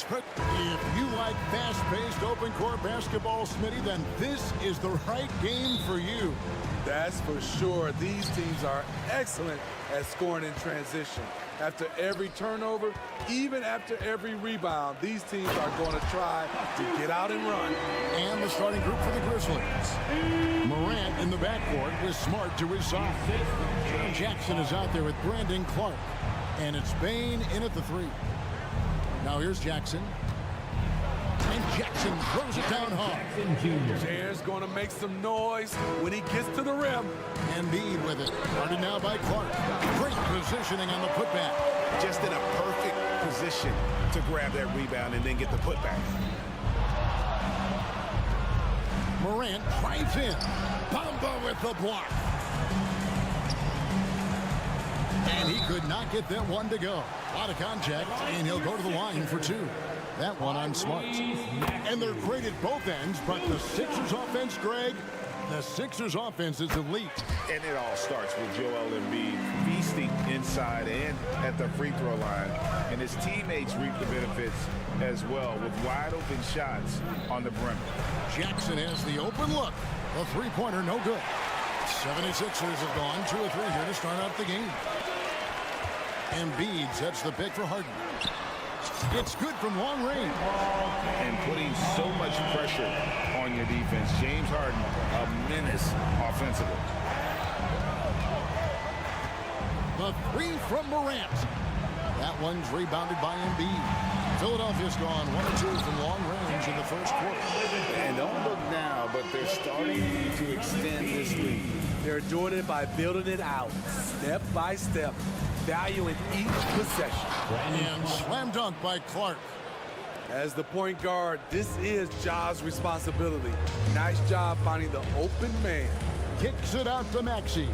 If you like fast-paced open-court basketball, Smitty, then this is the right game for you. That's for sure. These teams are excellent at scoring in transition. After every turnover, even after every rebound, these teams are going to try to get out and run. And the starting group for the Grizzlies. Morant in the backcourt with Smart to his side. Jackson is out there with Brandon Clark. And it's Bane in at the 3. Now here's Jackson. And Jackson throws it down hard. Jair's going to make some noise when he gets to the rim. Embiid with it. Guarded now by Clark. Great positioning on the putback. Just in a perfect position to grab that rebound and then get the putback. Morant drives in. Bamba with the block. And he could not get that one to go. A lot of contact, and he'll go to the line for 2. That one on Smart. And they're great at both ends, but the Sixers offense, Greg, the Sixers offense is elite. And it all starts with Joel Embiid feasting inside and at the free throw line. And his teammates reap the benefits as well with wide open shots on the perimeter. Jackson has the open look. The three-pointer, no good. 76ers have gone 2 of 3 here to start out the game. Embiid sets the pick for Harden. It's good from long range. And putting so much pressure on your defense. James Harden, a menace offensively. The 3 from Morant. That one's rebounded by Embiid. Philadelphia's gone 1 of 2 from long range in the first quarter. And don't look now, but they're starting to extend this lead. They're doing it by building it out, step by step, valuing each possession. And slam dunk by Clark. As the point guard, this is Ja's responsibility. Nice job finding the open man. Kicks it out to Maxey.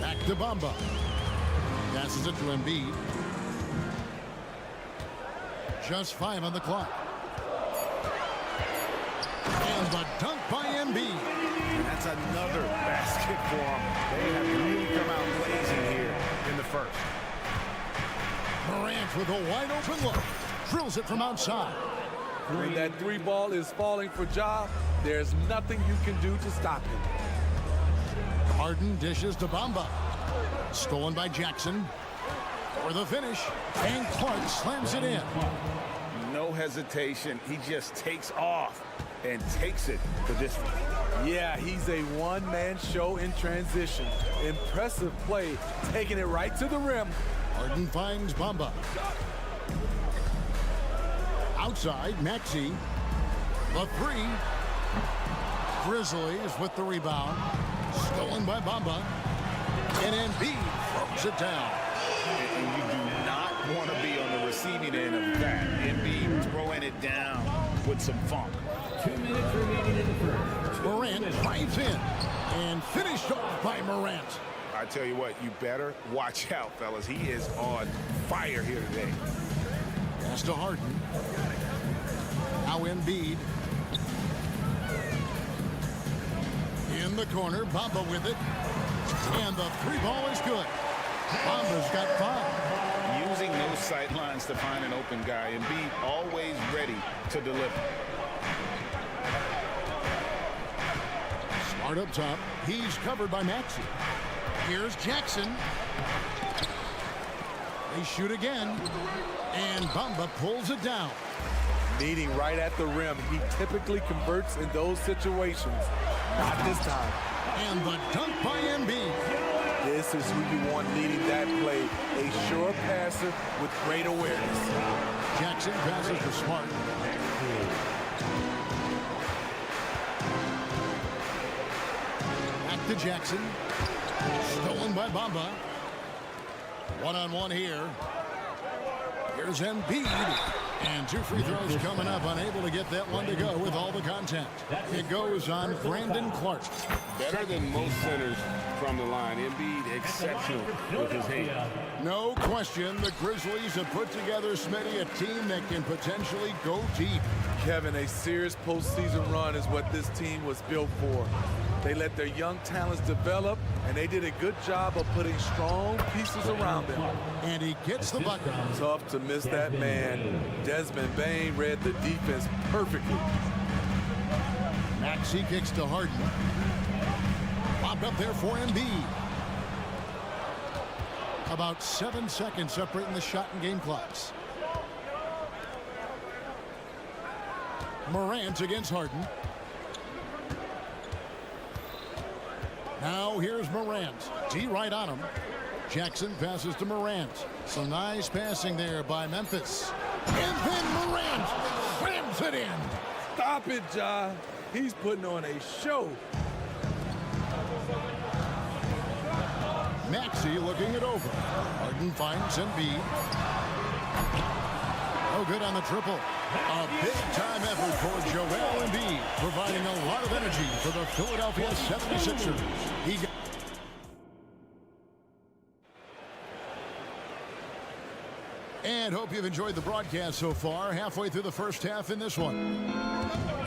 Back to Bamba. Passes it to Embiid. Just 5 on the clock. And the dunk by Embiid. That's another basket for them. They have really come out blazing here in the first. Morant with a wide open look. Drills it from outside. When that 3 ball is falling for Ja, there's nothing you can do to stop him. Harden dishes to Bamba. Stolen by Jackson. For the finish. And Clark slams it in. No hesitation. He just takes off and takes it the distance. Yeah, he's a one-man show in transition. Impressive play, taking it right to the rim. Harden finds Bamba. Outside, Maxey. The 3. Grizzlies with the rebound. Stolen by Bamba. And Embiid throws it down. And you do not want to be on the receiving end of that. Embiid throwing it down with some funk. 2 minutes remaining in the first. Morant drives in. And finished off by Morant. I tell you what, you better watch out, fellas. He is on fire here today. Pass to Harden. Now Embiid. In the corner, Bamba with it. And the 3 ball is good. Bamba's got 5. Using those sight lines to find an open guy. Embiid always ready to deliver. Smart up top. He's covered by Maxey. Here's Jackson. They shoot again. And Bamba pulls it down. Needing right at the rim. He typically converts in those situations. Not this time. And the dunk by Embiid. This is who you want leading that play. A sure passer with great awareness. Jackson passes to Smart. Back to Jackson. Stolen by Bamba. One-on-one here. Here's Embiid. And 2 free throws coming up. Unable to get that one to go with all the contact. It goes on Brandon Clark. Better than most centers from the line. Embiid exceptional with his hand. No question, the Grizzlies have put together, Smitty, a team that can potentially go deep. Kevin, a serious postseason run is what this team was built for. They let their young talents develop, and they did a good job of putting strong pieces around them. And he gets the bucket. Tough to miss that man. Desmond Bane read the defense perfectly. Maxey kicks to Harden. Bobbed up there for Embiid. About 7 seconds separating the shot and game clocks. Morant against Harden. Now here's Morant. D right on him. Jackson passes to Morant. Some nice passing there by Memphis. And then Morant slams it in. Stop it, Ja. He's putting on a show. Maxey looking it over. Harden finds Embiid. No good on the triple. A big-time effort for Joel Embiid, providing a lot of energy for the Philadelphia 76ers. And hope you've enjoyed the broadcast so far. Halfway through the first half in this one.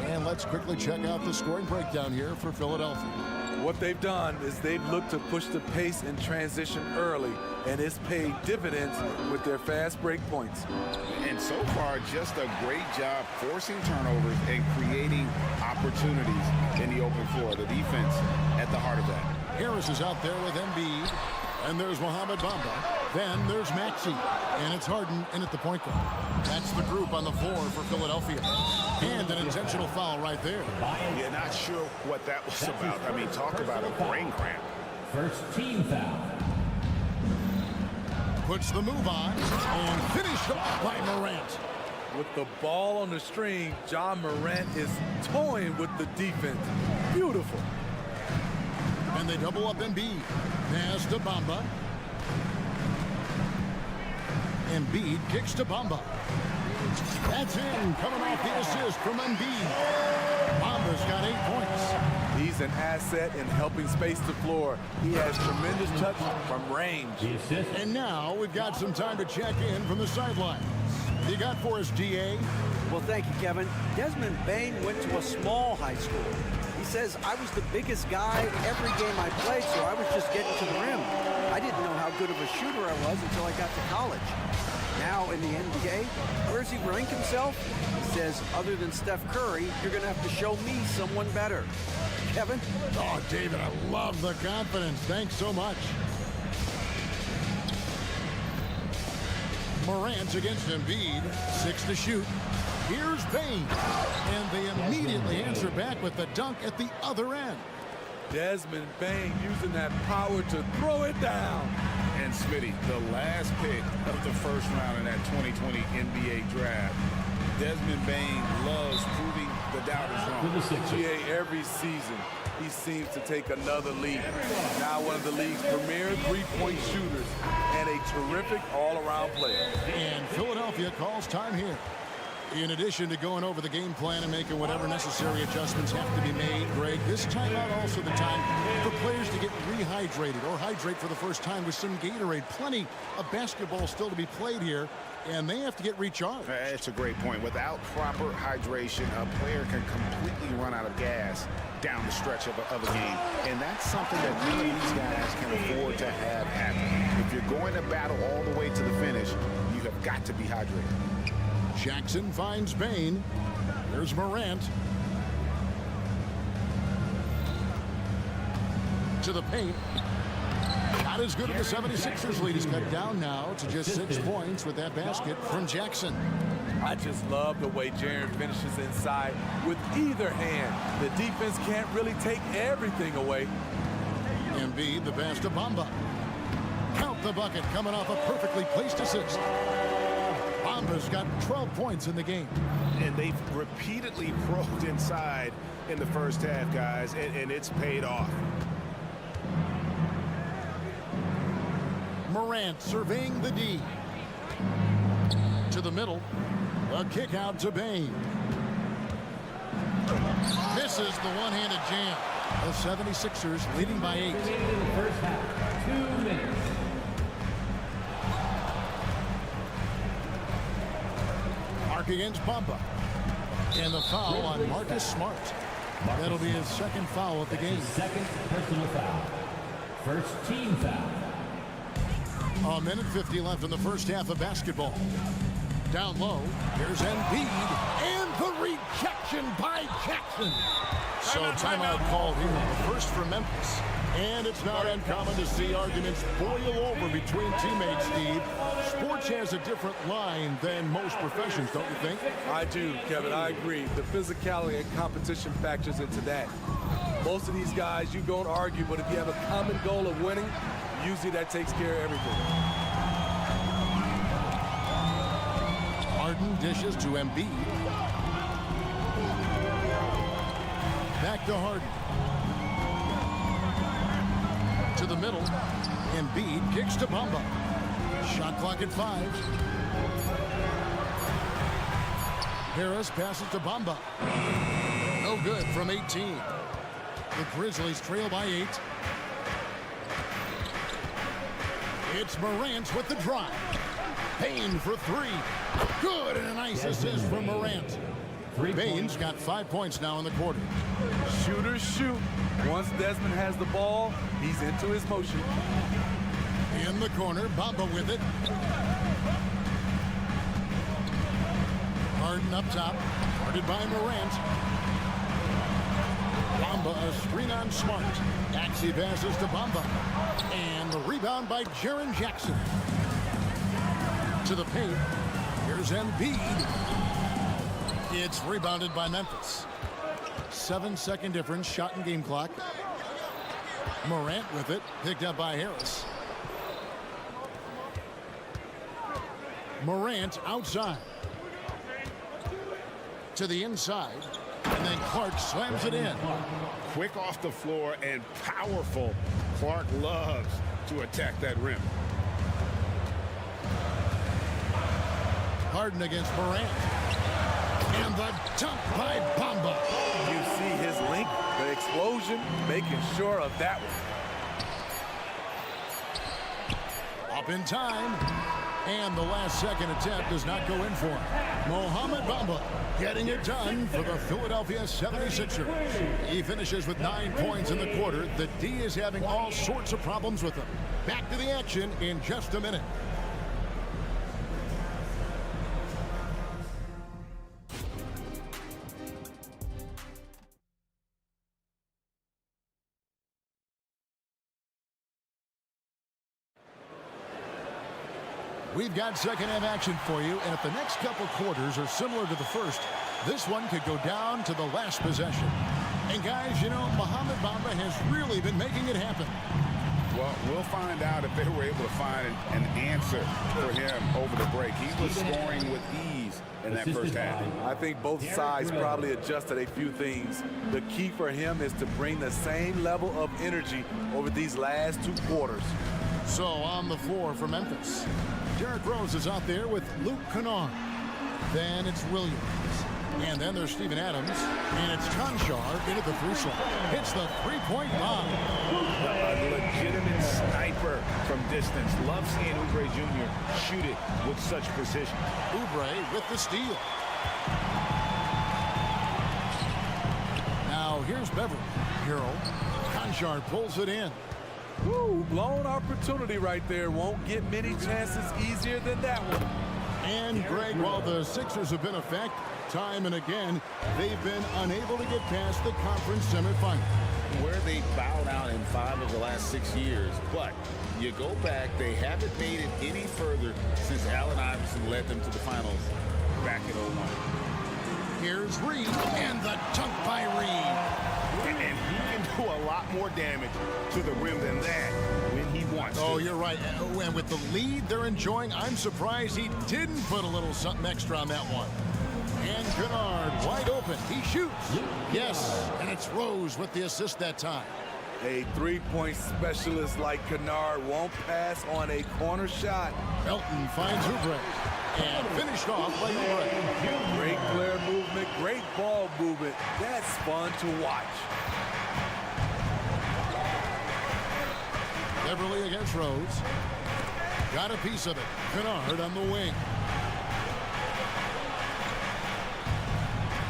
And let's quickly check out the scoring breakdown here for Philadelphia. What they've done is they've looked to push the pace in transition early, and it's paid dividends with their fast break points. And so far, just a great job forcing turnovers and creating opportunities in the open floor. The defense at the heart of that. Harris is out there with Embiid. And there's Mohamed Bamba. Then there's Maxey. And it's Harden in at the point guard. That's the group on the floor for Philadelphia. And an intentional foul right there. You're not sure what that was about. I mean, talk about a brain cramp. First team foul. Puts the move on and finished off by Morant. With the ball on the string, Ja Morant is toying with the defense. Beautiful. And they double up Embiid. Pass to Bamba. Embiid kicks to Bamba. That's in. Coming off the assist from Embiid. Bamba's got 8 points. He's an asset in helping space the floor. He has tremendous touch from range. And now we've got some time to check in from the sidelines. You got for us, DA? Well, thank you, Kevin. Desmond Bane went to a small high school. He says, I was the biggest guy every game I played, so I was just getting to the rim. I didn't know how good of a shooter I was until I got to college. Now in the NBA, where does he rank himself? He says, other than Steph Curry, you're going to have to show me someone better. Kevin? Oh, David, I love the confidence. Thanks so much. Morant against Embiid. 6 to shoot. Here's Bane. And they immediately answer back with the dunk at the other end. Desmond Bane using that power to throw it down. And Smitty, the last pick of the first round in that 2020 NBA draft. Desmond Bane loves proving the doubters wrong. GA, every season, he seems to take another leap. Now one of the league's premier three-point shooters and a terrific all-around player. And Philadelphia calls time here. In addition to going over the game plan and making whatever necessary adjustments have to be made, Greg, this timeout also the time for players to get rehydrated or hydrate for the first time with some Gatorade. Plenty of basketball still to be played here, and they have to get recharged. That's a great point. Without proper hydration, a player can completely run out of gas down the stretch of a game. And that's something that none of these guys can afford to have happen. If you're going to battle all the way to the finish, you have got to be hydrated. Jackson finds Bane. There's Morant. To the paint. Not as good as the 76ers lead. He's cut down now to just 6 points with that basket from Jackson. I just love the way Jaren finishes inside with either hand. The defense can't really take everything away. Embiid, the pass to Bamba. Count the bucket coming off a perfectly placed assist. Bamba's got 12 points in the game. And they've repeatedly probed inside in the first half, guys, and it's paid off. Morant surveying the D. To the middle. A kick out to Bane. Misses the one-handed jam. The 76ers leading by 8. In the first half, 2 minutes. Mark against Bamba. And the foul on Marcus Smart. That'll be his second foul of the game. Second personal foul. First team foul. A minute 50 left in the first half of basketball. Down low, here's Embiid, and the rejection by Jackson. So timeout called here, the first for Memphis. And it's not uncommon to see arguments boil over between teammates, Steve. Sports has a different line than most professions, don't you think? I do, Kevin. I agree. The physicality and competition factors into that. Most of these guys, you don't argue, but if you have a common goal of winning, usually that takes care of everything. Harden dishes to Embiid. Back to Harden. To the middle. Embiid kicks to Bamba. Shot clock at 5. Harris passes to Bamba. No good from 18. The Grizzlies trail by 8. It's Morant with the drive. Payne for 3. Good, and a nice assist from Morant. Payne's got 5 points now in the quarter. Shooters shoot. Once Desmond has the ball, he's into his motion. In the corner, Bamba with it. Harden up top, guarded by Morant. Bamba a screen on Smart. Axie passes to Bamba. And the rebound by Jaren Jackson. To the paint. Here's Embiid. It's rebounded by Memphis. 7-second difference, shot and game clock. Morant with it, picked up by Harris. Morant outside. To the inside. And then Clark slams it in. Quick off the floor and powerful. Clark loves to attack that rim. Harden against Morant. And the dunk by Bamba. You see his link, the explosion, making sure of that one. Up in time. And the last second attempt does not go in for him. Mohamed Bamba getting it done for the Philadelphia 76ers. He finishes with 9 points in the quarter. The D is having all sorts of problems with him. Back to the action in just a minute. We've got second half action for you, and if the next couple quarters are similar to the first, this one could go down to the last possession. And guys, you know, Mohamed Bamba has really been making it happen. Well, we'll find out if they were able to find an answer for him over the break. He was scoring with ease in that first half. I think both sides probably adjusted a few things. The key for him is to bring the same level of energy over these last 2 quarters. So on the floor for Memphis, Derrick Rose is out there with Luke Kennard. Then it's Williams. And then there's Steven Adams. And it's Conchar into the 3 slot. Hits the 3-point bomb. A legitimate sniper from distance. Love seeing Oubre Jr. shoot it with such precision. Oubre with the steal. Now here's Beverly. Hero. Conchar pulls it in. Woo, blown opportunity right there. Won't get many chances easier than that one. And Greg, while the Sixers have been a fact time and again, they've been unable to get past the conference semifinal. Where they bowed out in 5 of the last 6 years. But you go back, they haven't made it any further since Allen Iverson led them to the finals back in 01. Here's Reed, and the dunk by Reed. And he can do a lot more damage to the rim than that when he wants to. Oh, you're right. And with the lead they're enjoying, I'm surprised he didn't put a little something extra on that one. And Kennard wide open. He shoots. Yes, and it's Rose with the assist that time. A 3-point specialist like Kennard won't pass on a corner shot. Melton finds Oubre. And finished off by Oubre. Great player movement, great ball movement. That's fun to watch. Beverly against Rose. Got a piece of it. Kennard on the wing.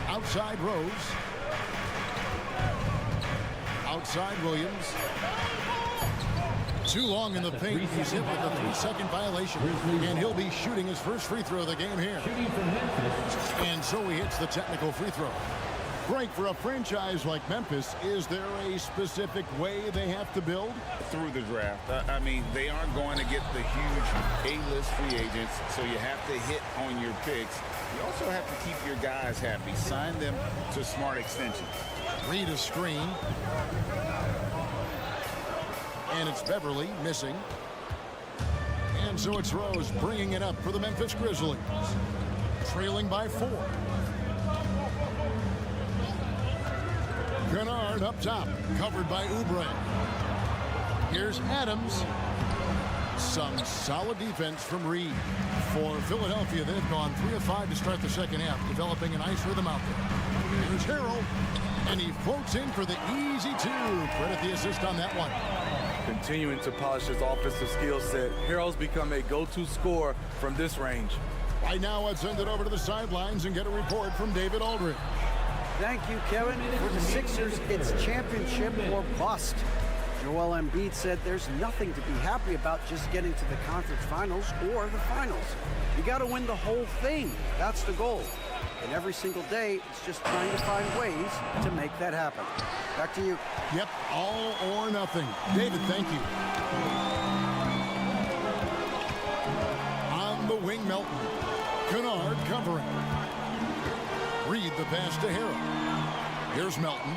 Outside Rose. Outside Williams. Too long in the paint. He's hit with a 3-second violation. And he'll be shooting his first free throw of the game here. And so he hits the technical free throw. Frank, for a franchise like Memphis, is there a specific way they have to build? Through the draft. I mean, they aren't going to get the huge A-list free agents, so you have to hit on your picks. You also have to keep your guys happy. Sign them to smart extensions. Read a screen. And it's Beverly missing. And so it's Rose bringing it up for the Memphis Grizzlies. Trailing by 4. Kennard up top, covered by Oubre. Here's Adams. Some solid defense from Reed. For Philadelphia, they've gone 3 of 5 to start the second half, developing a nice rhythm out there. Here's Harrell, and he floats in for the easy 2. Credit the assist on that one. Continuing to polish his offensive skill set, Harrell's become a go-to scorer from this range. Right now, let's send it over to the sidelines and get a report from David Aldridge. Thank you, Kevin. For the Sixers, it's championship or bust. Joel Embiid said there's nothing to be happy about just getting to the conference finals or the finals. You got to win the whole thing. That's the goal. And every single day, it's just trying to find ways to make that happen. Back to you. Yep, all or nothing. David, thank you. On the wing, Melton. Kennard covering. Reed the pass to Harrell. Here's Melton.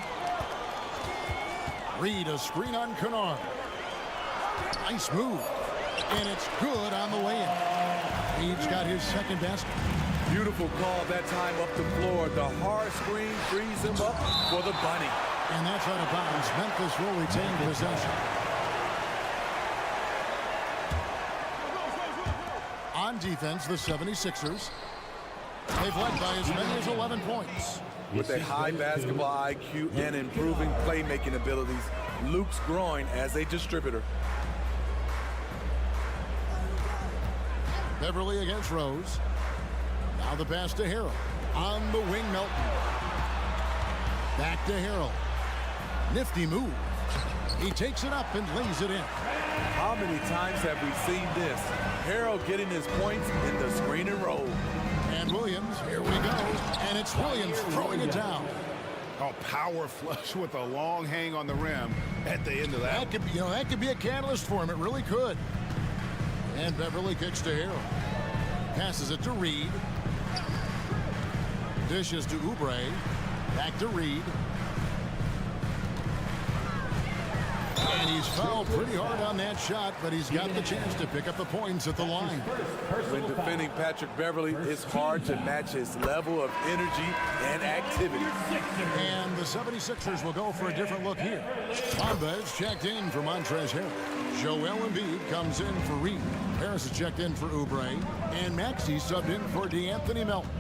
Reed a screen on Kennard. Nice move. And it's good on the way in. Reed's got his second basket. Beautiful call that time up the floor. The hard screen frees him up for the bunny. And that's out of bounds. Memphis will retain possession. On defense, the 76ers. They've led by as many as 11 points. With a high basketball IQ and improving playmaking abilities, Luke's growing as a distributor. Beverly against Rose. Now the pass to Harrell. On the wing, Melton. Back to Harrell. Nifty move. He takes it up and lays it in. How many times have we seen this? Harrell getting his points in the screen and roll. And Williams, here we go. And it's Williams throwing it down. A power flush with a long hang on the rim at the end of that. That could be a catalyst for him. It really could. And Beverly kicks to Harrell. Passes it to Reed. Dishes to Oubre. Back to Reed. And he's fouled pretty hard on that shot, but he's got the chance to pick up the points at the line. When defending Patrick Beverly, it's hard to match his level of energy and activity. And the 76ers will go for a different look here. Mamba is checked in for Montrezl Harrell. Joel Embiid comes in for Reed. Harris is checked in for Oubre. And Maxey subbed in for DeAnthony Melton.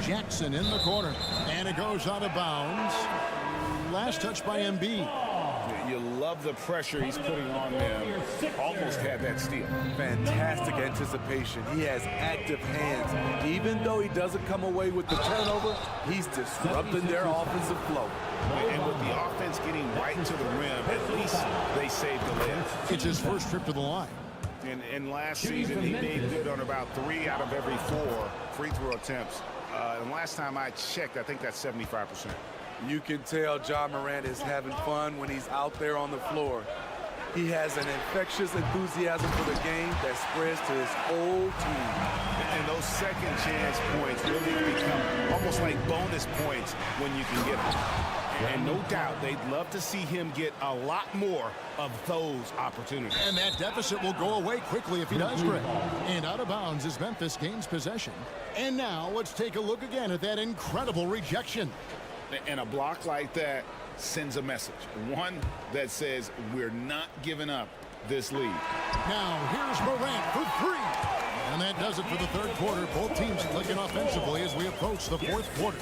Jackson in the corner. And it goes out of bounds. Last touch by Embiid. You love the pressure he's putting on them. Almost had that steal. Fantastic anticipation. He has active hands. Even though he doesn't come away with the turnover, he's disrupting their offensive flow. And with the offense getting right to the rim, at least they saved the layup. It's his first trip to the line. And last season, he made good on about 3 out of every 4 free throw attempts. And last time I checked, I think that's 75%. You can tell Ja Morant is having fun when he's out there on the floor. He has an infectious enthusiasm for the game that spreads to his whole team. And those second chance points really become almost like bonus points when you can get them. And no doubt they'd love to see him get a lot more of those opportunities. And that deficit will go away quickly if he does, Greg. And out of bounds as Memphis gains possession. And now let's take a look again at that incredible rejection. And a block like that sends a message. One that says we're not giving up this lead. Now here's Morant for 3. And that does it for the third quarter. Both teams clicking offensively as we approach the fourth quarter.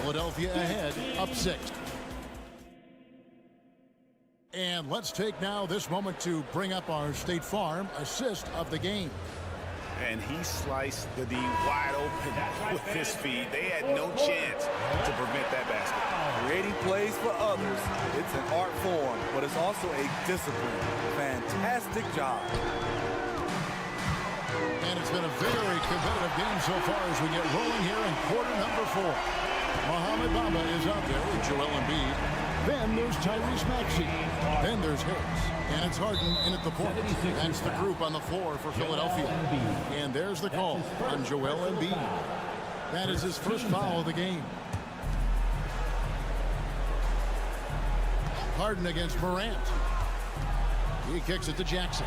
Philadelphia ahead, up 6. And let's take now this moment to bring up our State Farm assist of the game. And he sliced the D wide open with his feet. They had no chance to prevent that basket. Creating plays for others, it's an art form, but it's also a discipline. Fantastic job. And it's been a very competitive game so far as we get rolling here in quarter number 4. Mohamed Bamba is out there with Joel Embiid. Then there's Tyrese Maxey. Then there's Harris. And it's Harden in at the point. That's the group on the floor for Philadelphia. And there's the call on Joel Embiid. That is his first foul of the game. Harden against Morant. He kicks it to Jackson.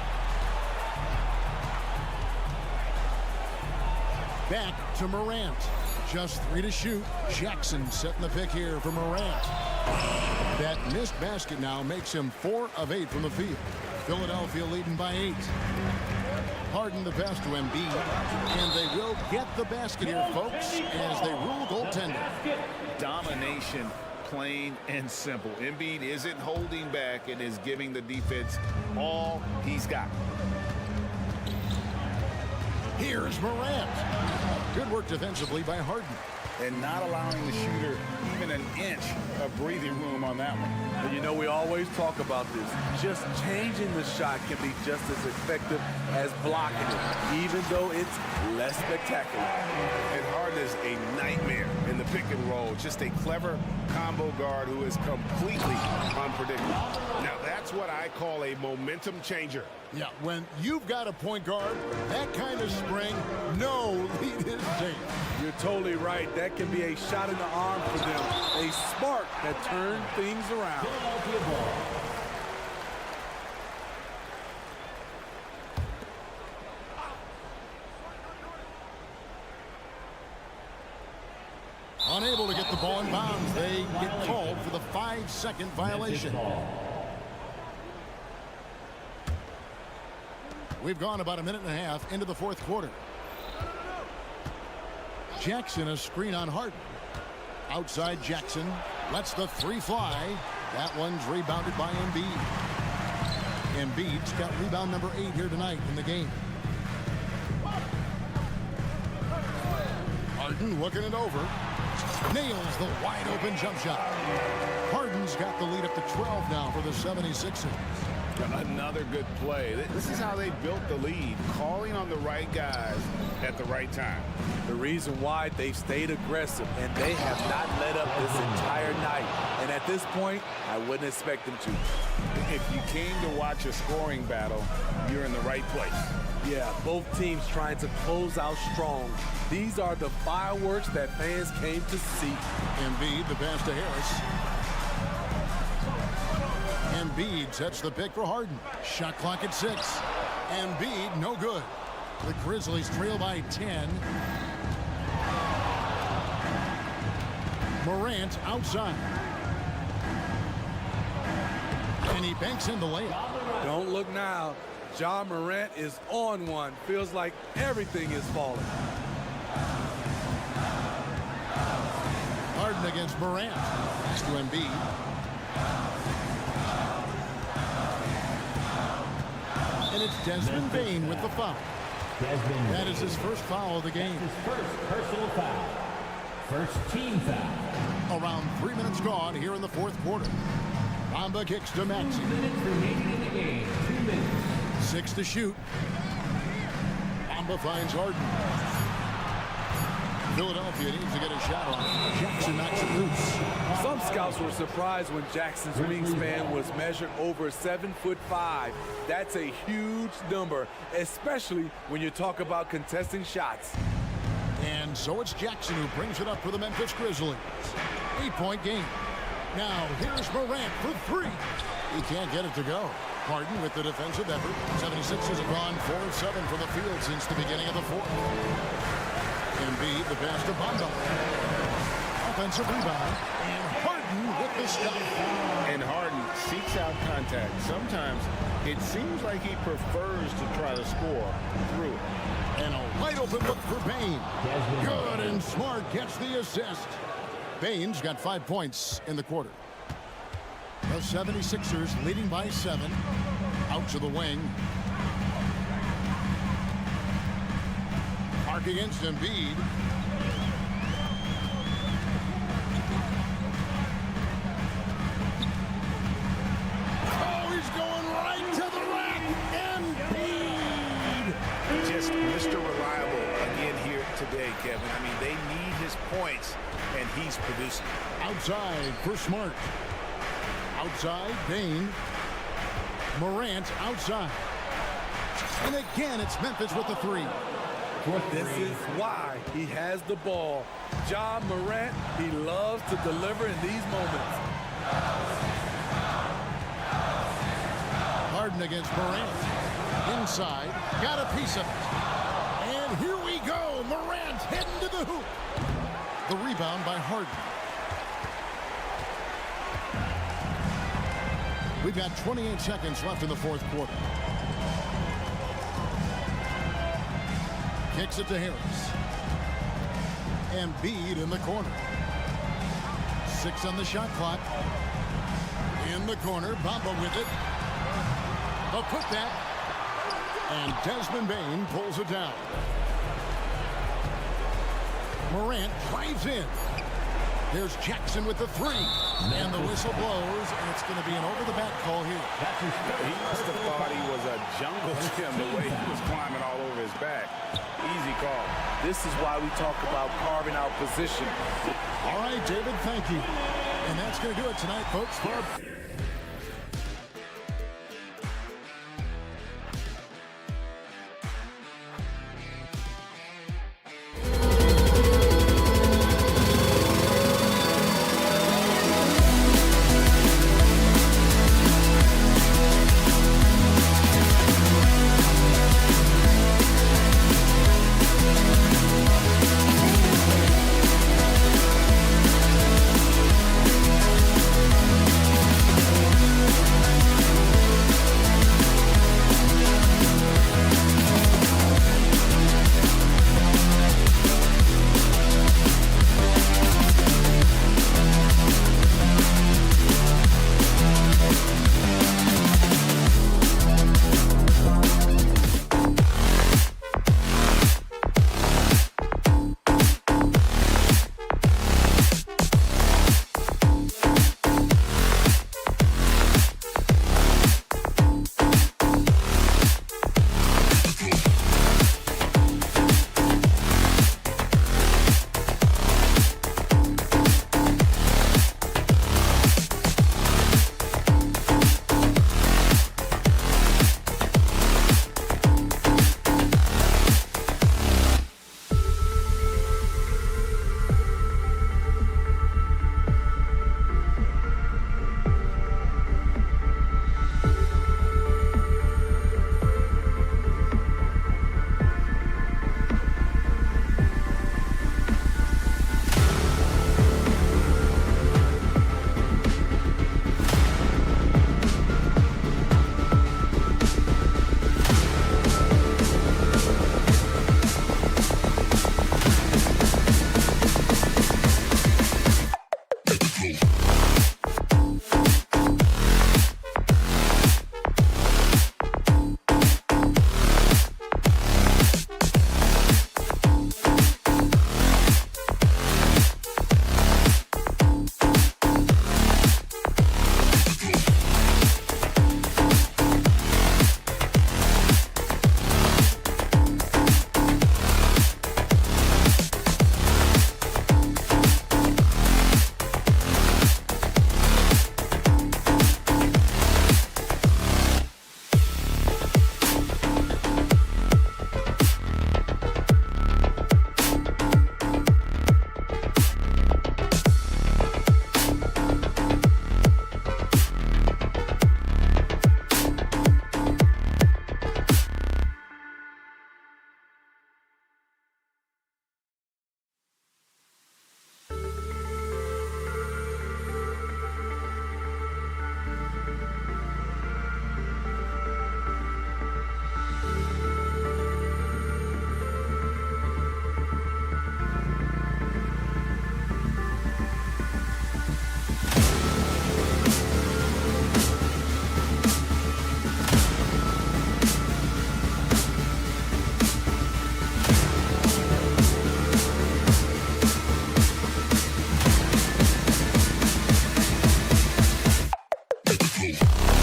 Back to Morant. Just 3 to shoot. Jackson setting the pick here for Morant. That missed basket now makes him 4 of 8 from the field. Philadelphia leading by 8. Harden the pass to Embiid. And they will get the basket here, folks, as they rule goaltender. Domination, plain and simple. Embiid isn't holding back and is giving the defense all he's got. Here's Morant. Good work defensively by Harden. And not allowing the shooter even an inch of breathing room on that one. And you know, we always talk about this. Just changing the shot can be just as effective as blocking it, even though it's less spectacular. And Harden is a nightmare in the pick and roll. Just a clever combo guard who is completely unpredictable. Now, that's what I call a momentum changer. Yeah, when you've got a point guard, that kind of spring, no lead is safe. You're totally right. That can be a shot in the arm for them. A spark that turned things around. Unable to get the ball in bounds. They get called for the 5-second violation. We've gone about a minute and a half into the fourth quarter. Jackson, a screen on Harden. Outside Jackson lets the 3 fly. That one's rebounded by Embiid. Embiid's got rebound number 8 here tonight in the game. Harden looking it over. Nails the wide open jump shot. Harden's got the lead up to 12 now for the 76ers. Another good play. This is how they built the lead, calling on the right guys at the right time. The reason why they've stayed aggressive, and they have not let up this entire night. And at this point, I wouldn't expect them to. If you came to watch a scoring battle, you're in the right place. Yeah, both teams trying to close out strong. These are the fireworks that fans came to see. Embiid, the pass to Harris. Embiid sets the pick for Harden. Shot clock at 6. Embiid, no good. The Grizzlies trail by 10. Morant outside. And he banks in the layup. Don't look now. Ja Morant is on one. Feels like everything is falling. Harden against Morant. Pass to Embiid. And it's Desmond Bane with the foul. That is his first foul of the game. His first personal foul. First team foul. Around 3 minutes gone here in the fourth quarter. Bamba kicks to Maxey. 2 minutes remaining in the game. 2 minutes. 6 to shoot. Bamba finds Harden. Philadelphia needs to get a shot on. Jackson knocks it loose. Some scouts were surprised when Jackson's wingspan was measured over 7'5". That's a huge number, especially when you talk about contesting shots. And so it's Jackson who brings it up for the Memphis Grizzlies. 8-point game. Now here's Morant for 3. He can't get it to go. Harden with the defensive effort. 76ers have gone 4 of 7 from the field since the beginning of the fourth. Embiid, the pass to Bamba. Offensive rebound. And Harden with the stop. And Harden seeks out contact. Sometimes it seems like he prefers to try to score through it. And a wide open look for Bane. Good, and Smart gets the assist. Bane's got 5 points in the quarter. The 76ers leading by 7. Out to the wing. work against Embiid. Oh, he's going right to the rack. Embiid. Just Mr. Reliable again here today, Kevin. I mean, they need his points, and he's producing. Outside for Smart. Outside, Bain. Morant outside. And again, it's Memphis with the three. This is why he has the ball. Ja Morant, he loves to deliver in these moments. Harden against Morant. Inside, got a piece of it. And here we go. Morant heading to the hoop. The rebound by Harden. We've got 28 seconds left in the fourth quarter. Kicks it to Harris. Embiid in the corner. 6 on the shot clock. In the corner, Bamba with it. They'll put that. And Desmond Bain pulls it down. Morant drives in. There's Jackson with the three. And the whistle blows, and it's going to be an over-the-back call here. He must have thought he was a jungle gym the way he was climbing all over his back. Easy call. This is why we talk about carving out position. All right, David, thank you. And that's going to do it tonight, folks. B.I.G.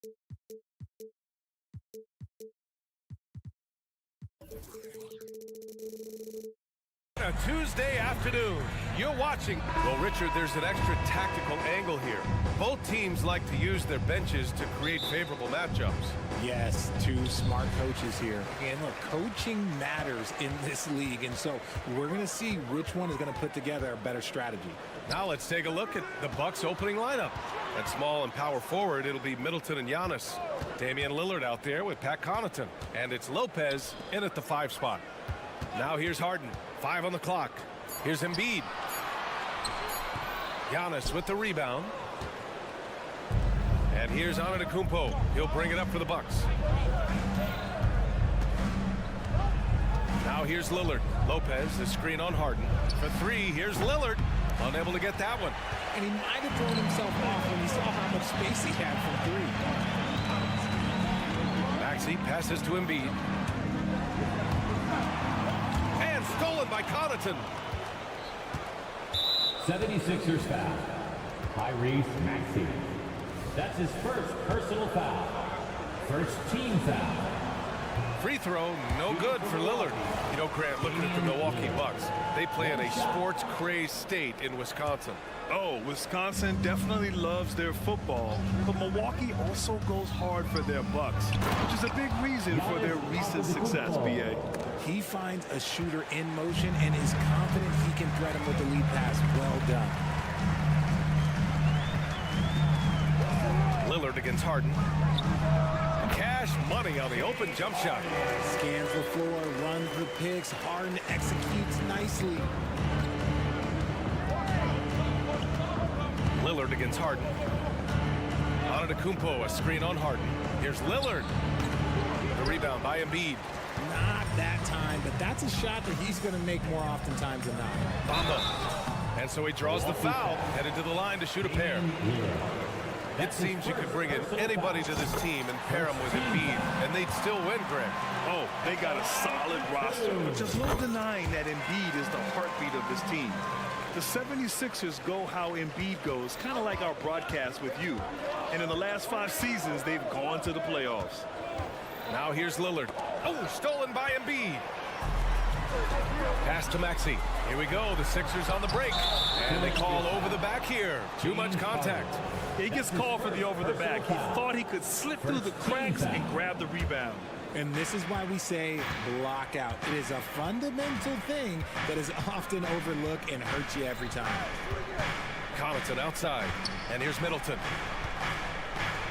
A Tuesday afternoon, you're watching. Well, Richard, there's an extra tactical angle here. Both teams like to use their benches to create favorable matchups. Yes, two smart coaches here. And look, coaching matters in this league, and so we're going to see which one is going to put together a better strategy. Now let's take a look at the Bucks' opening lineup. At small and power forward, it'll be Middleton and Giannis. Damian Lillard out there with Pat Connaughton. And it's Lopez in at the 5 spot. Now here's Harden. 5 on the clock. Here's Embiid. Giannis with the rebound. And here's Antetokounmpo. He'll bring it up for the Bucks. Now here's Lillard. Lopez, the screen on Harden. For 3, here's Lillard. Unable to get that one. And he might have thrown himself off when he saw how much space he had from 3. Maxey passes to Embiid. And stolen by Connaughton. 76ers foul. Tyrese Maxey. That's his first personal foul. First team foul. Free throw, no good for Lillard. You know, Grant, looking at the Milwaukee Bucks, they play in a sports-crazed state in Wisconsin. Oh, Wisconsin definitely loves their football, but Milwaukee also goes hard for their Bucks, which is a big reason for their recent success, B.A. He finds a shooter in motion and is confident he can threat him with the lead pass. Well done. Lillard against Harden. Cash money on the open jump shot. Scans the floor, runs the picks. Harden executes nicely. Lillard against Harden. Antetokounmpo, a screen on Harden. Here's Lillard. The rebound by Embiid. Not that time, but that's a shot that he's going to make more oftentimes than not. Bamba. And so he draws the foul, headed to the line to shoot a pair. It seems you could bring in anybody to this team and pair them with Embiid, and they'd still win, Grant. Oh, they got a solid roster, but just no denying that Embiid is the heartbeat of this team. The 76ers go how Embiid goes, kind of like our broadcast with you. And in the last 5 seasons, they've gone to the playoffs. Now here's Lillard. Oh, stolen by Embiid. Pass to Maxey. Here we go. The Sixers on the break. And they call over the back here. Too much contact. He gets called for the over the back. He thought he could slip through the cracks and grab the rebound. And this is why we say block out. It is a fundamental thing that is often overlooked and hurts you every time. Connaughton outside. And here's Middleton.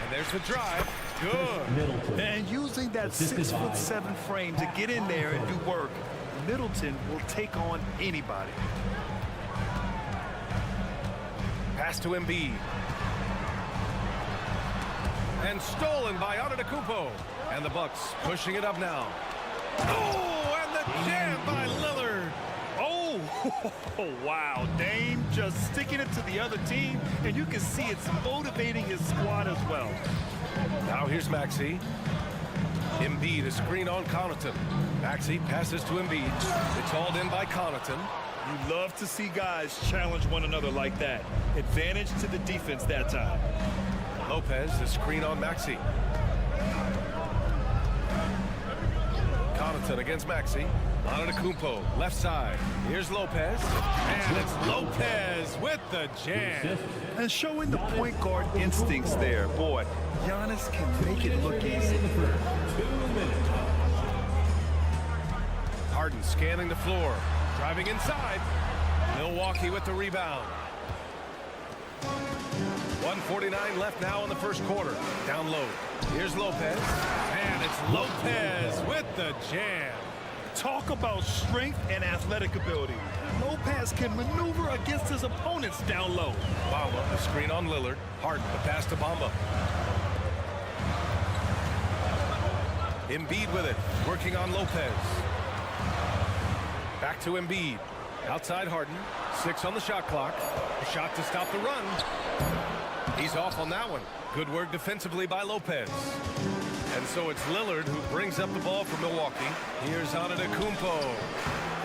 And there's the drive. Good. Middleton. And using that 6'7" frame to get in there and do work, Middleton will take on anybody. Pass to Embiid. And stolen by Antetokounmpo. And the Bucks pushing it up now. Oh, and the jam by Lillard. Oh, wow. Dame just sticking it to the other team, and you can see it's motivating his squad as well. Now here's Maxey. Embiid, a screen on Connaughton. Maxey passes to Embiid. It's hauled in by Connaughton. You love to see guys challenge one another like that. Advantage to the defense that time. Lopez, the screen on Maxey. Connaughton against Maxey. Antetokounmpo, left side. Here's Lopez. And it's Lopez with the jam. And showing the point guard instincts there. Boy, Giannis can make it look easy. Harden scanning the floor. Driving inside. Milwaukee with the rebound. 1:49 left now in the first quarter. Down low. Here's Lopez. And it's Lopez with the jam. Talk about strength and athletic ability. Lopez can maneuver against his opponents down low. Bamba, the screen on Lillard. Harden, the pass to Bamba. Embiid with it, working on Lopez. Back to Embiid. Outside Harden. 6 on the shot clock. A shot to stop the run. He's off on that one. Good work defensively by Lopez. And so it's Lillard who brings up the ball for Milwaukee. Here's Antetokounmpo.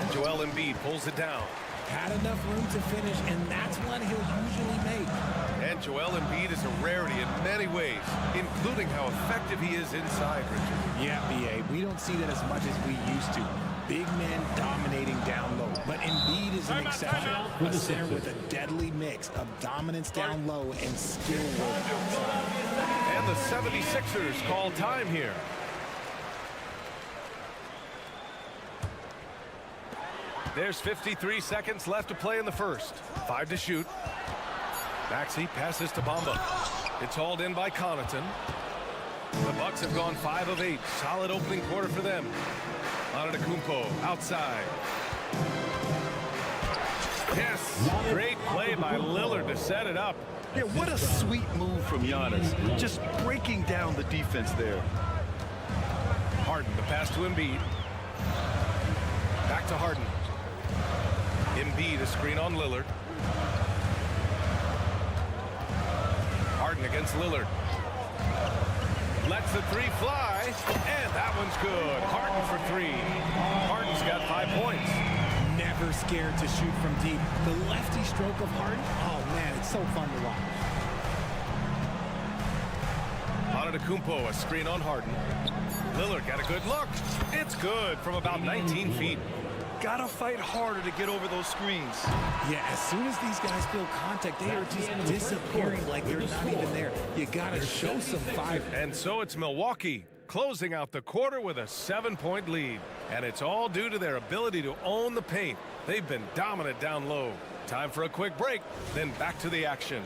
And Joel Embiid pulls it down. Had enough room to finish, and that's one he'll usually make. And Joel Embiid is a rarity in many ways, including how effective he is inside, Richard. Yeah, B.A. We don't see that as much as we used to. Big men dominating down low. But Embiid is an exception. A center with a deadly mix of dominance down low and skill work outside. And the 76ers call time here. There's 53 seconds left to play in the first. 5 to shoot. Maxey passes to Bamba. It's hauled in by Connaughton. The Bucks have gone 5 of 8. Solid opening quarter for them. Antetokounmpo outside. Yes, great play by Lillard to set it up. Yeah, what a sweet move from Giannis. Just breaking down the defense there. Harden, the pass to Embiid. Back to Harden. Embiid, a screen on Lillard. Harden against Lillard. Lets the three fly, and that one's good. Harden for 3. Harden's got 5 points. Never scared to shoot from deep. The lefty stroke of Harden, oh man, it's so fun to watch. Antetokounmpo, a screen on Harden. Lillard got a good look. It's good from about 19 feet. Gotta fight harder to get over those screens. Yeah, as soon as these guys feel contact, they are just disappearing like they're not even there. You gotta show some fight. And so it's Milwaukee closing out the quarter with a 7-point lead. And it's all due to their ability to own the paint. They've been dominant down low. Time for a quick break, then back to the action.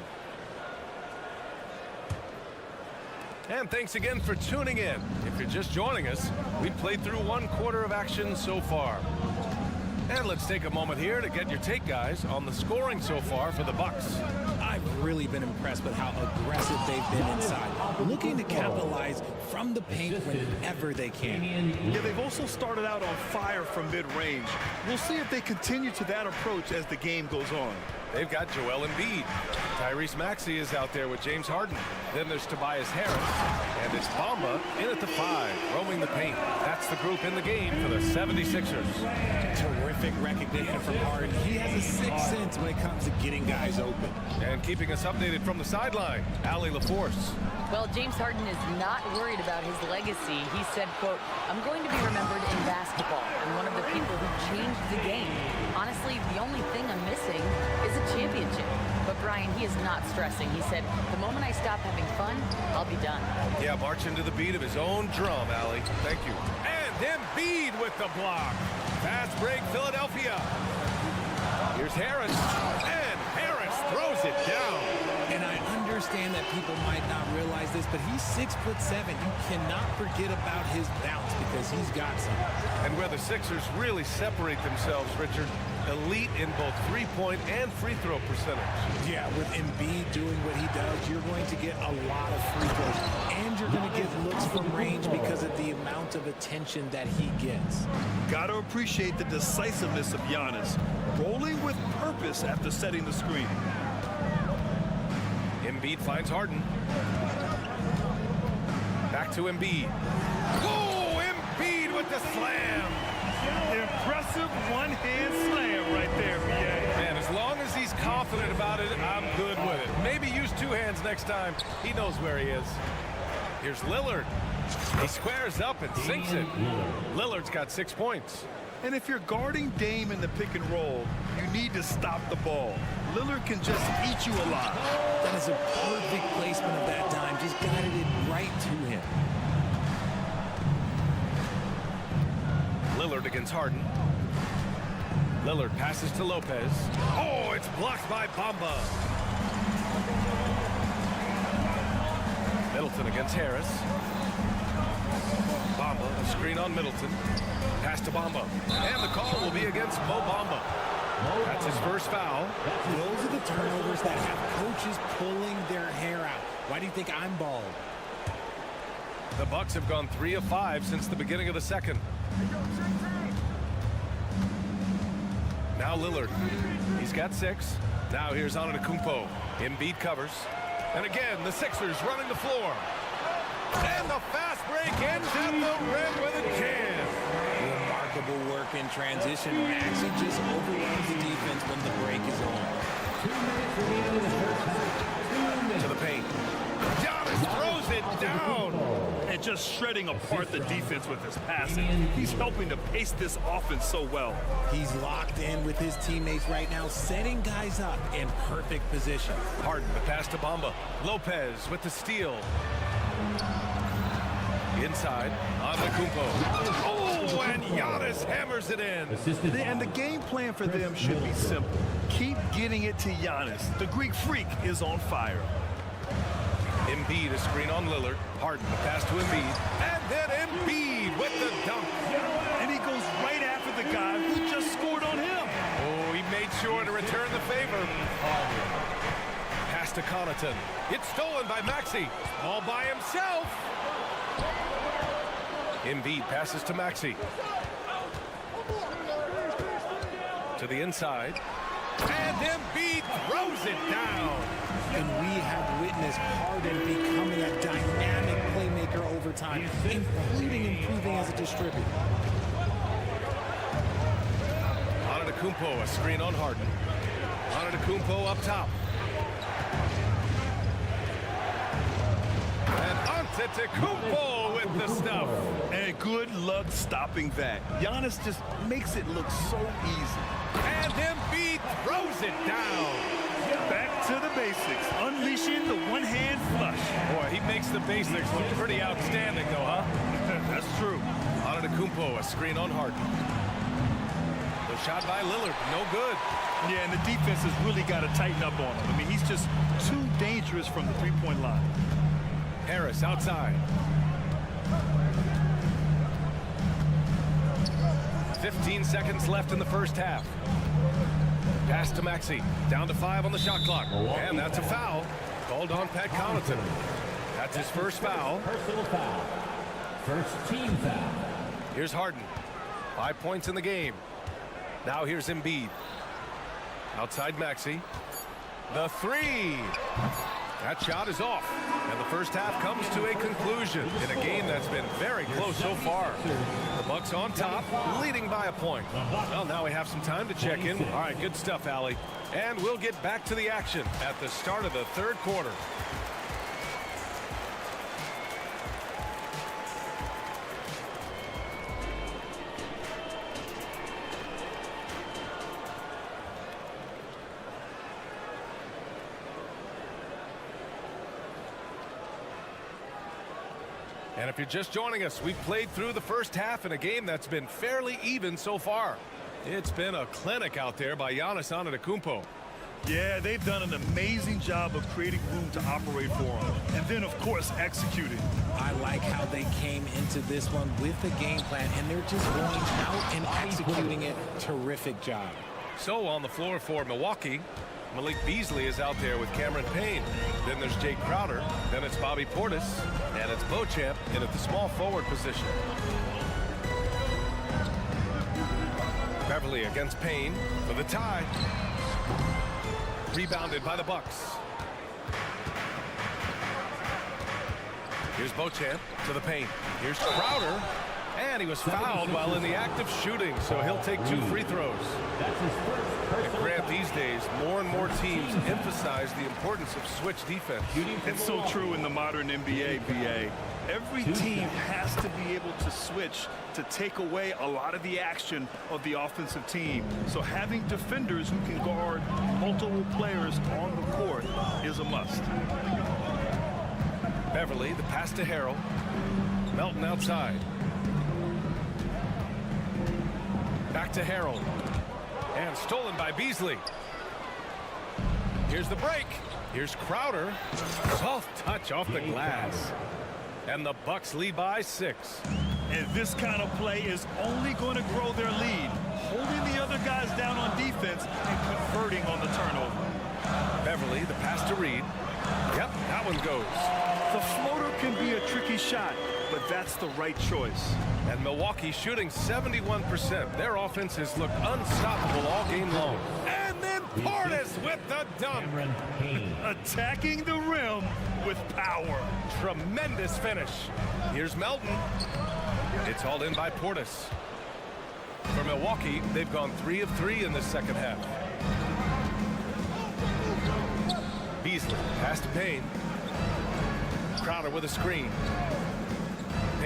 And thanks again for tuning in. If you're just joining us, we've played through 1 quarter of action so far. And let's take a moment here to get your take, guys, on the scoring so far for the Bucks. I've really been impressed with how aggressive they've been inside, looking to capitalize from the paint whenever they can. Yeah, they've also started out on fire from mid-range. We'll see if they continue to that approach as the game goes on. They've got Joel Embiid. Tyrese Maxey is out there with James Harden. Then there's Tobias Harris. And it's Bamba in at the 5, roaming the paint. That's the group in the game for the 76ers. Terrific recognition from Harden. He has a sixth sense when it comes to getting guys open. And keeping us updated from the sideline, Allie LaForce. Well, James Harden is not worried about his legacy. He said, quote, "I'm going to be remembered in basketball. I'm one of the people who changed the game. Honestly, the only thing I'm missing is a championship." But Brian, he is not stressing. He said, "The moment I stop having fun, I'll be done." Yeah, marching to the beat of his own drum, Allie. Thank you. And Embiid with the block. Fast break, Philadelphia. Here's Harris. And Harris throws it down. And I understand that people might not realize this, but he's 6'7". You cannot forget about his bounce because he's got some. And where the Sixers really separate themselves, Richard, elite in both three-point and free throw percentage. Yeah, with Embiid doing what he does, you're going to get a lot of free throws. And you're going to get looks from range because of the amount of attention that he gets. Gotta appreciate the decisiveness of Giannis. Rolling with purpose after setting the screen. Embiid finds Harden. Back to Embiid. Oh, Embiid with the slam. Impressive one-hand slam right there, B.A. Man, as long as he's confident about it, I'm good with it. Maybe use 2 hands next time. He knows where he is. Here's Lillard. He squares up and sinks it. Lillard's got 6 points. And if you're guarding Dame in the pick and roll, you need to stop the ball. Lillard can just eat you alive. That is a perfect placement of that dime. Just guided it right to him. Lillard against Harden. Lillard passes to Lopez. Oh, it's blocked by Bamba. Middleton against Harris. Bamba, a screen on Middleton. Pass to Bamba. And the call will be against Mo Bamba. That's his first foul. Those are the turnovers that have coaches pulling their hair out. Why do you think I'm bald? The Bucks have gone 3 of 5 since the beginning of the second. Now Lillard. He's got 6. Now here's Antetokounmpo. Embiid covers. And again, the Sixers running the floor. And the fast break ends at the rim with a jam. Remarkable work in transition. Maxey just overwhelms the defense when the break is on. 2 minutes remaining in the first half. 2 minutes. To the paint. Giannis and just shredding apart the defense with his passing. He's helping to pace this offense so well. He's locked in with his teammates right now, setting guys up in perfect position. Harden, the pass to Bamba. Lopez with the steal. Inside, Antetokounmpo. Oh, and Giannis hammers it in. And the game plan for them should be simple. Keep getting it to Giannis. The Greek freak is on fire. Embiid, a screen on Lillard. Harden, the pass to Embiid. And then Embiid with the dunk. And he goes right after the guy who just scored on him. Oh, he made sure to return the favor. Pass to Connaughton. It's stolen by Maxey. All by himself. Embiid passes to Maxey. To the inside. And Embiid throws it down. And we have witnessed Harden becoming a dynamic playmaker over time, including improving as a distributor. Antetokounmpo, a screen on Harden. Antetokounmpo up top. And Antetokounmpo with the stuff. And good luck stopping that. Giannis just makes it look so easy. And Embiid throws it down. Back to the basics, unleashing the one-hand flush. Boy, he makes the basics look pretty outstanding, though, huh? That's true. Antetokounmpo, a screen on Harden. The shot by Lillard, no good. Yeah, and the defense has really got to tighten up on him. I mean, he's just too dangerous from the three-point line. Harris outside. 15 seconds left in the first half. Pass to Maxey. Down to 5 on the shot clock. And that's a foul. Called on Pat Connaughton. That's his first foul. Personal foul. First team foul. Here's Harden. 5 points in the game. Now here's Embiid. Outside Maxey. The three. That shot is off. And the first half comes to a conclusion in a game that's been very close so far. The Bucks on top, leading by a point. Well, now we have some time to check in. All right, good stuff, Allie. And we'll get back to the action at the start of the third quarter. And if you're just joining us, we've played through the first half in a game that's been fairly even so far. It's been a clinic out there by Giannis Antetokounmpo. Yeah, they've done an amazing job of creating room to operate for him. And then, of course, executing. I like how they came into this one with a game plan, and they're just going out and executing it. Terrific job. So on the floor for Milwaukee, Malik Beasley is out there with Cameron Payne. Then there's Jake Crowder. Then it's Bobby Portis. And it's Beauchamp in at the small forward position. Beverly against Payne for the tie. Rebounded by the Bucks. Here's Beauchamp to the paint. Here's Crowder. And he was fouled while in the act of shooting, so he'll take 2 free throws. That's his first And Grant, these days, more and more teams emphasize the importance of switch defense. It's so true in the modern NBA, BA. Every team has to be able to switch to take away a lot of the action of the offensive team. So having defenders who can guard multiple players on the court is a must. Beverly, the pass to Harrell. Melton outside. Back to Harrell. And stolen by Beasley. Here's the break. Here's Crowder. Soft touch off the glass. And the Bucks lead by 6. And this kind of play is only going to grow their lead, holding the other guys down on defense and converting on the turnover. Beverly, the pass to Reed. Yep, that one goes. The floater can be a tricky shot, but that's the right choice. And Milwaukee shooting 71%. Their offense has looked unstoppable all game long. And then Portis with the dunk. Attacking the rim with power. Tremendous finish. Here's Melton. It's hauled in by Portis. For Milwaukee, they've gone 3 of 3 in this second half. Beasley, pass to Payne. Crowder with a screen.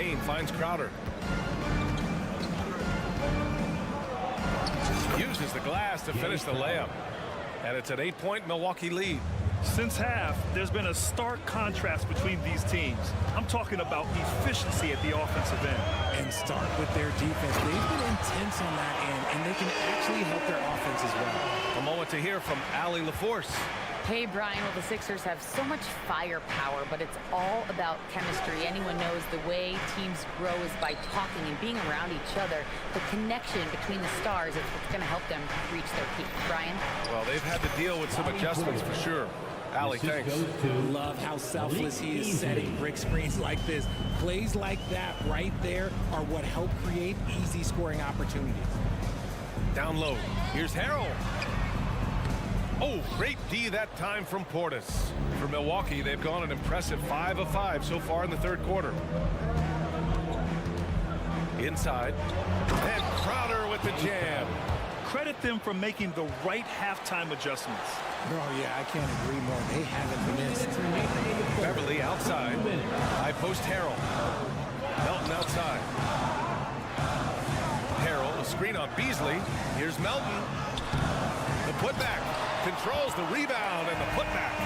Payne finds Crowder. Uses the glass to finish the layup. And it's an 8-point Milwaukee lead. Since half, there's been a stark contrast between these teams. I'm talking about efficiency at the offensive end. And start with their defense. They've been intense on that end, and they can actually help their offense as well. A moment to hear from Allie LaForce. Hey, Brian, well, the Sixers have so much firepower, but it's all about chemistry. Anyone knows the way teams grow is by talking and being around each other. The connection between the stars is what's going to help them reach their peak. Brian? Well, they've had to deal with some adjustments for sure. Allie, thanks. Love how selfless he is setting brick screens like this. Plays like that right there are what help create easy scoring opportunities. Down low. Here's Harrell. Oh, great D that time from Portis. For Milwaukee, they've gone an impressive 5 of 5 so far in the third quarter. Inside. And Crowder with the jam. Credit them for making the right halftime adjustments. Oh, yeah, I can't agree more. They haven't missed. Beverly outside. High post Harrell. Melton outside. Harrell, a screen on Beasley. Here's Melton. The putback. Controls the rebound and the putback.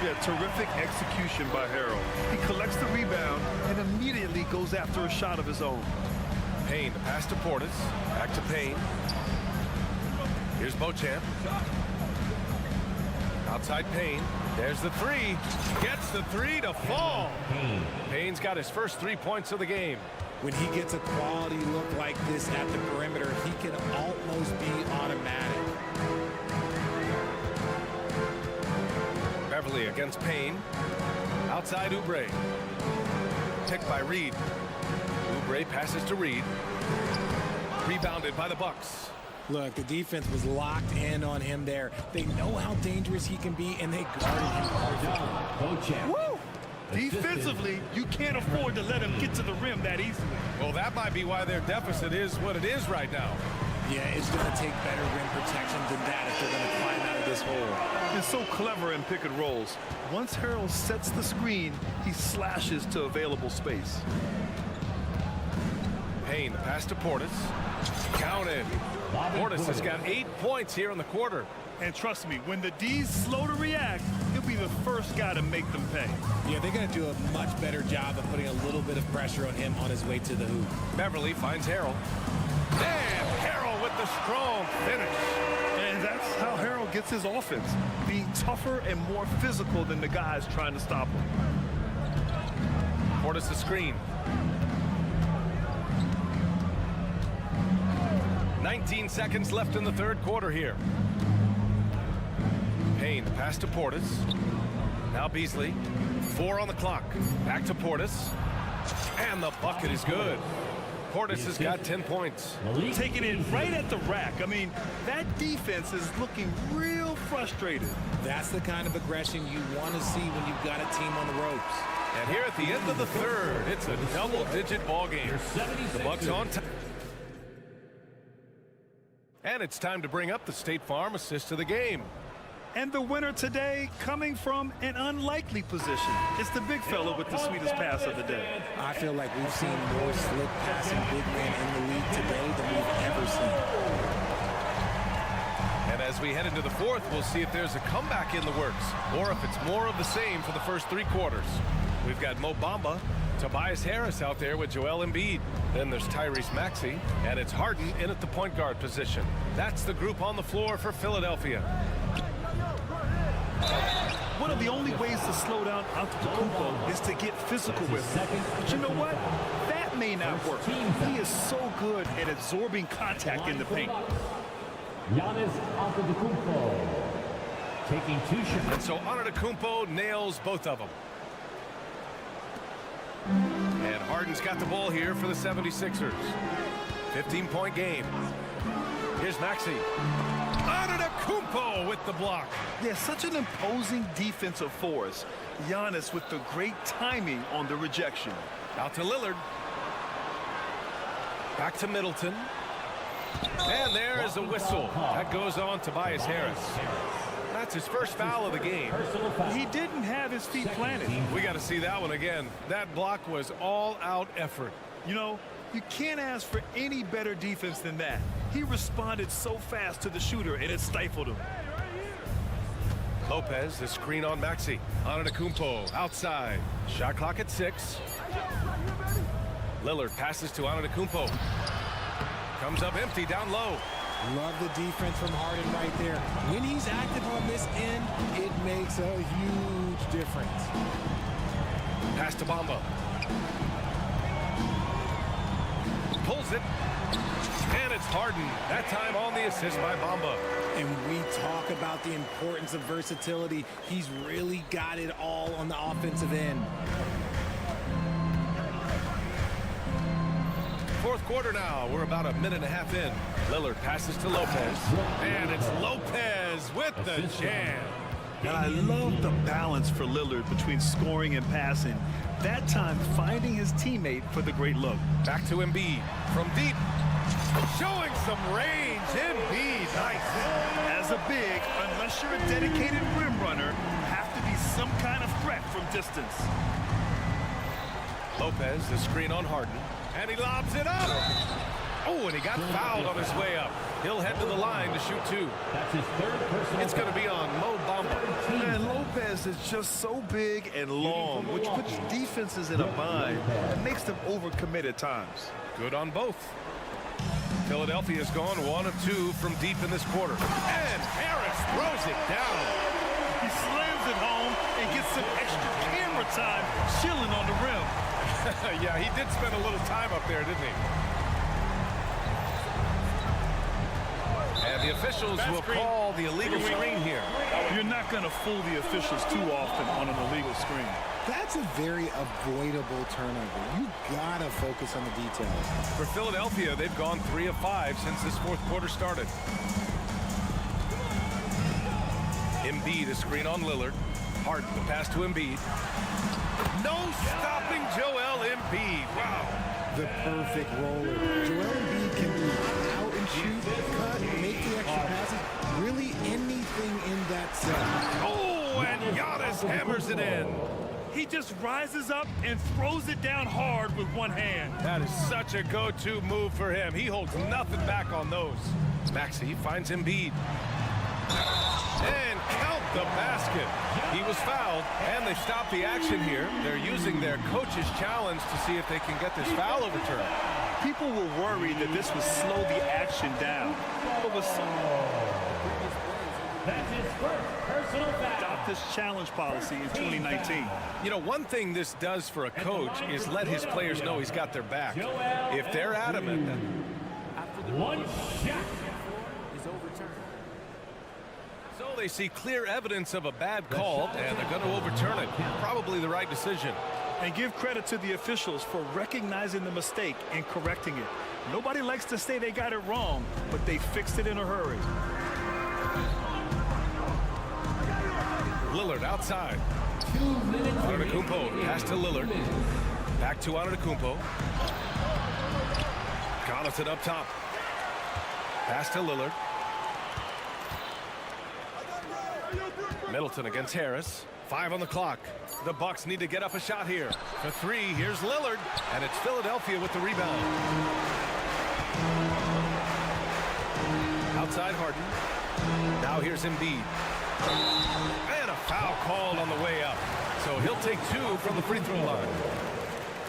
Yeah, terrific execution by Harrell. He collects the rebound and immediately goes after a shot of his own. Payne, the pass to Portis. Back to Payne. Here's Beauchamp. Outside Payne. There's the three. Gets the three to fall. Payne's got his first 3 points of the game. When he gets a quality look like this at the perimeter, he can almost be automatic. Beverly against Payne. Outside Oubre. Ticked by Reed. Oubre passes to Reed. Rebounded by the Bucks. Look, the defense was locked in on him there. They know how dangerous he can be, and they guarded him perfectly. Woo! Defensively, you can't afford to let him get to the rim that easily. Well, that might be why their deficit is what it is right now. Yeah, it's going to take better rim protection than that if they're going to climb out of this hole. He's so clever in pick and rolls. Once Harrell sets the screen, he slashes to available space. Payne, the pass to Portis. Counted. Portis has got 8 points here in the quarter. And trust me, when the D's slow to react, he'll be the first guy to make them pay. Yeah, they're going to do a much better job of putting a little bit of pressure on him on his way to the hoop. Beverly finds Harrell. And Harrell with the strong finish. And that's how Harrell gets his offense, being tougher and more physical than the guys trying to stop him. Portis the screen. 19 seconds left in the third quarter here. Payne, the pass to Portis. Now Beasley. 4 on the clock. Back to Portis. And the bucket is good. Portis has got 10 points. Taking it right at the rack. I mean, that defense is looking real frustrated. That's the kind of aggression you want to see when you've got a team on the ropes. And here at the end of the third, it's a double-digit ball game. The Bucks on top. And it's time to bring up the State Farm assist of the game. And the winner today coming from an unlikely position. It's the big fella with the sweetest pass of the day. I feel like we've seen more slick passing big men in the league today than we've ever seen. And as we head into the fourth, we'll see if there's a comeback in the works or if it's more of the same for the first 3 quarters. We've got Mo Bamba, Tobias Harris out there with Joel Embiid. Then there's Tyrese Maxey, and it's Harden in at the point guard position. That's the group on the floor for Philadelphia. One of the only ways to slow down Antetokounmpo is to get physical with him. But you know what? That may not work. He is so good at absorbing contact in the paint. Giannis Antetokounmpo taking 2 shots. And so Antetokounmpo nails both of them. And Harden's got the ball here for the 76ers. 15-point game. Here's Maxey. Antetokounmpo with the block. Yeah, such an imposing defensive force. Giannis with the great timing on the rejection. Out to Lillard. Back to Middleton. And there is a whistle. That goes on Tobias Harris. That's his first foul of the game. He didn't have his feet planted. We got to see that one again. That block was all-out effort. You know, you can't ask for any better defense than that. He responded so fast to the shooter, and it stifled him. Lopez, the screen on Maxey. Antetokounmpo outside. Shot clock at 6. Lillard passes to Antetokounmpo. Comes up empty down low. Love the defense from Harden right there. When he's active on this end, it makes a huge difference. Pass to Bamba. Pulls it. And it's Harden. That time on the assist by Bamba. And we talk about the importance of versatility. He's really got it all on the offensive end. Fourth quarter now. We're about a minute and a half in. Lillard passes to Lopez. And it's Lopez with the jam. And I love the balance for Lillard between scoring and passing. That time finding his teammate for the great look. Back to Embiid from deep. Showing some range. Embiid, nice. As a big, unless you're a dedicated rim runner, have to be some kind of threat from distance. Lopez, the screen on Harden. And he lobs it up. Oh, and he got fouled on his way up. He'll head to the line to shoot 2. That's his third personal. It's going to be on Mo Bamba. And Lopez is just so big and long, which puts defenses in a bind and makes them overcommit at times. Good on both. Philadelphia's gone 1 of 2 from deep in this quarter. And Harris throws it down. He slams it home and gets some extra camera time chilling on the rim. Yeah, he did spend a little time up there, didn't he? And the officials will call the illegal screen here. You're not going to fool the officials too often on an illegal screen. That's a very avoidable turnover. You gotta focus on the details. For Philadelphia, they've gone 3 of 5 since this fourth quarter started. Embiid, a screen on Lillard. Harden, the pass to Embiid. No stopping Joel Embiid. Wow. The perfect roller. Joel Embiid can be out and shoot, cut, make the extra passes. Really anything in that set. Oh, and Giannis hammers it in. He just rises up and throws it down hard with one hand. That is such a go-to move for him. He holds nothing back on those. Maxey finds Embiid. And count the basket. He was fouled, and they stopped the action here. They're using their coach's challenge to see if they can get this foul overturned. People were worried that this would slow the action down. But with That's his first personal foul. adopt this challenge policy in 2019. You know, one thing this does for a coach is let his players know he's got their back. If they're adamant, One shot. so they see clear evidence of a bad call, and they're going to overturn it. Probably the right decision. And give credit to the officials for recognizing the mistake and correcting it. Nobody likes to say they got it wrong, but they fixed it in a hurry. Lillard outside. Antetokounmpo, pass to Lillard. Back to Antetokounmpo. Connaughton up top. Pass to Lillard. Middleton against Harris. 5 on the clock. The Bucks need to get up a shot here. For 3, here's Lillard. And it's Philadelphia with the rebound. Outside Harden. Now here's Embiid. And a foul called on the way up. So he'll take 2 from the free throw line.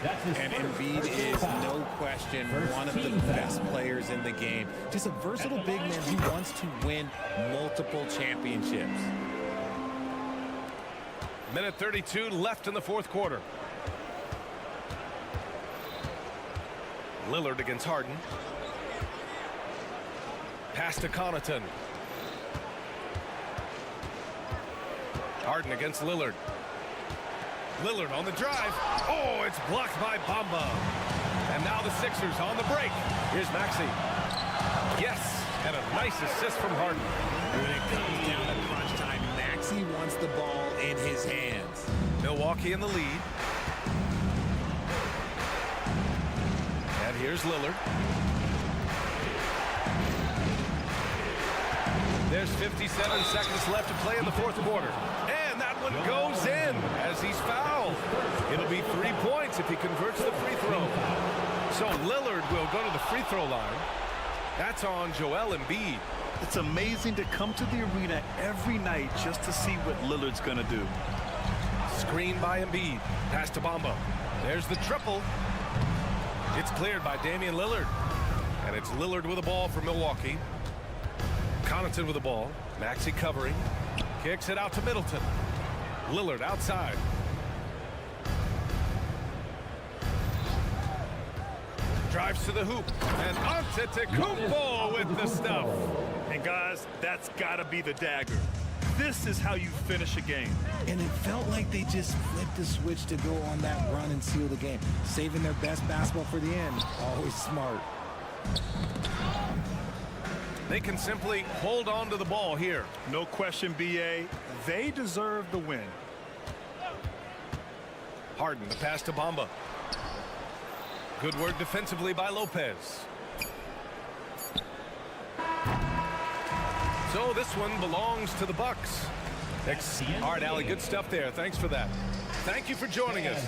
And Embiid is, no question, one of the best players in the game. Just a versatile big man who wants to win multiple championships. Minute 32 left in the fourth quarter. Lillard against Harden. Pass to Connaughton. Harden against Lillard. Lillard on the drive. Oh, it's blocked by Bamba. And now the Sixers on the break. Here's Maxey. Yes, and a nice assist from Harden. When it comes down to crunch time, Maxey wants the ball in his hands. Milwaukee in the lead. And here's Lillard. There's 57 seconds left to play in the fourth quarter. And that one goes in as he's fouled. It'll be 3 points if he converts the free throw. So Lillard will go to the free throw line. That's on Joel Embiid. It's amazing to come to the arena every night just to see what Lillard's going to do. Screen by Embiid. Pass to Bamba. There's the triple. It's cleared by Damian Lillard. And it's Lillard with the ball for Milwaukee. Connaughton with the ball. Maxey covering. Kicks it out to Middleton. Lillard outside. Drives to the hoop. And Antetokounmpo with the stuff. And guys, that's got to be the dagger. This is how you finish a game. And it felt like they just flipped the switch to go on that run and seal the game. Saving their best basketball for the end. Always smart. They can simply hold on to the ball here. No question, B.A. They deserve the win. Harden, the pass to Bamba. Good work defensively by Lopez. So this one belongs to the Bucks. All right, Allie, good stuff there. Thanks for that. Thank you for joining us.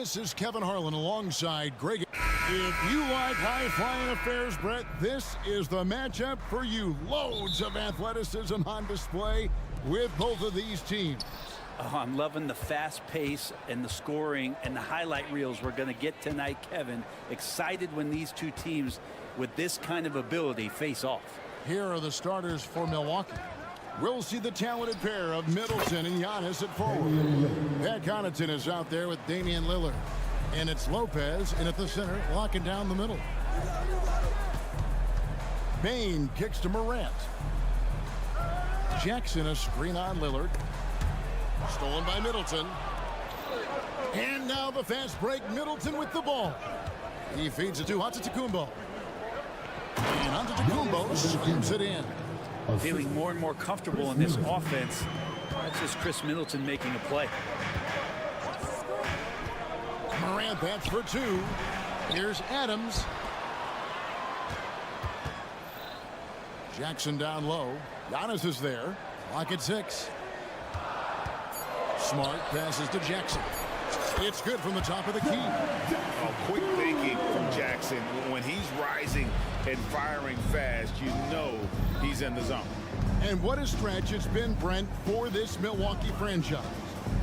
This is Kevin Harlan alongside Greg. If you like high-flying affairs, Brett, this is the matchup for you. Loads of athleticism on display with both of these teams. Oh, I'm loving the fast pace and the scoring and the highlight reels we're going to get tonight, Kevin. Excited when these two teams with this kind of ability face off. Here are the starters for Milwaukee. We'll see the talented pair of Middleton and Giannis at forward. Pat Connaughton is out there with Damian Lillard. And it's Lopez in at the center, locking down the middle. Bane kicks to Morant. Jackson a screen on Lillard. Stolen by Middleton. And now the fast break. Middleton with the ball. He feeds it to Antetokounmpo. And Antetokounmpo slams it in. Feeling more and more comfortable in this offense. That's just Chris Middleton making a play. Morant bats for two. Here's Adams. Jackson down low. Giannis is there. Lock at 6. Smart passes to Jackson. It's good from the top of the key. Oh, quick thinking from Jackson. When he's rising and firing fast, you know he's in the zone. And what a stretch it's been, Brent, for this Milwaukee franchise.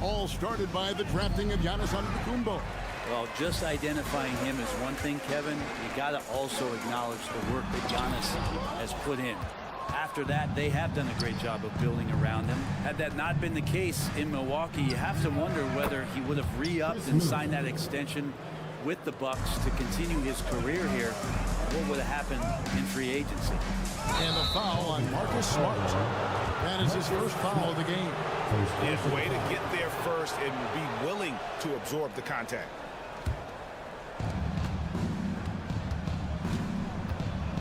All started by the drafting of Giannis Antetokounmpo. Well, just identifying him is one thing, Kevin. You got to also acknowledge the work that Giannis has put in. After that, they have done a great job of building around him. Had that not been the case in Milwaukee, you have to wonder whether he would have re-upped and signed that extension with the Bucks to continue his career here. What would have happened in free agency? And a foul on Marcus Smart. That is his first foul of the game. His way to get there first and be willing to absorb the contact.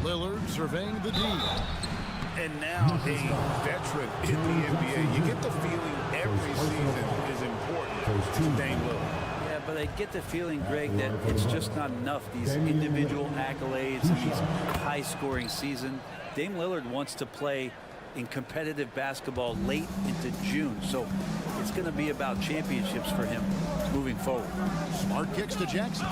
Lillard surveying the D. And now a veteran in the NBA. You get the feeling every season is important to Dame Lillard. Yeah, but I get the feeling, Greg, that it's just not enough. These individual accolades and these high-scoring season. Dame Lillard wants to play in competitive basketball late into June. So it's going to be about championships for him moving forward. Smart kicks to Jackson.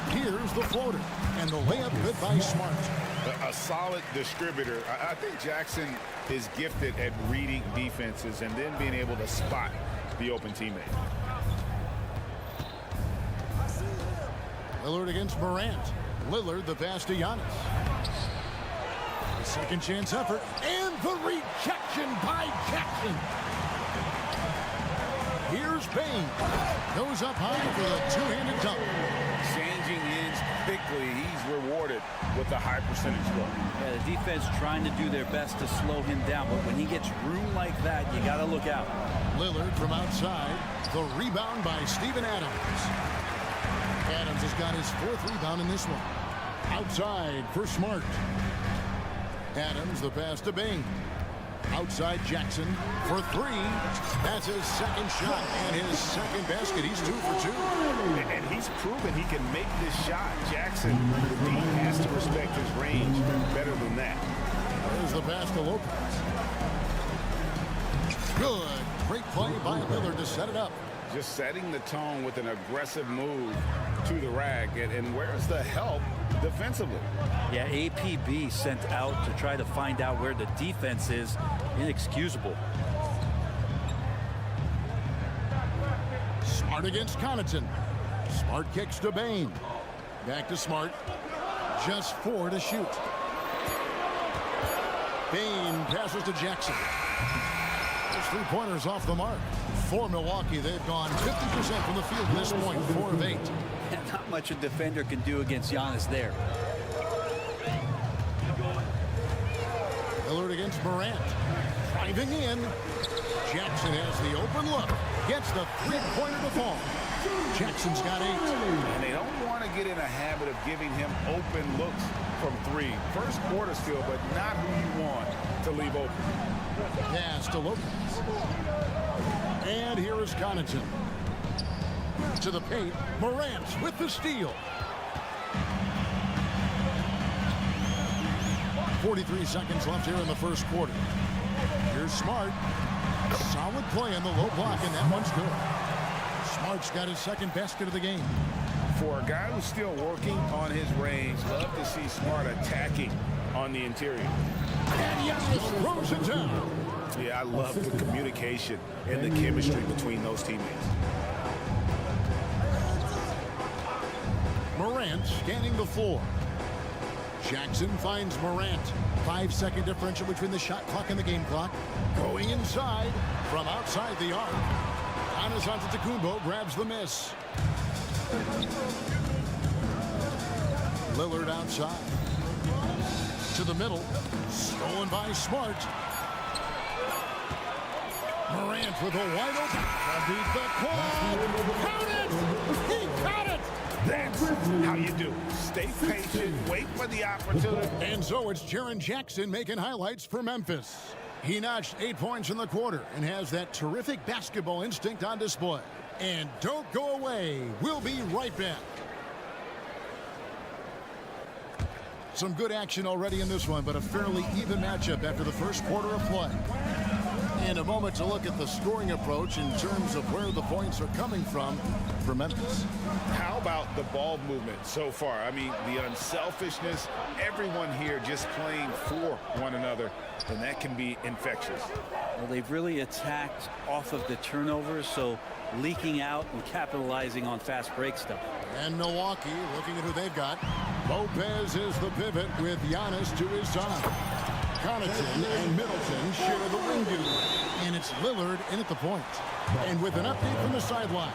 Here's the floater. And the layup good by Smart. A solid distributor. I think Jackson is gifted at reading defenses and then being able to spot the open teammate. Lillard against Morant. Lillard the pass to Giannis. The second chance effort. And the rejection by Jackson. Here's Bane. Goes up high for the two-handed dunk. Changing ends quickly. He's rewarded with a high percentage score. Yeah, the defense trying to do their best to slow him down, but when he gets room like that, you got to look out. Lillard from outside. The rebound by Steven Adams. Adams has got his 4th rebound in this one. Outside for Smart. Adams the pass to Bane. Outside Jackson for 3. That's his second shot and his second basket. He's 2 for 2. And he's proven he can make this shot. Jackson, the D has to respect his range better than that. There's the pass to Lopez. Good. Great play by Lillard to set it up. Just setting the tone with an aggressive move to the rack. And where's the help defensively? Yeah, APB sent out to try to find out where the defense is. Inexcusable. Smart against Connaughton. Smart kicks to Bane. Back to Smart. Just 4 to shoot. Bane passes to Jackson. Those 3-pointers off the mark. For Milwaukee, they've gone 50% from the field at this point, 4 of 8. Not much a defender can do against Giannis there. Lillard against Morant. Driving in. Jackson has the open look. Gets the 3-pointer to fall. Jackson's got 8. And they don't want to get in a habit of giving him open looks from 3. First quarter still, but not who you want to leave open. Pass to Lopez. And here is Connaughton. To the paint. Morant with the steal. 43 seconds left here in the first quarter. Here's Smart. Solid play on the low block, and that one's good. Smart's got his second basket of the game. For a guy who's still working on his range, love to see Smart attacking on the interior. And Giannis throws it down. Yeah, I love the communication and the chemistry between those teammates. Morant scanning the floor. Jackson finds Morant. 5-second differential between the shot clock and the game clock. Going inside from outside the arc. Giannis Antetokounmpo grabs the miss. Lillard outside. To the middle. Stolen by Smart. Morant with a wide open. Beat the quad. Count it! He caught it! That's how you do. Stay patient, wait for the opportunity. And so it's Jaren Jackson making highlights for Memphis. He notched 8 points in the quarter and has that terrific basketball instinct on display. And don't go away. We'll be right back. Some good action already in this one, but a fairly even matchup after the first quarter of play. And a moment to look at the scoring approach in terms of where the points are coming from for Memphis. How about the ball movement so far? I mean, the unselfishness, everyone here just playing for one another, and that can be infectious. Well, they've really attacked off of the turnovers, so leaking out and capitalizing on fast break stuff. And Milwaukee looking at who they've got. Lopez is the pivot with Giannis to his side. Connaughton and Middleton share the wing duty. And it's Lillard in at the point. And with an update from the sidelines,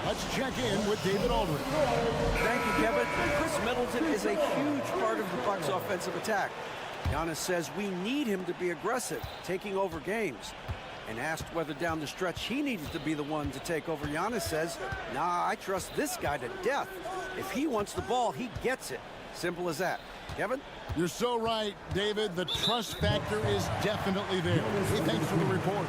let's check in with David Aldridge. Thank you, Kevin. Chris Middleton is a huge part of the Bucks' offensive attack. Giannis says we need him to be aggressive, taking over games. And asked whether down the stretch he needed to be the one to take over, Giannis says, nah, I trust this guy to death. If he wants the ball, he gets it. Simple as that. Kevin? You're so right, David. The trust factor is definitely there. Hey, thanks for the report.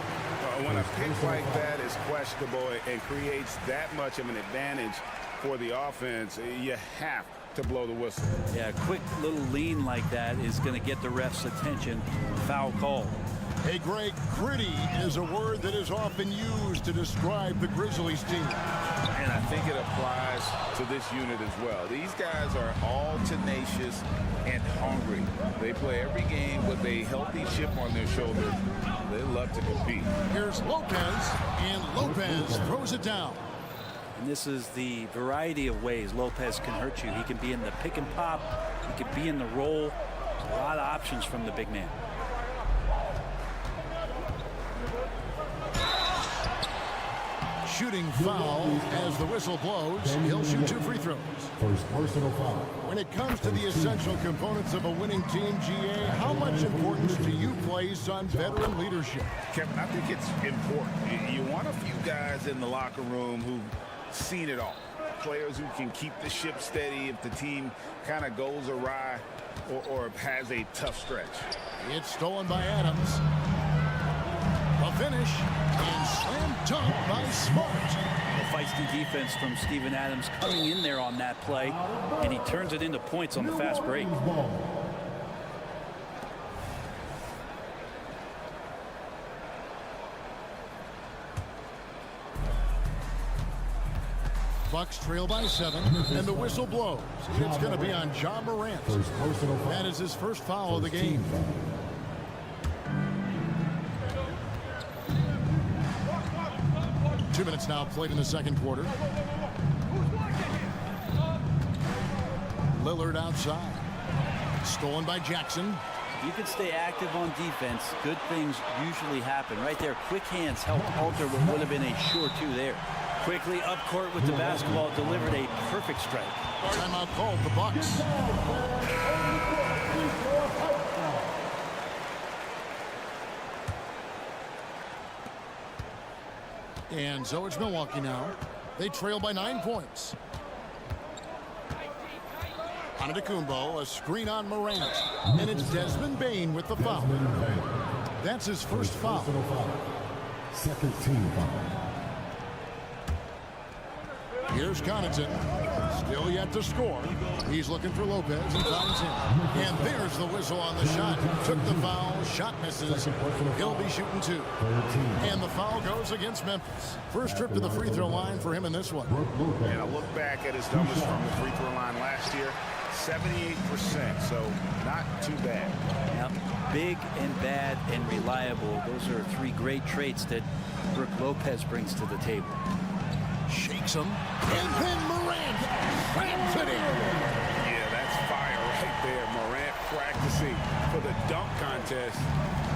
When a pick like that is questionable and creates that much of an advantage for the offense, you have to blow the whistle. Yeah, a quick little lean like that is going to get the ref's attention. Foul call. Hey, Greg, gritty is a word that is often used to describe the Grizzlies team. And I think it applies to this unit as well. These guys are all tenacious and hungry. They play every game with a healthy chip on their shoulder. They love to compete. Here's Lopez, and Lopez throws it down. And this is the variety of ways Lopez can hurt you. He can be in the pick and pop. He can be in the roll. A lot of options from the big man. Shooting foul as the whistle blows. He'll shoot 2 free throws. First personal foul. When it comes to the essential components of a winning team, GA, how much importance do you place on veteran leadership? Kevin, I think it's important. You want a few guys in the locker room who've seen it all. Players who can keep the ship steady if the team kind of goes awry or has a tough stretch. It's stolen by Adams. A finish and slam dunk by Smart. A feisty defense from Steven Adams coming in there on that play, and he turns it into points on the fast break. Bucks trail by 7, and the whistle blows. It's going to be on Ja Morant. That is his first foul of the game. Two minutes now played in the second quarter. Lillard outside. Stolen by Jackson. You can stay active on defense. Good things usually happen. Right there, quick hands helped alter what would have been a sure 2 there. Quickly up court with the basketball, delivered a perfect strike. Timeout called the Bucks. And so it's Milwaukee now. They trail by 9 points. Antetokounmpo, a screen on Morant. And it's Desmond Bane with the foul. That's his first foul. Second team foul. Here's Connaughton. Still yet to score. He's looking for Lopez. He finds him. And there's the whistle on the shot. Took the foul. Shot misses. He'll be shooting 2. And the foul goes against Memphis. First trip to the free throw line for him in this one. And I look back at his numbers from the free throw line last year. 78%, so not too bad. Yep. Big and bad and reliable. Those are 3 great traits that Brook Lopez brings to the table. Shakes him, and then Morant slams it in. Yeah, that's fire right there. Morant practicing for the dunk contest.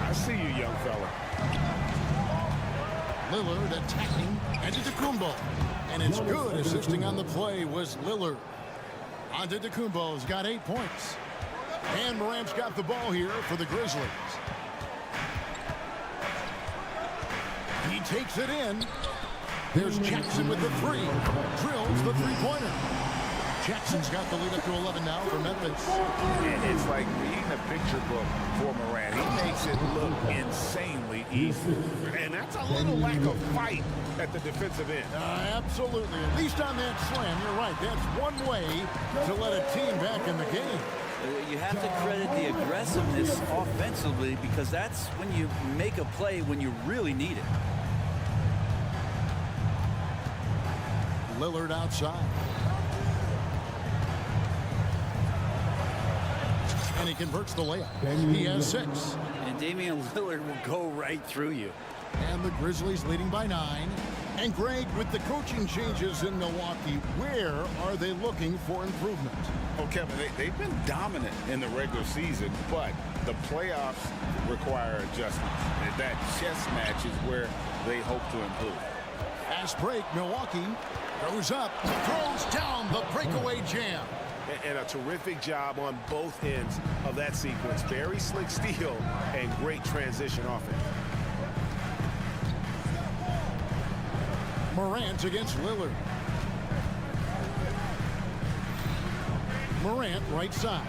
I see you, young fella. Lillard attacking Antetokounmpo. And it's good. Assisting on the play was Lillard. Antetokounmpo's got 8 points. And Morant's got the ball here for the Grizzlies. He takes it in. There's Jackson with the 3. Drills the three-pointer. Jackson's got the lead up to 11 now for Memphis. It's like reading a picture book for Morant. He makes it look insanely easy. And that's a little lack of fight at the defensive end. Absolutely. At least on that slam, you're right. That's one way to let a team back in the game. You have to credit the aggressiveness offensively, because that's when you make a play when you really need it. Lillard outside. And he converts the layup. He has 6. And Damian Lillard will go right through you. And the Grizzlies leading by 9. And Greg, with the coaching changes in Milwaukee, where are they looking for improvement? Oh, Kevin, they've been dominant in the regular season, but the playoffs require adjustments. And that chess match is where they hope to improve. Fast break, Milwaukee goes up, throws down the breakaway jam. And a terrific job on both ends of that sequence. Very slick steal and great transition offense. Morant against Lillard. Morant right side.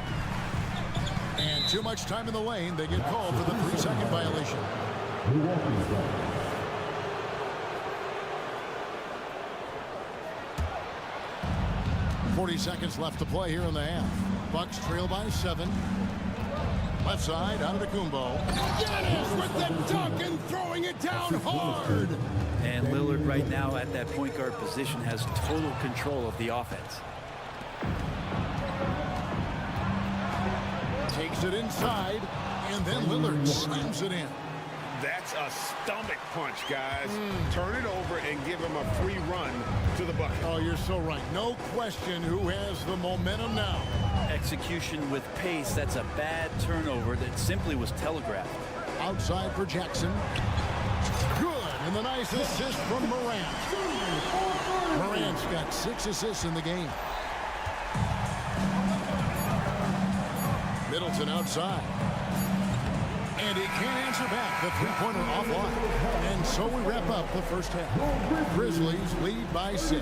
And too much time in the lane. They get called for the 3-second violation. 40 seconds left to play here in the half. Bucks trail by 7. Left side, Antetokounmpo. Giannis with the dunk and throwing it down hard. And Lillard right now at that point guard position has total control of the offense. Takes it inside, and then Lillard slams it in. That's a stomach punch, guys. Turn it over and give him a free run to the bucket. Oh, you're so right. No question who has the momentum now. Execution with pace. That's a bad turnover that simply was telegraphed. Outside for Jackson. Good, and the nice assist from Morant. Morant's got 6 assists in the game. Middleton outside. And he can't answer back. The three-pointer offline. And so we wrap up the first half. Grizzlies lead by 6.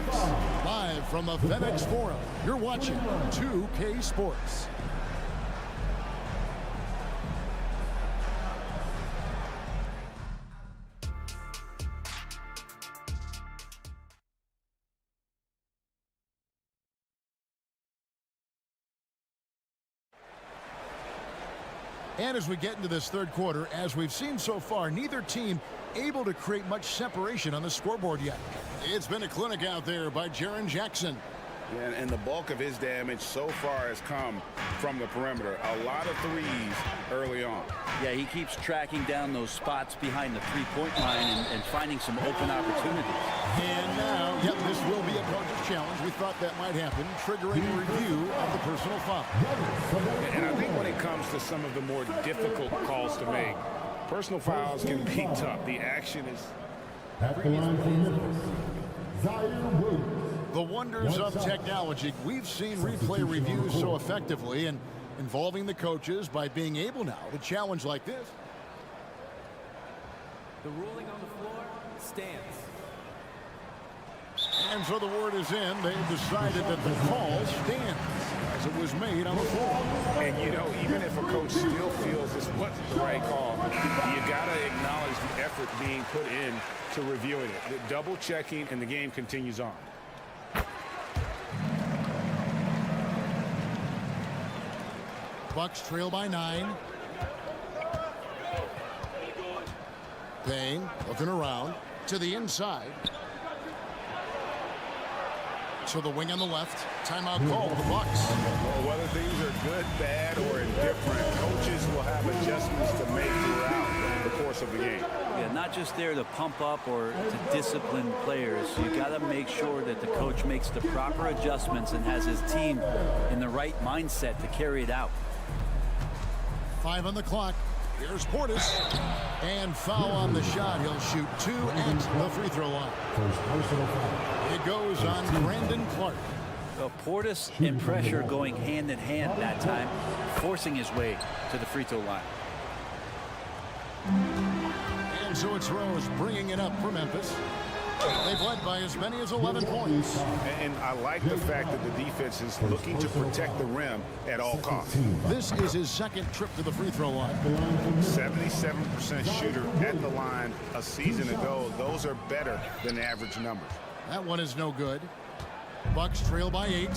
Live from the FedEx Forum, you're watching 2K Sports. And as we get into this third quarter, as we've seen so far, neither team able to create much separation on the scoreboard yet. It's been a clinic out there by Jaren Jackson. Yeah, and the bulk of his damage so far has come from the perimeter. A lot of threes early on. Yeah, he keeps tracking down those spots behind the three-point line and finding some open opportunities. And now, yep, this will be a coach's challenge. We thought that might happen, triggering a review of the personal foul. And I think when it comes to some of the more difficult calls to make, personal fouls can be tough. The action is... At the line for Memphis, Zaire Williams. The wonders of technology. We've seen replay reviews so effectively and involving the coaches by being able now to challenge like this. The ruling on the floor stands. And so the word is in. They've decided that the call stands as it was made on the floor. And, you know, even if a coach still feels this wasn't the right call, you got to acknowledge the effort being put in to reviewing it. The double checking, and the game continues on. Bucks trail by 9. Payne looking around to the inside. To the wing on the left. Timeout called the Bucks. Well, whether things are good, bad, or indifferent, coaches will have adjustments to make throughout the course of the game. Yeah, not just there to pump up or to discipline players. You got to make sure that the coach makes the proper adjustments and has his team in the right mindset to carry it out. 5 on the clock. Here's Portis. And foul on the shot. He'll shoot 2 at the free throw line. It goes on Brandon Clark. Well, Portis and pressure going hand in hand that time, forcing his way to the free throw line. And so it's Rose bringing it up for Memphis. They've led by as many as 11 points. And I like the fact that the defense is looking to protect the rim at all costs. This is his second trip to the free throw line. 77% shooter at the line a season ago. Those are better than the average numbers. That one is no good. Bucks trail by 8.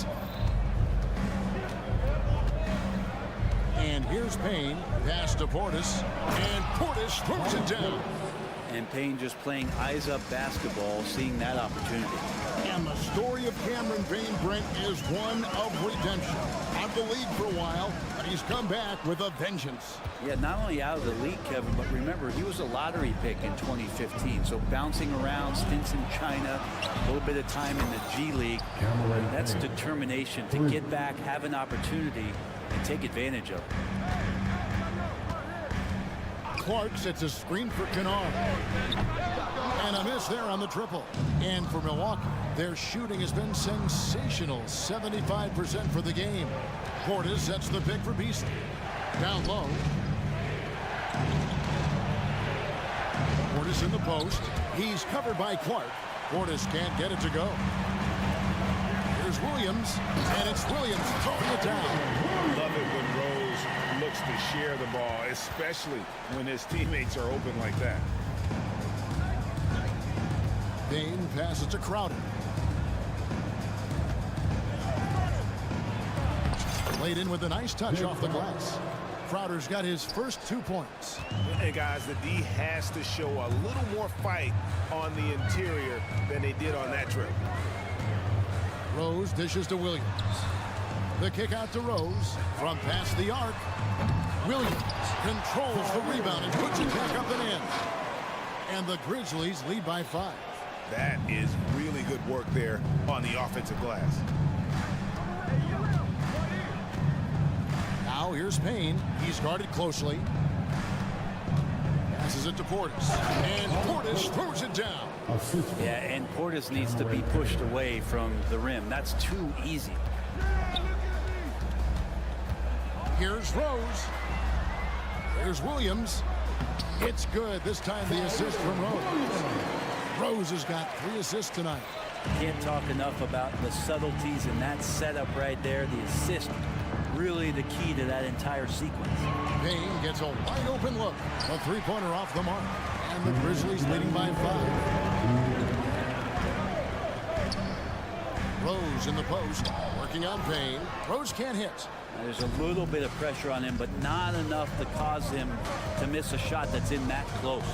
And here's Payne. Pass to Portis. And Portis throws it down. And Payne just playing eyes up basketball, seeing that opportunity. And the story of Cameron Payne, Brent, is one of redemption. Out of the league for a while, but he's come back with a vengeance. Yeah, not only out of the league, Kevin, but remember, he was a lottery pick in 2015. So bouncing around, stints in China, a little bit of time in the G League. That's determination to get back, have an opportunity, and take advantage of it. Clark sets a screen for Kennard. And a miss there on the triple. And for Milwaukee, their shooting has been sensational. 75% for the game. Portis sets the pick for Beasley. Down low. Portis in the post. He's covered by Clark. Portis can't get it to go. Here's Williams. And it's Williams throwing it down. Love it when Rose looks to share the ball, especially when his teammates are open like that. Payne passes to Crowder. Laid in with a nice touch off the glass. Crowder's got his first 2 points. Hey guys, the D has to show a little more fight on the interior than they did on that trip. Rose dishes to Williams. The kick out to Rose from past the arc. Williams controls the rebound and puts it back up and in. And the Grizzlies lead by 5. That is really good work there on the offensive glass. Now here's Payne. He's guarded closely. Passes it to Portis. And Portis throws it down. Yeah, and Portis needs to be pushed away from the rim. That's too easy. Here's Rose. Here's Williams. It's good. This time the assist from Rose. Rose has got 3 assists tonight. Can't talk enough about the subtleties in that setup right there. The assist, really the key to that entire sequence. Payne gets a wide open look. A 3-pointer off the mark. And the Grizzlies leading by 5. Rose in the post. Working on Payne. Rose can't hit. There's a little bit of pressure on him, but not enough to cause him to miss a shot that's in that close.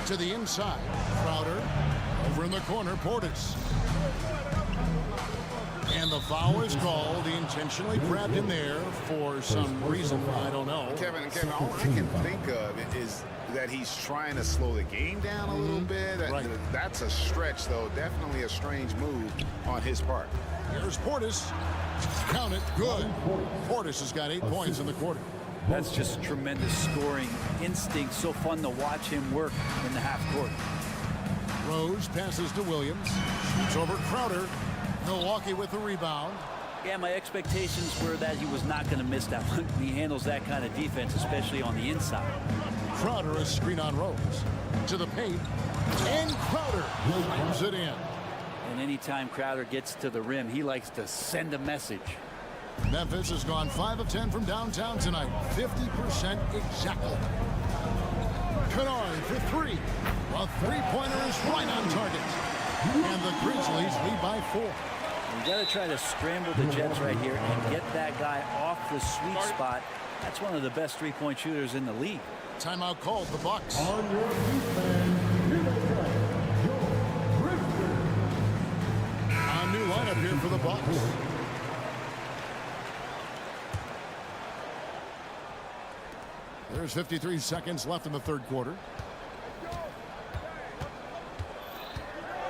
To the inside. Crowder. Over in the corner, Portis. And the foul is called. He intentionally grabbed him there for some reason. I don't know. Kevin, all I can think of is that he's trying to slow the game down a little bit. Right. That's a stretch, though. Definitely a strange move on his part. Here's Portis. Count it. Good. Portis has got 8 points in the quarter. That's just tremendous scoring instinct. So fun to watch him work in the half court. Rose passes to Williams. Shoots over Crowder. Milwaukee with the rebound. Yeah, my expectations were that he was not going to miss that one. He handles that kind of defense, especially on the inside. Crowder a screen on Rose. To the paint. And Crowder slams it in. And anytime Crowder gets to the rim, he likes to send a message. Memphis has gone 5 of 10 from downtown tonight. 50% exactly. Kennard for 3. A 3-pointer is right on target. And the Grizzlies lead by 4. You got to try to scramble the Jets right here and get that guy off the sweet spot That's one of the best three-point shooters in the league. Timeout called, the Bucks. On your defense, here they come, your Grizzlies. A new lineup here for the Bucks. There's 53 seconds left in the third quarter.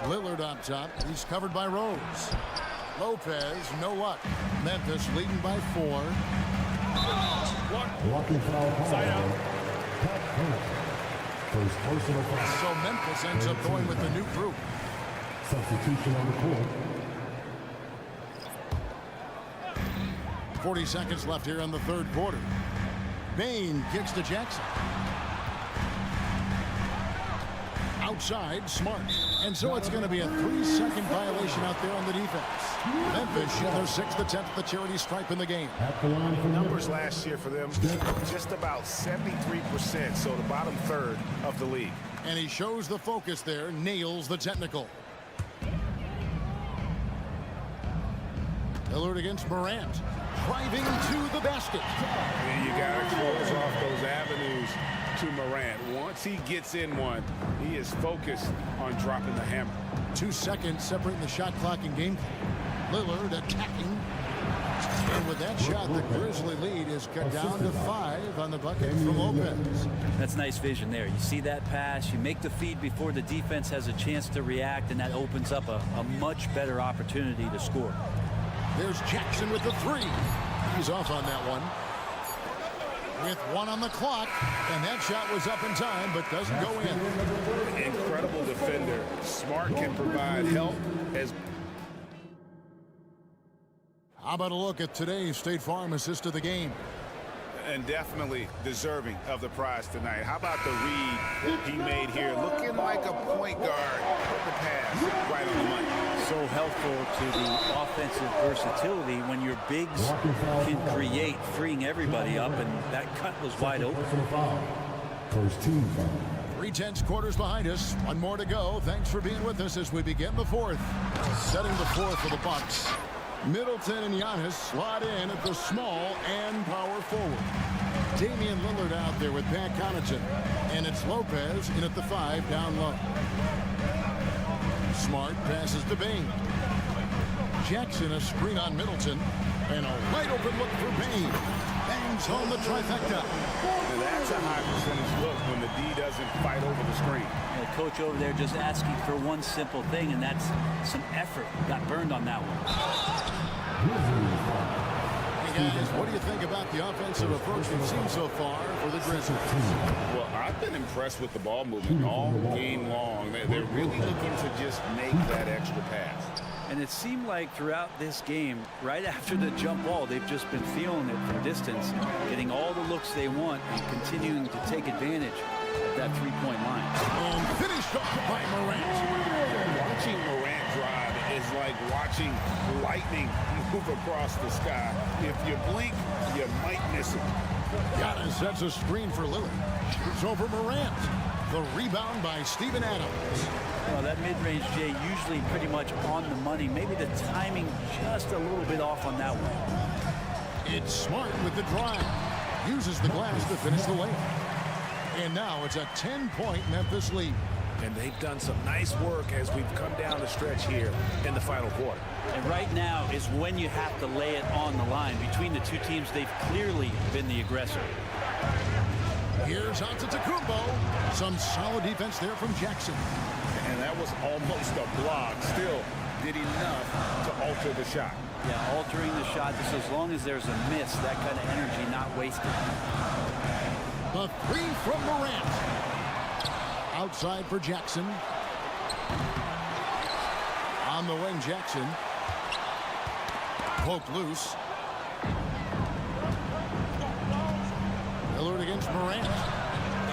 Lillard on top. He's covered by Rose. Lopez, no luck. Memphis leading by 4. Walking foul. Side out. First personal foul. So Memphis ends up going with the new group. Substitution on the court. 40 seconds left here in the third quarter. Bain kicks to Jackson. Outside, Smart. And so it's going to be a 3-second violation out there on the defense. Memphis shoot their 6th attempt at the charity stripe in the game. Numbers last year for them, just about 73%, so the bottom third of the league. And he shows the focus there, nails the technical. Lillard against Morant. Driving to the basket. And you got to close off those avenues to Morant. Once he gets in one, he is focused on dropping the hammer. 2 seconds separating the shot clock and game clock. Lillard attacking. And with that shot, the Grizzly lead is cut down to 5 on the bucket from Lopez. That's nice vision there. You see that pass, you make the feed before the defense has a chance to react, and that opens up a much better opportunity to score. There's Jackson with the 3. He's off on that one. With 1 on the clock, and that shot was up in time, but doesn't go in. Incredible defender. Smart can provide help as... How about a look at today's State Farm assist of the game? And definitely deserving of the prize tonight. How about the read he made here? Looking like a point guard. Put the pass right on the money. So helpful to the offensive versatility when your bigs can create, freeing everybody up, and that cut was wide open. First team foul. 3/10 quarters behind us. 1 more to go. Thanks for being with us as we begin the 4th. Setting the 4th for the Bucks. Middleton and Giannis slot in at the small and power forward. Damian Lillard out there with Pat Connaughton. And it's Lopez in at the 5 down low. Smart passes to Bain. Jackson a screen on Middleton. And a wide open look for Bain. Bangs home the trifecta. Now that's a high percentage look when the D doesn't fight over the screen. The coach over there just asking for one simple thing, and that's some effort. Got burned on that one. Hey guys, what do you think about the offensive approach we've seen so far for the Grizzlies? Well, I've been impressed with the ball movement all game long. They're really looking to just make that extra pass. And it seemed like throughout this game, right after the jump ball, they've just been feeling it from distance, getting all the looks they want and continuing to take advantage of that three-point line. And finished off by Morant. Watching Morant drive is like watching lightning move across the sky. If you blink, you might miss it. Giannis sets a screen for Lillard. Shoots over Morant. The rebound by Steven Adams. Well, that mid-range, Jay, usually pretty much on the money. Maybe the timing just a little bit off on that one. It's Smart with the drive. Uses the glass to finish the layup. And now it's a 10-point Memphis lead. And they've done some nice work as we've come down the stretch here in the final quarter. And right now is when you have to lay it on the line. Between the two teams, they've clearly been the aggressor. Here's Antetokounmpo. Some solid defense there from Jackson. And that was almost a block. Still did enough to alter the shot. Yeah, altering the shot. Just as long as there's a miss, that kind of energy not wasted. The 3 from Morant. Outside for Jackson. On the wing, Jackson. Poked loose. Lillard against Morant.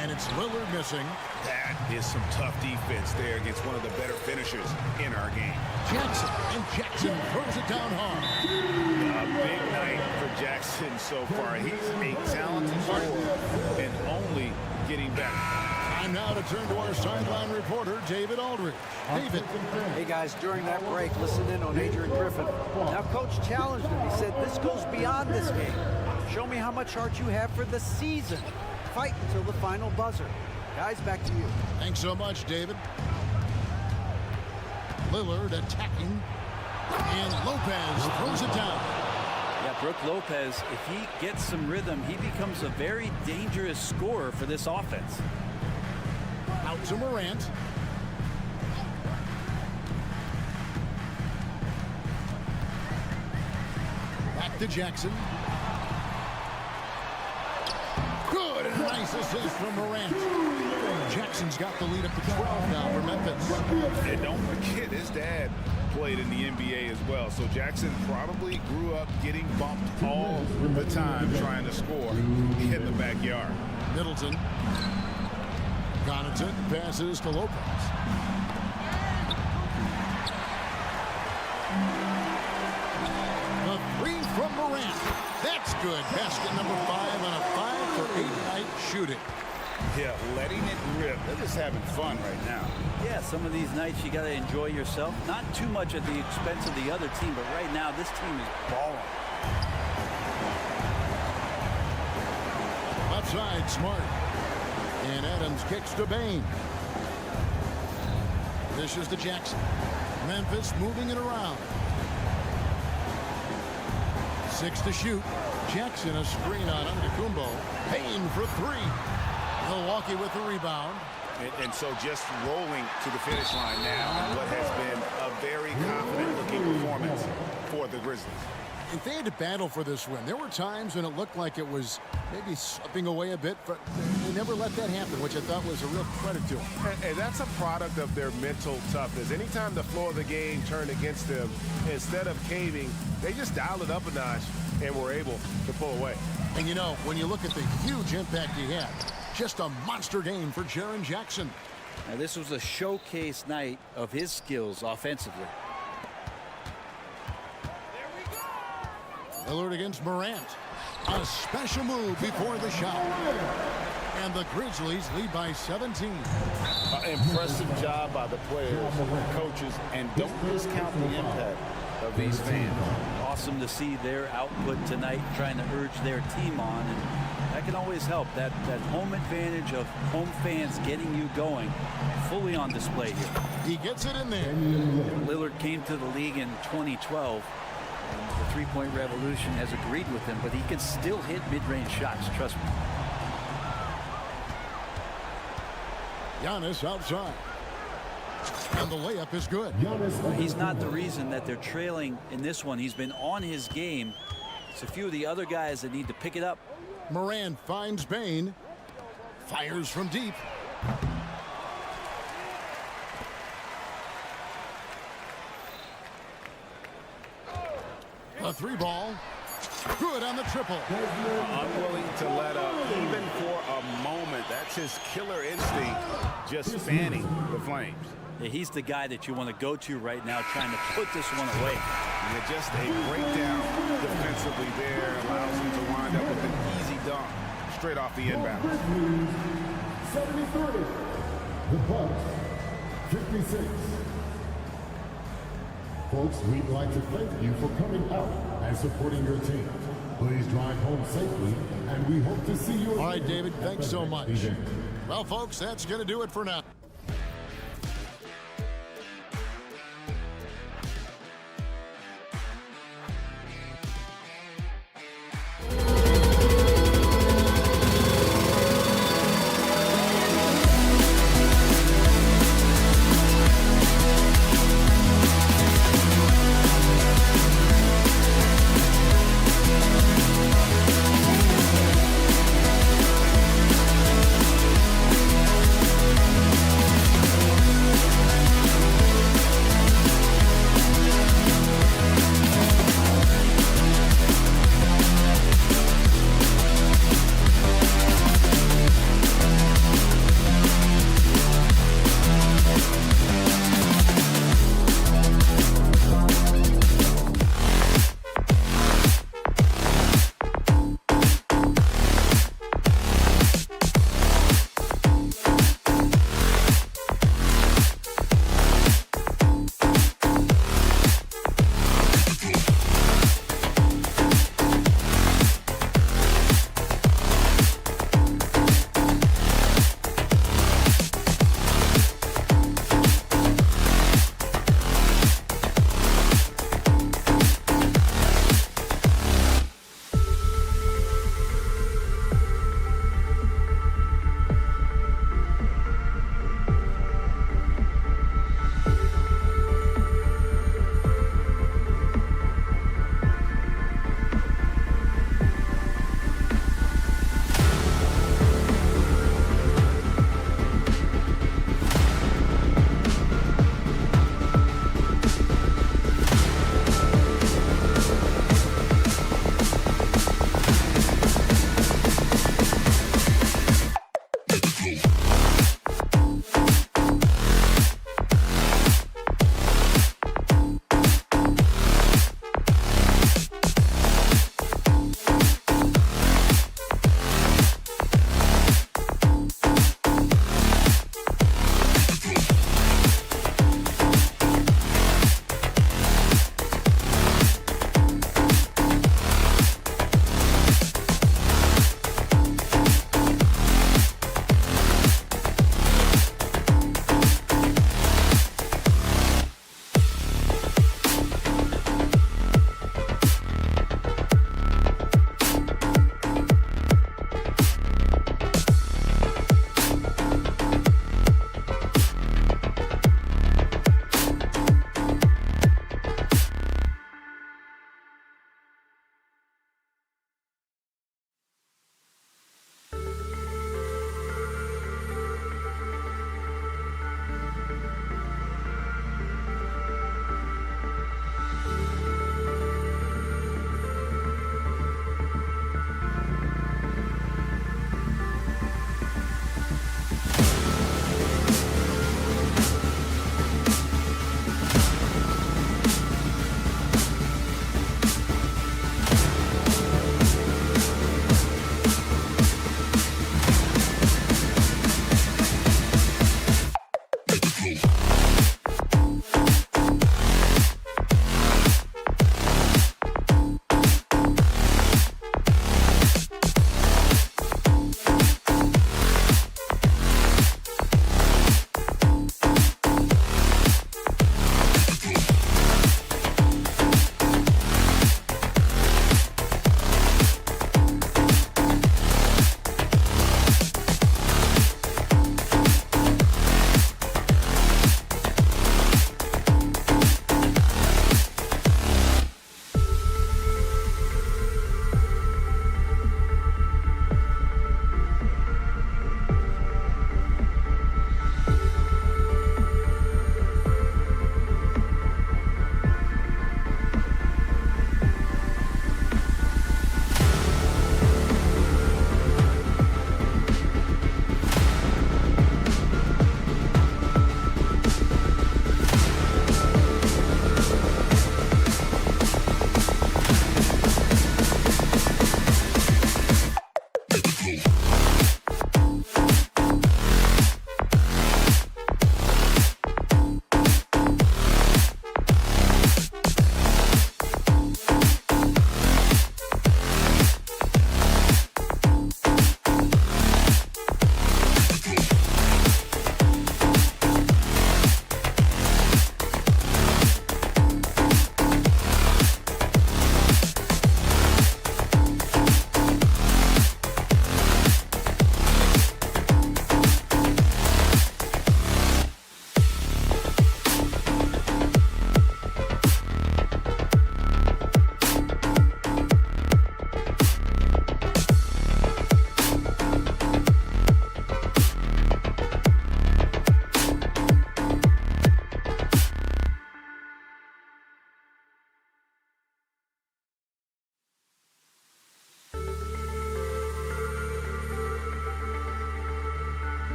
And it's Lillard missing. That is some tough defense there against one of the better finishers in our game. Jackson, and Jackson throws it down hard. A big night for Jackson so far. He's a talented scorer and only getting better. Time now to turn to our sideline reporter, David Aldridge. David. Hey, guys, during that break, listen in on Adrian Griffin. Now, Coach challenged him. He said, this goes beyond this game. Show me how much heart you have for the season. Fight until the final buzzer. Guys, back to you. Thanks so much, David. Lillard attacking, and Lopez throws it down. Yeah, Brook Lopez, if he gets some rhythm, he becomes a very dangerous scorer for this offense. Out to Morant. Back to Jackson. Good, and a nice assist from Morant. Jackson's got the lead up to 12 now for Memphis. And don't forget, his dad played in the NBA as well. So Jackson probably grew up getting bumped all the time trying to score in the backyard. Middleton. Connaughton passes to Lopez. The three from Morant. That's good. Basket number 5 on a 5-for-8 night shooting. Yeah, letting it rip. They're just having fun right now. Yeah, some of these nights you got to enjoy yourself. Not too much at the expense of the other team, but right now this team is balling. Left side, Smart. And Adams kicks to Bain. Dishes to Jackson. Memphis moving it around. 6 to shoot. Jackson a screen on Antetokounmpo. Bain for 3. Milwaukee with the rebound. And so just rolling to the finish line now in what has been a very confident-looking performance for the Grizzlies. If they had to battle for this win, there were times when it looked like it was maybe slipping away a bit, but they never let that happen, which I thought was a real credit to them. And that's a product of their mental toughness. Anytime the floor of the game turned against them, instead of caving, they just dialed it up a notch and were able to pull away. And you know, when you look at the huge impact he had, just a monster game for Jaren Jackson. Now, this was a showcase night of his skills offensively. Lillard against Morant. A special move before the shot. And the Grizzlies lead by 17. Impressive job by the players, coaches, and don't discount the impact of these fans. Awesome to see their output tonight, trying to urge their team on, and that can always help. That home advantage of home fans getting you going, fully on display here. He gets it in there. Lillard came to the league in 2012. And the three-point revolution has agreed with him, but he can still hit mid-range shots, trust me. Giannis outside. And the layup is good. He's not the reason that they're trailing in this one. He's been on his game. It's a few of the other guys that need to pick it up. Morant finds Bain. Fires from deep. A 3-ball. Good on the triple. Unwilling to let up even for a moment. That's his killer instinct, just fanning the flames. Yeah, he's the guy that you want to go to right now, trying to put this one away. Yeah, just a breakdown defensively there. Allows him to wind up with an easy dunk straight off the inbound. 73. The Bucks, 56. Folks, we'd like to thank you for coming out and supporting your team. Please drive home safely, and we hope to see you. All right, David, thanks so much. Well, folks, that's going to do it for now.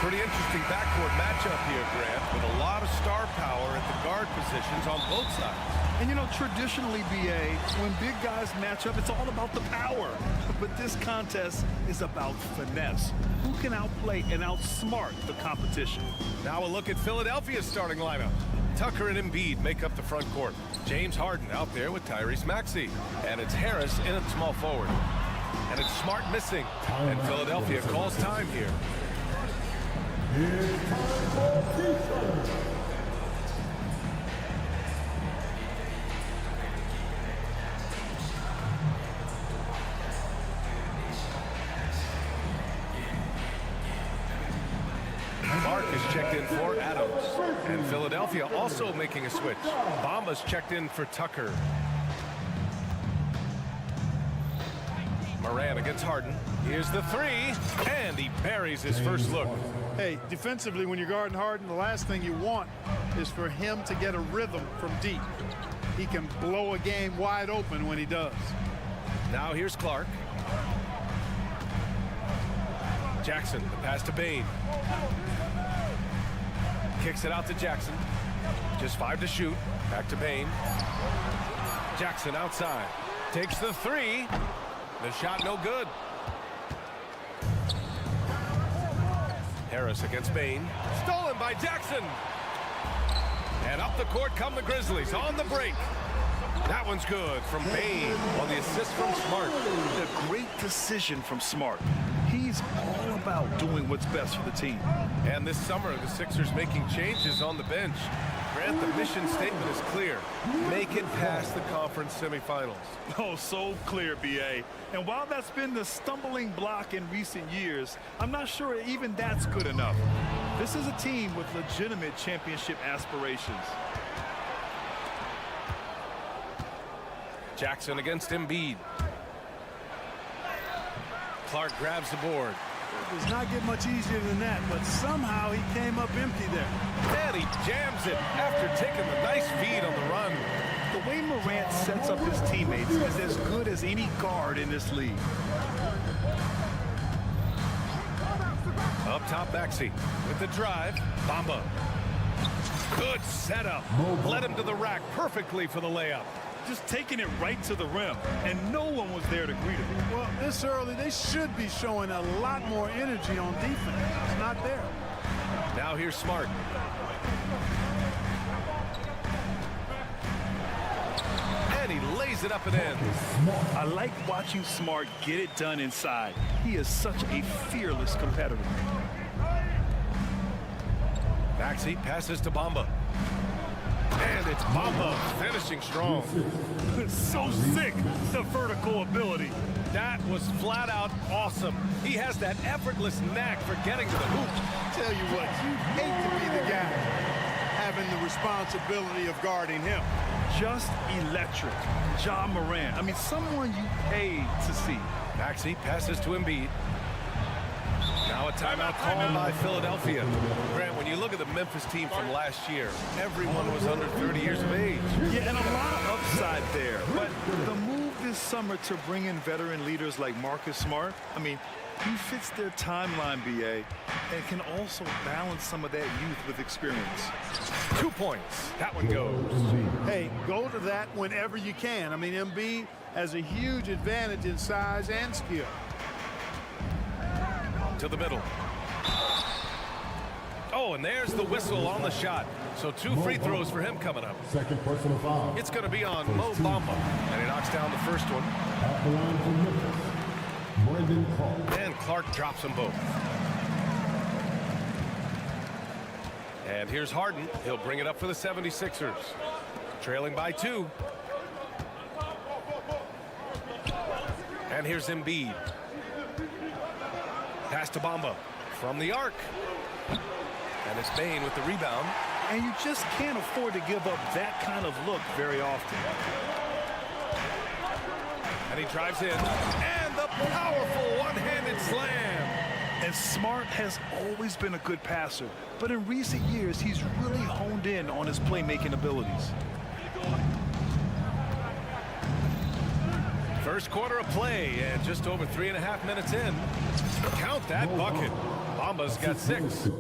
Pretty interesting backcourt matchup here, Grant, with a lot of star power at the guard positions on both sides. And, you know, traditionally, B.A., when big guys match up, it's all about the power. But this contest is about finesse. Who can outplay and outsmart the competition? Now a look at Philadelphia's starting lineup. Tucker and Embiid make up the front court. James Harden out there with Tyrese Maxey. And it's Harris in at small forward. And it's Smart missing. And Philadelphia calls time here. Mark is checked in for Adams. And Philadelphia also making a switch. Bamba's checked in for Tucker. Morant against Harden. Here's the three, and he buries his first look. Hey, defensively, when you're guarding Harden, the last thing you want is for him to get a rhythm from deep. He can blow a game wide open when he does. Now here's Clark. Jackson, the pass to Bane. Kicks it out to Jackson. Just 5 to shoot. Back to Bane. Jackson outside. Takes the three. The shot no good. Harris against Bane. Stolen by Jackson. And up the court come the Grizzlies on the break. That one's good from Bane on the assist from Smart. A great decision from Smart. He's all about doing what's best for the team. And this summer, the Sixers making changes on the bench. Grant, the mission statement is clear. Make it past the conference semifinals. Oh, so clear, B.A. And while that's been the stumbling block in recent years, I'm not sure even that's good enough. This is a team with legitimate championship aspirations. Jackson against Embiid. Clark grabs the board. It does not get much easier than that, but somehow he came up empty there. And he jams it after taking the nice feed on the run. The way Morant sets up his teammates is as good as any guard in this league. Up top, Maxey with the drive. Bamba. Good setup. Led him to the rack perfectly for the layup. Just taking it right to the rim, and no one was there to greet him. Well, this early, they should be showing a lot more energy on defense. It's not there. Now here's Smart. And he lays it up and in. I like watching Smart get it done inside. He is such a fearless competitor. Maxey passes to Bamba. And it's Bamba finishing strong. So sick, the vertical ability. That was flat out awesome. He has that effortless knack for getting to the hoop. Tell you what, you'd hate to be the guy having the responsibility of guarding him. Just electric. Ja Morant. I mean, someone you paid to see. Maxey passes to Embiid. Now a timeout called by Philadelphia. Grant, when you look at the Memphis team from last year, everyone was under 30 years of age. Yeah, and a lot of upside there. But the move this summer to bring in veteran leaders like Marcus Smart, I mean, he fits their timeline, B.A., and can also balance some of that youth with experience. 2 points. That one goes. Hey, go to that whenever you can. I mean, Embiid has a huge advantage in size and skill. To the middle. Oh, and there's the whistle on the shot. So 2 free throws for him coming up. Second personal foul. It's going to be on Mo Bamba. And he knocks down the first one. At the line from Memphis, Brandon Clark. And Clark drops them both. And here's Harden. He'll bring it up for the 76ers. Trailing by 2. And here's Embiid. Pass to Bamba from the arc. And it's Bane with the rebound. And you just can't afford to give up that kind of look very often. And he drives in. And the powerful one-handed slam. And Smart has always been a good passer, but in recent years, he's really honed in on his playmaking abilities. First quarter of play, and just over 3.5 minutes in. Count that bucket. Bamba's got 6.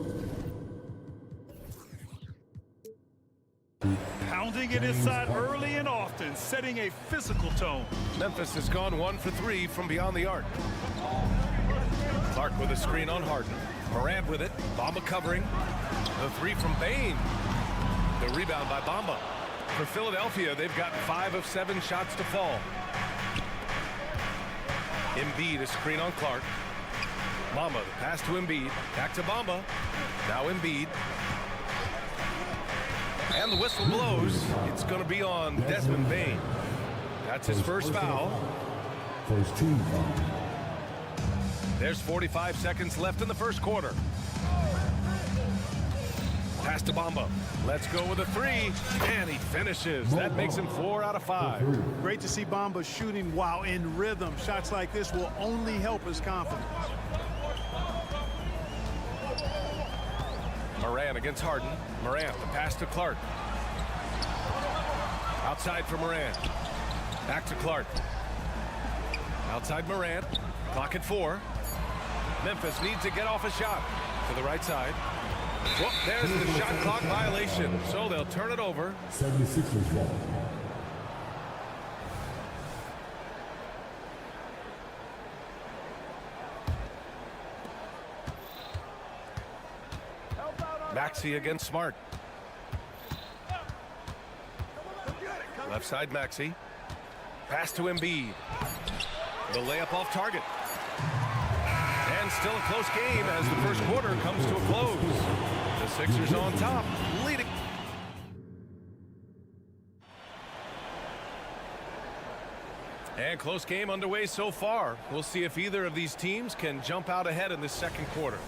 Pounding it inside early and often, setting a physical tone. Memphis has gone 1 for 3 from beyond the arc. Clark with a screen on Harden. Morant with it. Bamba covering. The 3 from Bane. The rebound by Bamba. For Philadelphia, they've got 5 of 7 shots to fall. Embiid, a screen on Clark. Bamba, the pass to Embiid. Back to Bamba. Now Embiid. And the whistle blows. It's going to be on Desmond Bane. That's his first foul. First team foul. There's 45 seconds left in the first quarter. Pass to Bamba. Let's go with a 3. And he finishes. That makes him 4 out of 5. Great to see Bamba shooting while in rhythm. Shots like this will only help his confidence. Morant against Harden. Morant, the pass to Clark. Outside for Morant. Back to Clark. Outside Morant. Clock at 4. Memphis needs to get off a shot. To the right side. Whoop, there's the shot clock violation. So they'll turn it over. 76ers ball. Maxey against Smart. Left side Maxey. Pass to Embiid. The layup off target. And still a close game as the first quarter comes to a close. The Sixers on top, leading. And close game underway so far. We'll see if either of these teams can jump out ahead in this second quarter.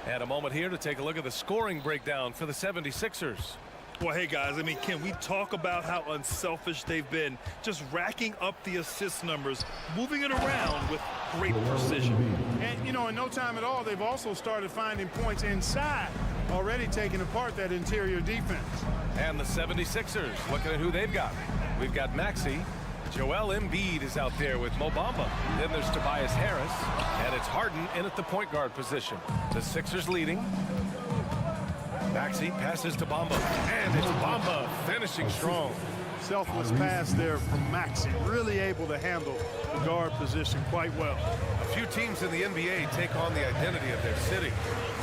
And a moment here to take a look at the scoring breakdown for the 76ers. Well, hey, guys, I mean, can we talk about how unselfish they've been? Just racking up the assist numbers, moving it around with great precision. And, you know, in no time at all, they've also started finding points inside, already taking apart that interior defense. And the 76ers, looking at who they've got. We've got Maxey. Joel Embiid is out there with Mo Bamba. Then there's Tobias Harris. And it's Harden in at the point guard position. The Sixers leading. Maxey passes to Bamba. And it's Bamba finishing strong. Selfless pass there from Maxey. Really able to handle the guard position quite well. A few teams in the NBA take on the identity of their city.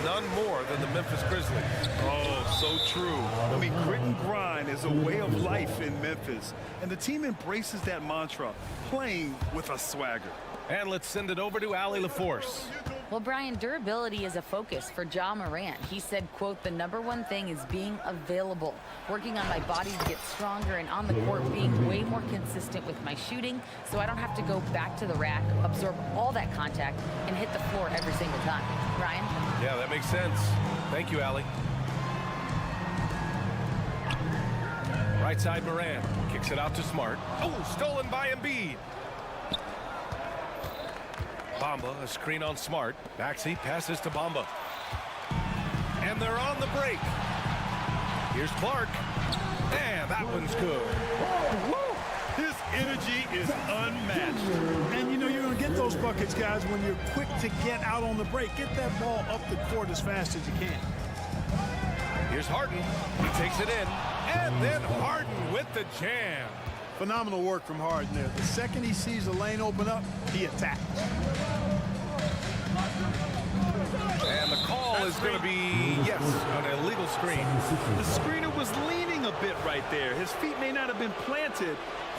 None more than the Memphis Grizzlies. Oh, so true. I mean, grit and grind is a way of life in Memphis. And the team embraces that mantra, playing with a swagger. And let's send it over to Allie LaForce. Well, Brian, durability is a focus for Ja Morant. He said, quote, the #1 thing is being available, working on my body to get stronger, and on the court being way more consistent with my shooting so I don't have to go back to the rack, absorb all that contact, and hit the floor every single time. Brian? Yeah, that makes sense. Thank you, Allie. Right side Morant kicks it out to Smart. Oh, stolen by Embiid. Bamba, a screen on Smart. Maxey passes to Bamba. And they're on the break. Here's Clark. And that one's good. His energy is unmatched. And, you know, you're going to get those buckets, guys, when you're quick to get out on the break. Get that ball up the court as fast as you can. Here's Harden. He takes it in. And then Harden with the jam. Phenomenal work from Harden there. The second he sees the lane open up, he attacks. And the call is going to be, yes, an illegal screen. The screener was leaning a bit right there. His feet may not have been planted.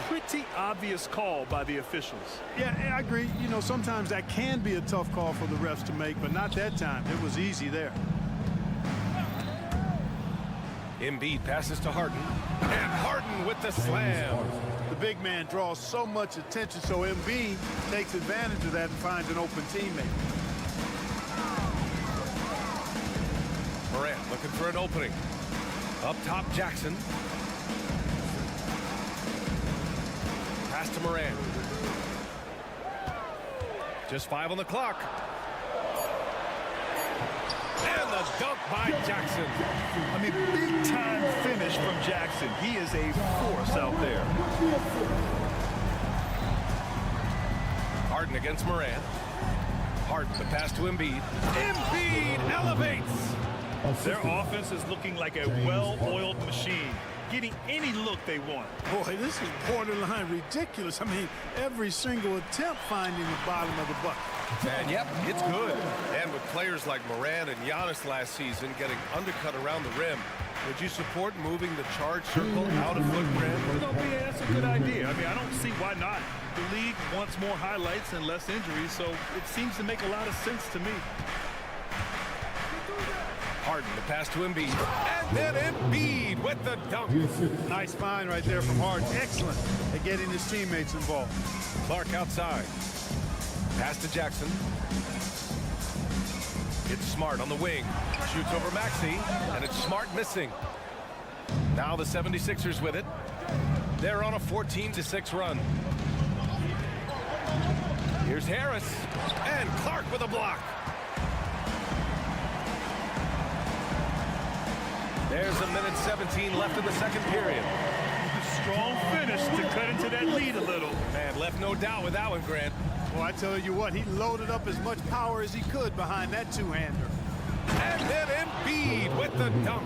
Pretty obvious call by the officials. Yeah, I agree. You know, sometimes that can be a tough call for the refs to make, but not that time. It was easy there. Embiid passes to Harden, and Harden with the slam. The big man draws so much attention, so Embiid takes advantage of that and finds an open teammate. Morant looking for an opening. Up top, Jackson. Pass to Morant. Just 5 on the clock. And the dunk by Jackson. I mean, big time finish from Jackson. He is a force out there. Harden against Morant. Harden, the pass to Embiid. Embiid elevates. Their offense is looking like a well-oiled machine, getting any look they want. Boy, this is borderline ridiculous. I mean, every single attempt finding the bottom of the bucket. And yep, it's good. And with players like Morant and Giannis last season getting undercut around the rim, would you support moving the charge circle out of footprint? No, BA, that's a good idea. I mean, I don't see why not. The league wants more highlights and less injuries, so it seems to make a lot of sense to me. Harden, the pass to Embiid. And then Embiid with the dunk. Nice find right there from Harden. Excellent at getting his teammates involved. Clark outside. Pass to Jackson. It's Smart on the wing. Shoots over Maxey, and it's Smart missing. Now the 76ers with it. They're on a 14-6 run. Here's Harris. And Clark with a block. There's a minute 17 left in the second period. Strong finish to cut into that lead a little. Man, left no doubt with that one, Grant. Well, I tell you what, he loaded up as much power as he could behind that two-hander. And then Embiid with the dunk.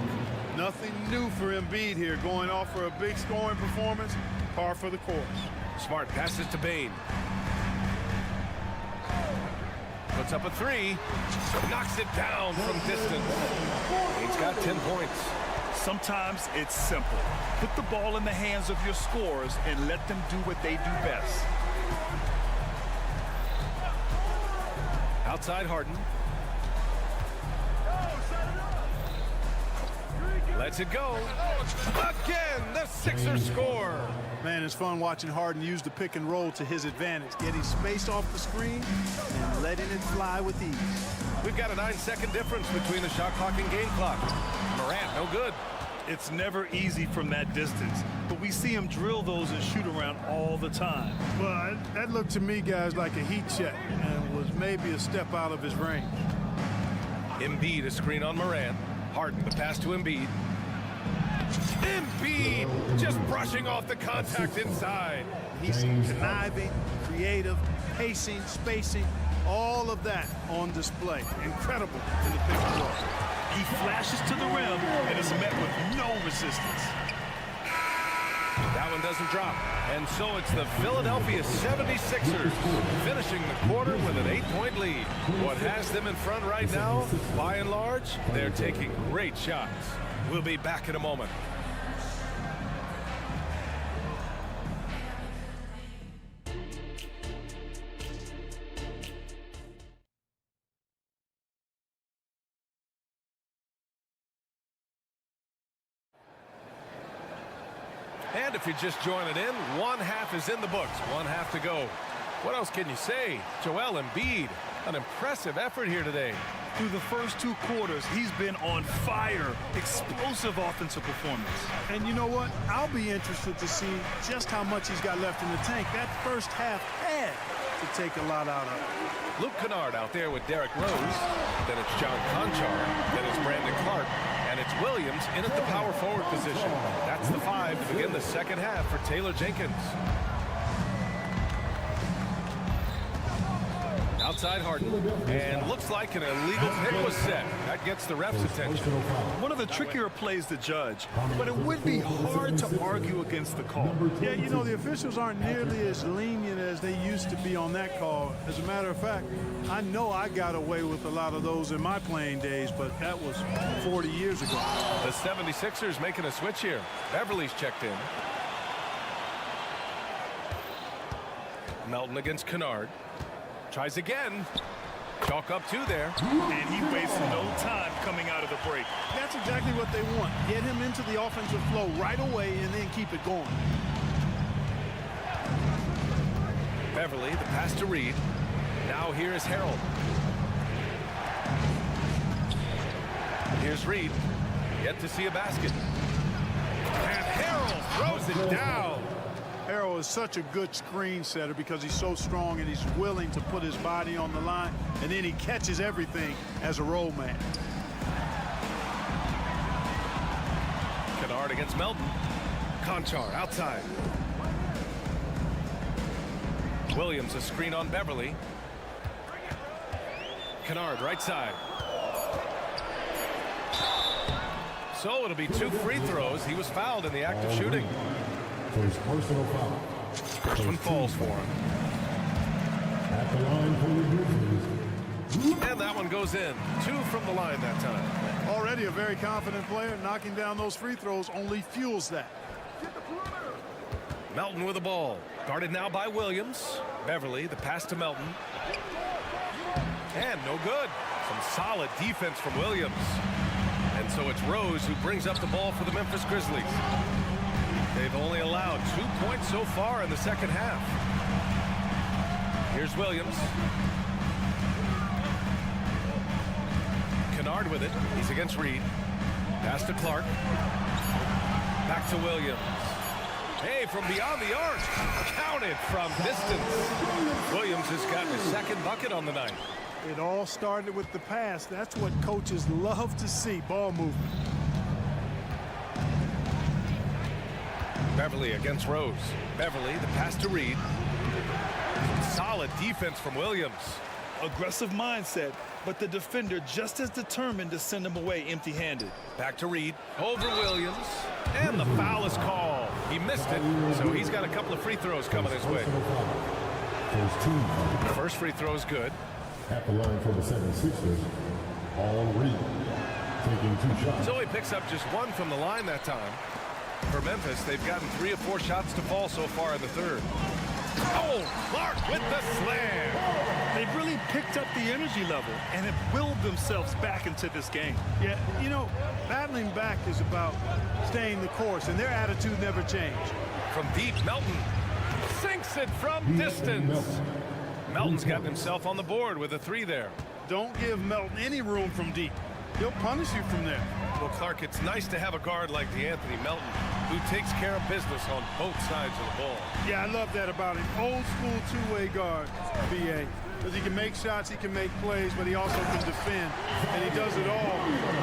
Nothing new for Embiid here, going off for a big scoring performance, par for the course. Smart passes to Bane. Puts up a three, knocks it down from distance. He's got 10 points. Sometimes it's simple. Put the ball in the hands of your scorers and let them do what they do best. Outside Harden. Lets it go. Again, the Sixers score. Man, it's fun watching Harden use the pick and roll to his advantage, getting space off the screen and letting it fly with ease. We've got a 9-second difference between the shot clock and game clock. Morant, no good. It's never easy from that distance, but we see him drill those and shoot around all the time. Well, that looked to me, guys, like a heat check and was maybe a step out of his range. Embiid, a screen on Morant. Harden, the pass to Embiid. Embiid just brushing off the contact inside. He's conniving, creative, pacing, spacing, all of that on display. Incredible in the pick and roll. He flashes to the rim and is met with no resistance. That one doesn't drop. And so it's the Philadelphia 76ers finishing the quarter with an 8-point lead. What has them in front right now, by and large, they're taking great shots. We'll be back in a moment. And if you're just joining in, one half is in the books, one half to go. What else can you say? Joel Embiid, an impressive effort here today. Through the first 2 quarters, he's been on fire. Explosive offensive performance. And you know what? I'll be interested to see just how much he's got left in the tank. That first half had to take a lot out of it. Luke Kennard out there with Derrick Rose. Then it's John Conchar. Then it's Brandon Clark. And it's Williams in at the power forward position. That's the 5 to begin the second half for Taylor Jenkins. Outside Harden, and looks like an illegal pick was set. That gets the ref's attention. One of the trickier plays to judge, but it would be hard to argue against the call. Yeah, you know, the officials aren't nearly as lenient as they used to be on that call. As a matter of fact, I know I got away with a lot of those in my playing days, but that was 40 years ago. The 76ers making a switch here. Beverly's checked in. Melton against Kennard. Tries again. Chalk up 2 there. And he wastes no time coming out of the break. That's exactly what they want. Get him into the offensive flow right away and then keep it going. Beverly, the pass to Reed. Now here is Harold. Here's Reed. Yet to see a basket. And Harold throws it down. Harold is such a good screen setter because he's so strong and he's willing to put his body on the line, and then he catches everything as a roll man. Kennard against Melton. Conchar outside. Williams a screen on Beverly. Kennard right side. So it'll be 2 free throws. He was fouled in the act of shooting. First personal foul. First one falls for him. At the line for the Grizzlies. And that one goes in. 2 from the line that time. Already a very confident player. Knocking down those free throws only fuels that. Melton with the ball. Guarded now by Williams. Beverly, the pass to Melton. And no good. Some solid defense from Williams. And so it's Rose who brings up the ball for the Memphis Grizzlies. They've only allowed 2 points so far in the second half. Here's Williams. Kennard with it. He's against Reed. Pass to Clark. Back to Williams. Hey, from beyond the arc. Counted from distance. Williams has gotten his second bucket on the night. It all started with the pass. That's what coaches love to see, ball movement. Beverly against Rose. Beverly, the pass to Reed. Solid defense from Williams. Aggressive mindset, but the defender just as determined to send him away empty-handed. Back to Reed. Over Williams. And the foul is called. He missed it, so he's got a couple of free throws coming his way. First free throw is good. At the line for the 76ers, all Reed taking 2 shots. So he picks up just 1 from the line that time. For Memphis, they've gotten 3 or 4 shots to fall so far in the third. Oh, Clark with the slam. They've really picked up the energy level and have willed themselves back into this game. Yeah, you know, battling back is about staying the course, and their attitude never changed. From deep, Melton sinks it from distance. Melton's gotten himself on the board with a 3 there. Don't give Melton any room from deep. He'll punish you from there. Well, Clark, it's nice to have a guard like DeAnthony Melton who takes care of business on both sides of the ball. Yeah, I love that about him. Old school two-way guard, B.A. Because he can make shots, he can make plays, but he also can defend. And he does it all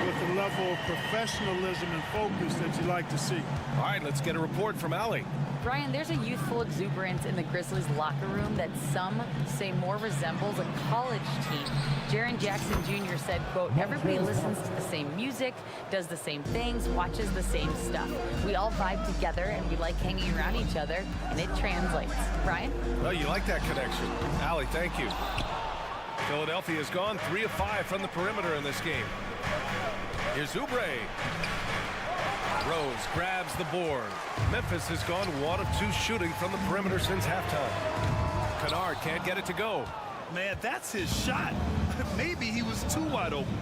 with the level of professionalism and focus that you like to see. All right, let's get a report from Allie. Brian, there's a youthful exuberance in the Grizzlies locker room that some say more resembles a college team. Jaren Jackson Jr. said, quote, everybody listens to the same music, does the same things, watches the same stuff. We all vibe together and we like hanging around each other, and it translates. Brian? Well, you like that connection. Allie, thank you. Philadelphia has gone 3 of 5 from the perimeter in this game. Here's Oubre. Rose grabs the board. Memphis has gone 1 of 2 shooting from the perimeter since halftime. Kennard can't get it to go. Man, that's his shot. Maybe he was too wide open.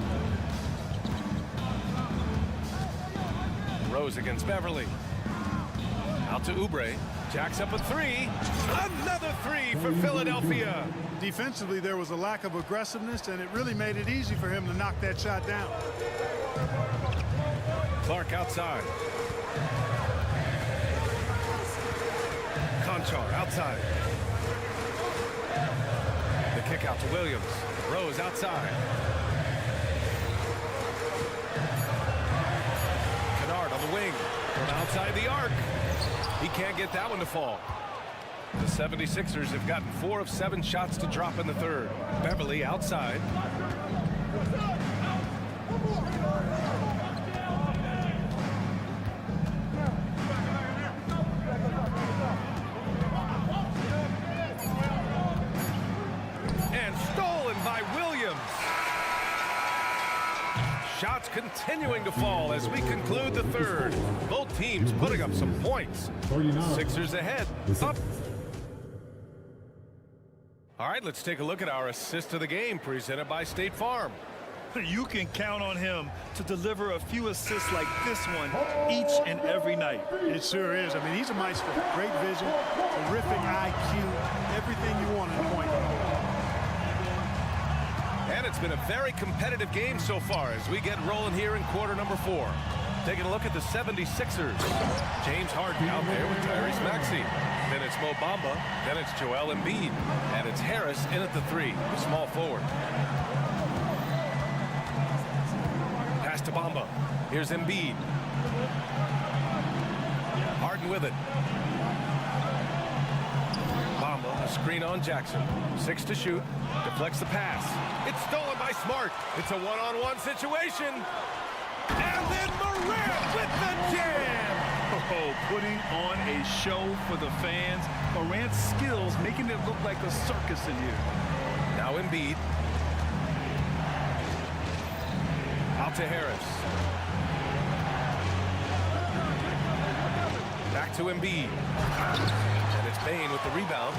Rose against Beverly. Out to Oubre. Jacks up a 3. Another 3 for Philadelphia. Defensively, there was a lack of aggressiveness, and it really made it easy for him to knock that shot down. Clark outside. Conchar outside. The kick out to Williams. Rose outside. Kennard on the wing from outside the arc. He can't get that one to fall. The 76ers have gotten 4 of 7 shots to drop in the third. Beverly outside. And stolen by Williams. Shots continuing to fall as we conclude the third. Both teams putting up some points. Sixers ahead. Up. All right, let's take a look at our assist of the game presented by State Farm. You can count on him to deliver a few assists like this one each and every night. It sure is. I mean, he's a maestro. Great vision, terrific IQ, everything you want in a point guard. And it's been a very competitive game so far as we get rolling here in quarter number 4. Taking a look at the 76ers. James Harden out there with Tyrese Maxey. Then it's Mo Bamba. Then it's Joel Embiid. And it's Harris in at the 3, small forward. Pass to Bamba. Here's Embiid. Harden with it. Bamba, a screen on Jackson. 6 to shoot. Deflects the pass. It's stolen by Smart. It's a one-on-one situation. And then Morant with the jam. Oh, putting on a show for the fans. Morant's skills making it look like a circus in here. Now Embiid. Out to Harris. Back to Embiid. And it's Bane with the rebound.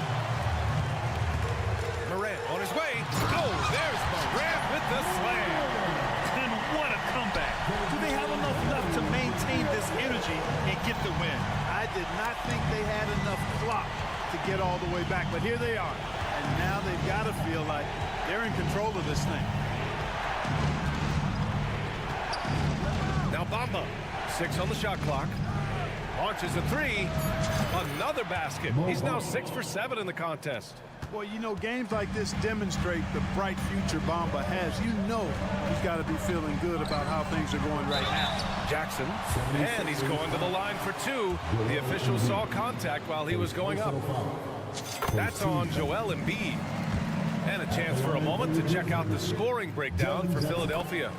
Morant on his way. Oh, there's Morant with the slam. And what a comeback. Do they have enough left to maintain this energy and get the win? I did not think they had enough clock to get all the way back, but here they are. And now they've got to feel like they're in control of this thing. Now Bamba, 6 on the shot clock. Launches a 3. Another basket. He's now 6 for 7 in the contest. Well, you know, games like this demonstrate the bright future Bamba has. You know he's got to be feeling good about how things are going right now. Jackson, and he's going to the line for 2. The official saw contact while he was going up. That's on Joel Embiid. And a chance for a moment to check out the scoring breakdown for Philadelphia.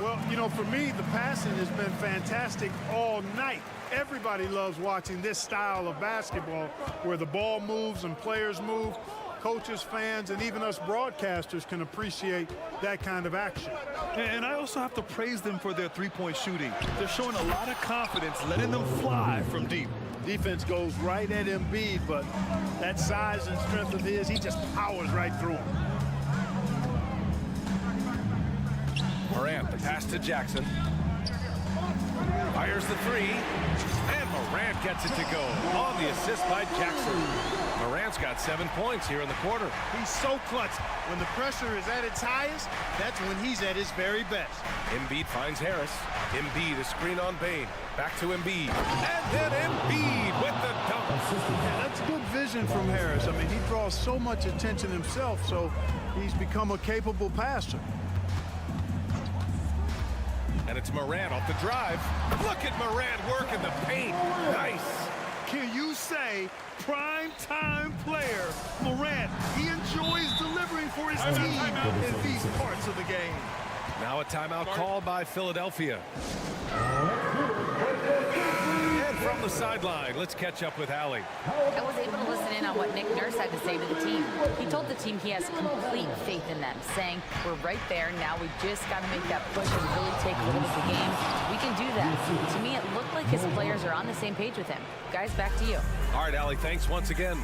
Well, you know, for me, the passing has been fantastic all night. Everybody loves watching this style of basketball where the ball moves and players move. Coaches, fans, and even us broadcasters can appreciate that kind of action. And I also have to praise them for their three-point shooting. They're showing a lot of confidence, letting them fly from deep. Defense goes right at Embiid, but that size and strength of his, he just powers right through him. Morant, the pass to Jackson. Fires the 3. And Morant gets it to go on the assist by Jackson. Morant's got 7 points here in the quarter. He's so clutch. When the pressure is at its highest, that's when he's at his very best. Embiid finds Harris. Embiid, a screen on Bane. Back to Embiid. And then Embiid with the dunk. Yeah, that's good vision from Harris. I mean, he draws so much attention himself, so he's become a capable passer. And it's Morant off the drive. Look at Morant work in the paint. Nice. Can you say prime time player Morant? He enjoys delivering for his team in these parts of the game. Now a timeout called by Philadelphia. And from the sideline, let's catch up with Allie. I was able to listen in on what Nick Nurse had to say to the team. He told the team he has complete faith in them, saying, we're right there now, we just got to make that push and really take hold of the game. We can do that. To me, it looked like his players are on the same page with him. Guys, back to you. All right, Allie, thanks once again.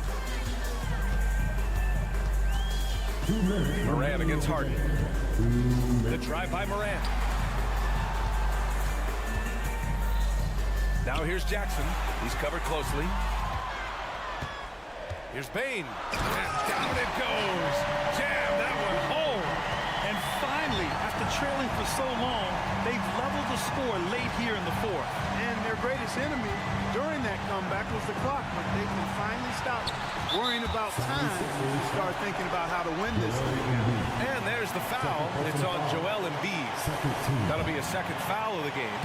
Morant against Harden. The drive by Morant. Now here's Jackson. He's covered closely. Here's Bane. And down it goes. Jam that one home. And finally, after trailing for so long, they've leveled the score late here in the fourth. And their greatest enemy during that comeback was the clock, but they can finally stop worrying about time and start thinking about how to win this thing. And there's the foul. It's on Joel Embiid. That'll be a second foul of the game.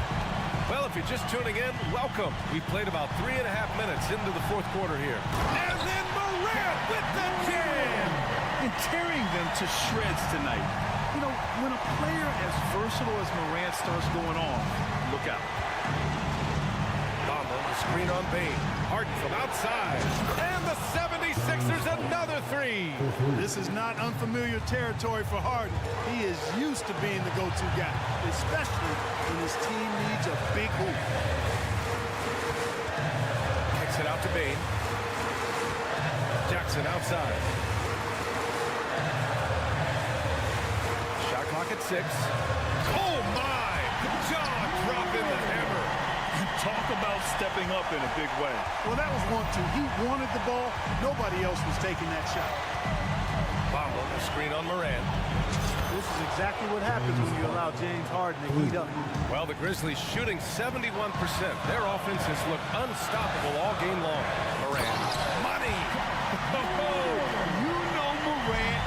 Well, if you're just tuning in, welcome. We've played about 3.5 minutes into the fourth quarter here. And then Morant with the jam! And tearing them to shreds tonight. You know, when a player as versatile as Morant starts going on, look out. Bamba, the screen on Bain. Harden from outside. And the 76ers another three. This is not unfamiliar territory for Harden. He is used to being the go-to guy, especially when his team needs a big hoop. Kicks it out to Bain. Jackson outside. Shot clock at 6. Oh my! Jaw dropping the hammer. Talk about stepping up in a big way. Well, that was 1-2. He wanted the ball. Nobody else was taking that shot. Bamba, the screen on Morant. This is exactly what happens when you allow James Harden to heat up. Well, the Grizzlies shooting 71%. Their offense has looked unstoppable all game long. Morant. Money! You know Morant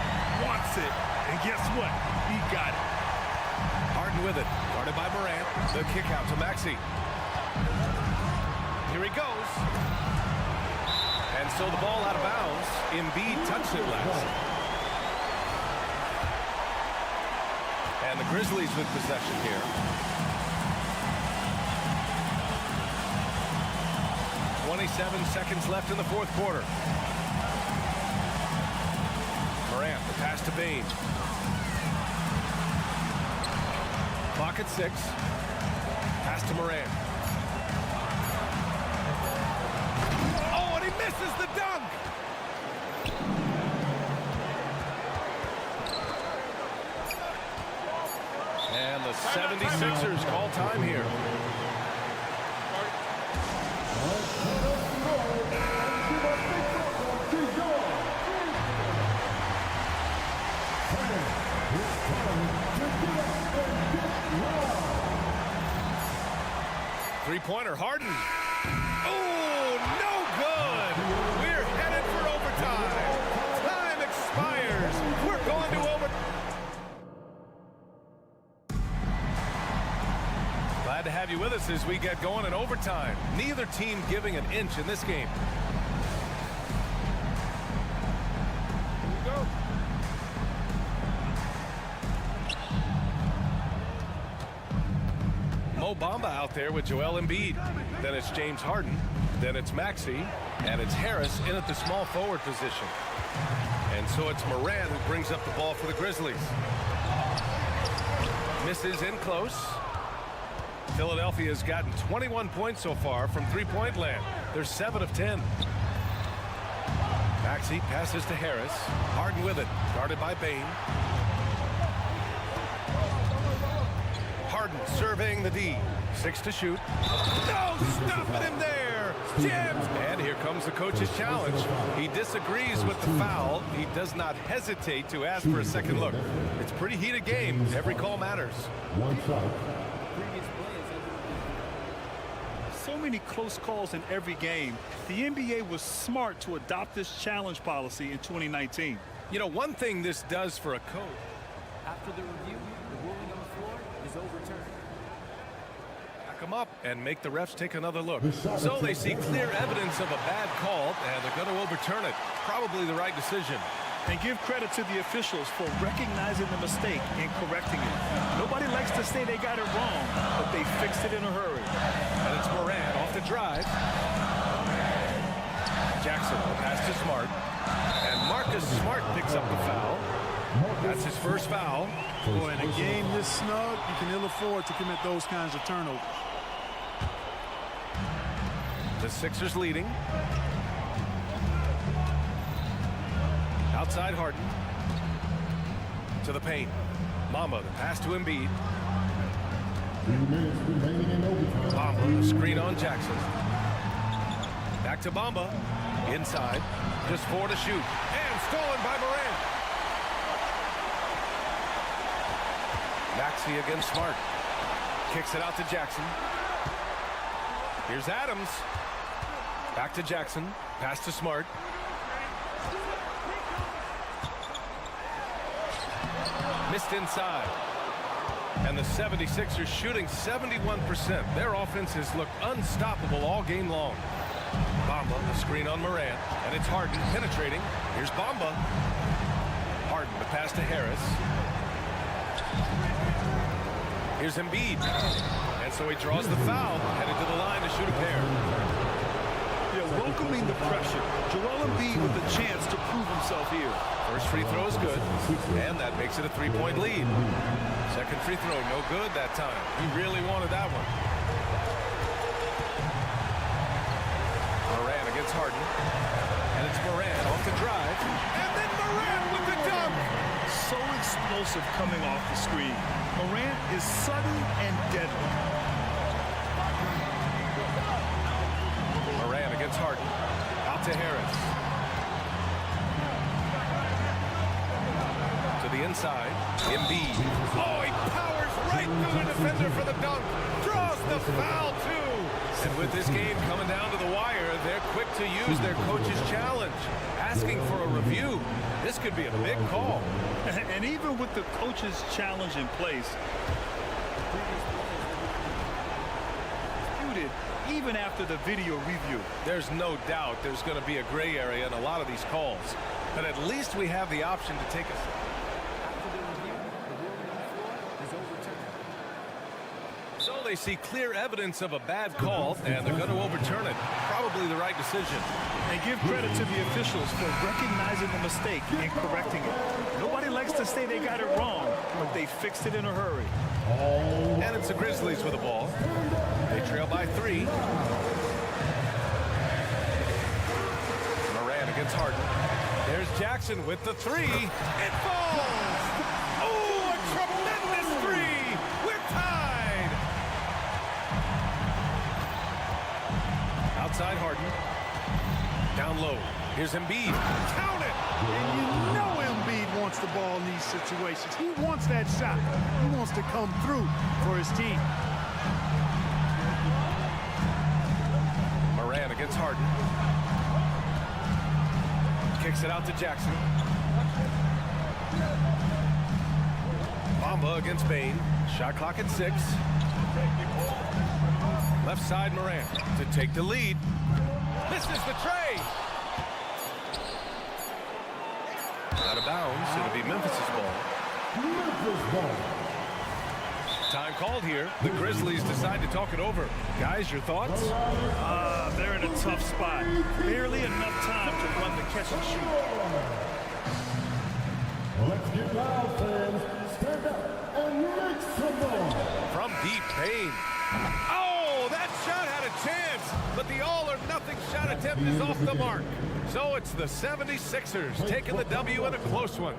wants it. And guess what? He got it. Harden with it. Guarded by Morant. The kick out to Maxey. Here he goes. And so the ball out of bounds. Embiid touched it last. And the Grizzlies with possession here. .27 seconds left in the fourth quarter. Morant, the pass to Bain. Clock at 6. Pass to Morant. Oh, and he misses the dunk! And the 76ers call time here. Three-pointer, Harden. Oh, no good. We're headed for overtime. Time expires. We're going to overtime. Glad to have you with us as we get going in overtime. Neither team giving an inch in this game. Here we go. Mo Bamba out there with Joel Embiid. Then it's James Harden. Then it's Maxey. And it's Harris in at the small forward position. And so it's Morant who brings up the ball for the Grizzlies. Misses in close. Philadelphia has gotten 21 points so far from three-point land. They're 7 of 10. Maxey passes to Harris. Harden with it. Guarded by Bain. Harden surveying the D. 6 to shoot. No, stopping him there. Jams. And here comes the coach's challenge. He disagrees with the foul. He does not hesitate to ask for a second look. It's a pretty heated game. Every call matters. One shot. So many close calls in every game. The NBA was smart to adopt this challenge policy in 2019. You know, one thing this does for a coach. After the review, the ruling on the floor is overturned. Back them up and make the refs take another look. So they see clear evidence of a bad call, and they're going to overturn it. Probably the right decision. And give credit to the officials for recognizing the mistake and correcting it. Nobody likes to say they got it wrong, but they fixed it in a hurry. And it's Morant off the drive. Jackson, the pass to Smart. And Marcus Smart picks up the foul. That's his first foul. Boy, in a game this snug, you can ill afford to commit those kinds of turnovers. The Sixers leading. Outside Harden. To the paint. Bamba, the pass to Embiid. 3 minutes remaining in overtime. Bamba, the screen on Jackson. Back to Bamba. Inside. Just 4 to shoot. And stolen by Morant. Maxey against Smart. Kicks it out to Jackson. Here's Adams. Back to Jackson. Pass to Smart. Missed inside. And the 76ers shooting 71%. Their offense has looked unstoppable all game long. Bamba, the screen on Morant, and it's Harden penetrating. Here's Bamba. Harden, the pass to Harris. Here's Embiid. And so he draws the foul, headed to the line to shoot a pair. Yeah, welcoming the pressure. Joel Embiid with a chance to prove himself here. First free throw is good, and that makes it a 3-point lead. Second free throw, no good that time. He really wanted that one. Morant against Harden. And it's Morant off the drive. And then Morant with the dunk. So explosive coming off the screen. Morant is sudden and deadly. Morant against Harden. Out to Harris. To the inside. Embiid. Oh, he powers right through the defender for the dunk. Draws the foul, too. And with this game coming down to the wire, they're quick to use their coach's challenge. Asking for a review. This could be a big call. And even with the coach's challenge in place, even after the video review. There's no doubt there's going to be a gray area in a lot of these calls. But at least we have the option to take a... So they see clear evidence of a bad call, and they're going to overturn it. Probably the right decision. And give credit to the officials for recognizing the mistake and correcting it. Nobody likes to say they got it wrong, but they fixed it in a hurry. And it's the Grizzlies with the ball. They trail by 3. Morant against Harden. There's Jackson with the 3. It falls! Oh, a tremendous 3! We're tied! Outside Harden. Down low. Here's Embiid. Count it! And you know Embiid wants the ball in these situations. He wants that shot. He wants to come through for his team. Morant against Harden. Kicks it out to Jackson. Bamba against Bane. Shot clock at 6. Left side Morant to take the lead. Misses the tray. Out of bounds. It'll be Memphis' ball. Memphis ball. Time called here. The Grizzlies decide to talk it over. Guys, your thoughts? They're in a tough spot. Barely enough time to run the catch and shoot. Let's get loud, fans. Stand up and make some noise. From deep Payne. Oh, that shot had a chance, but the all-or-nothing shot attempt is off the mark. So it's the 76ers taking the W in a close one.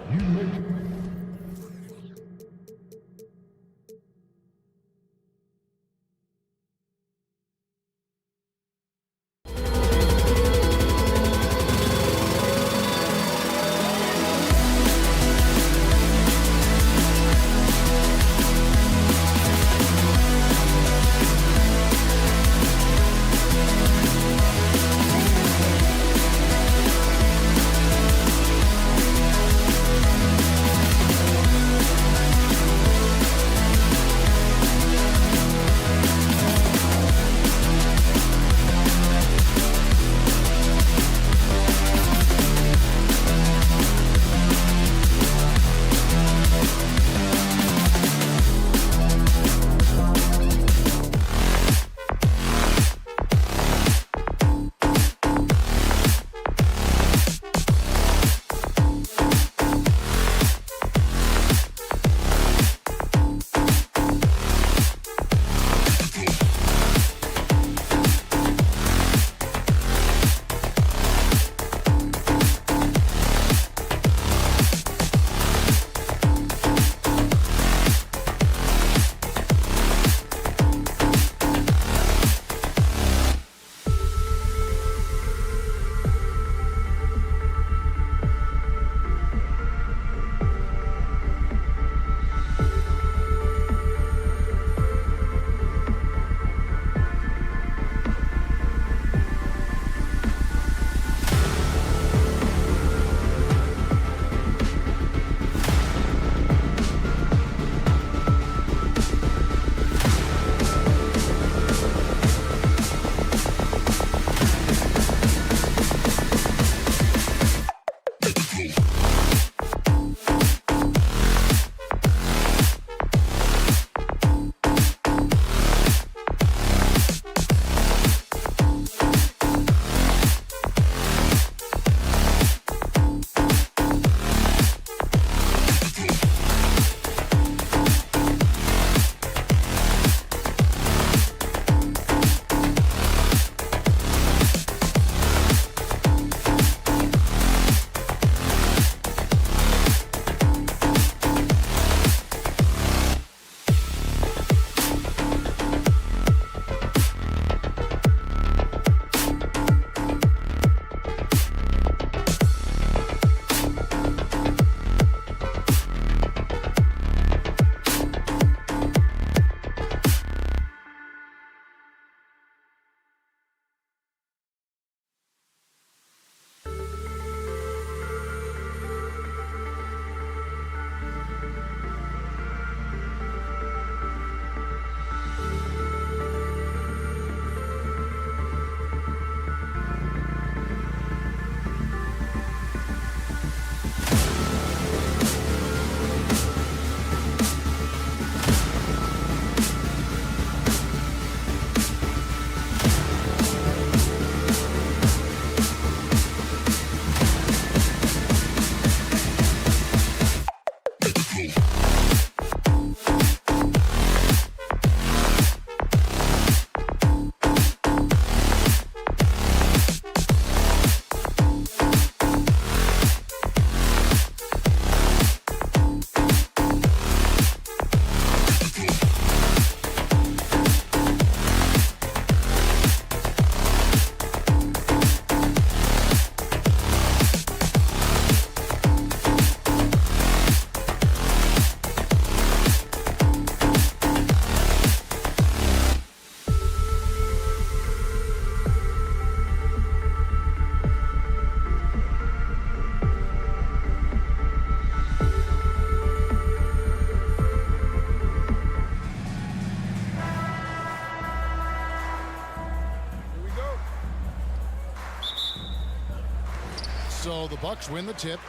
the Bucks win the tip.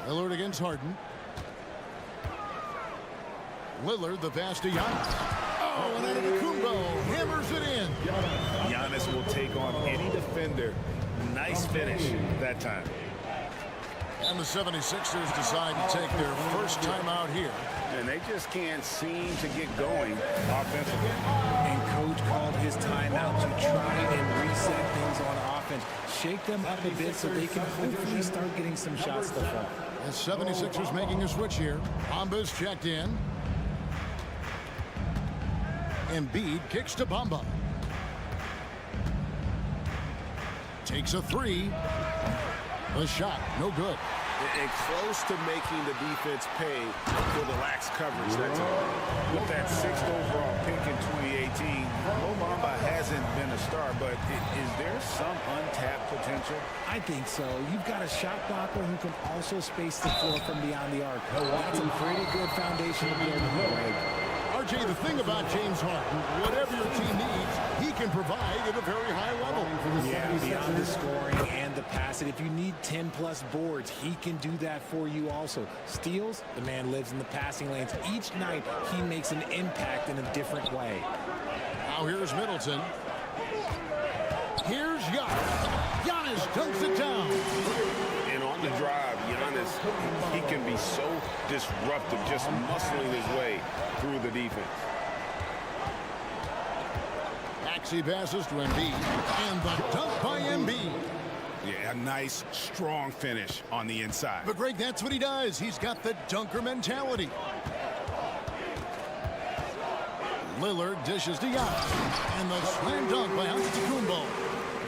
Lillard against Harden. Lillard, the pass to Giannis. Oh, and Antetokounmpo hammers it in. Giannis will take on any defender. Nice finish that time. And the 76ers decide to take their first timeout here. And they just can't seem to get going offensively. And coach called his timeout to try and reset things on offense. Shake them up a bit so they can hopefully start getting some shots to fall. The 76ers making a switch here. Bamba's checked in. Embiid kicks to Bamba. Takes a three. The shot, no good. And close to making the defense pay for the lax coverage that time. With that 6th overall pick in 2018, Mo Bamba hasn't been a star, but is there some untapped potential? I think so. You've got a shot blocker who can also space the floor from beyond the arc. That's a pretty good foundation to build on, Greg. RJ, the thing about James Harden, whatever your team needs, he can provide at a very high level. Yeah, beyond the scoring and the passing. If you need 10-plus boards, he can do that for you also. Steals, the man lives in the passing lanes. Each night, he makes an impact in a different way. Now here's Middleton. Here's Giannis. Giannis dunks it down. And on the drive, Giannis, he can be so disruptive, just muscling his way through the defense. Maxey passes to Embiid, and the dunk by Embiid. Yeah, a nice, strong finish on the inside. But Greg, that's what he does. He's got the dunker mentality. Lillard dishes to Giannis, and the slam dunk by Antetokounmpo.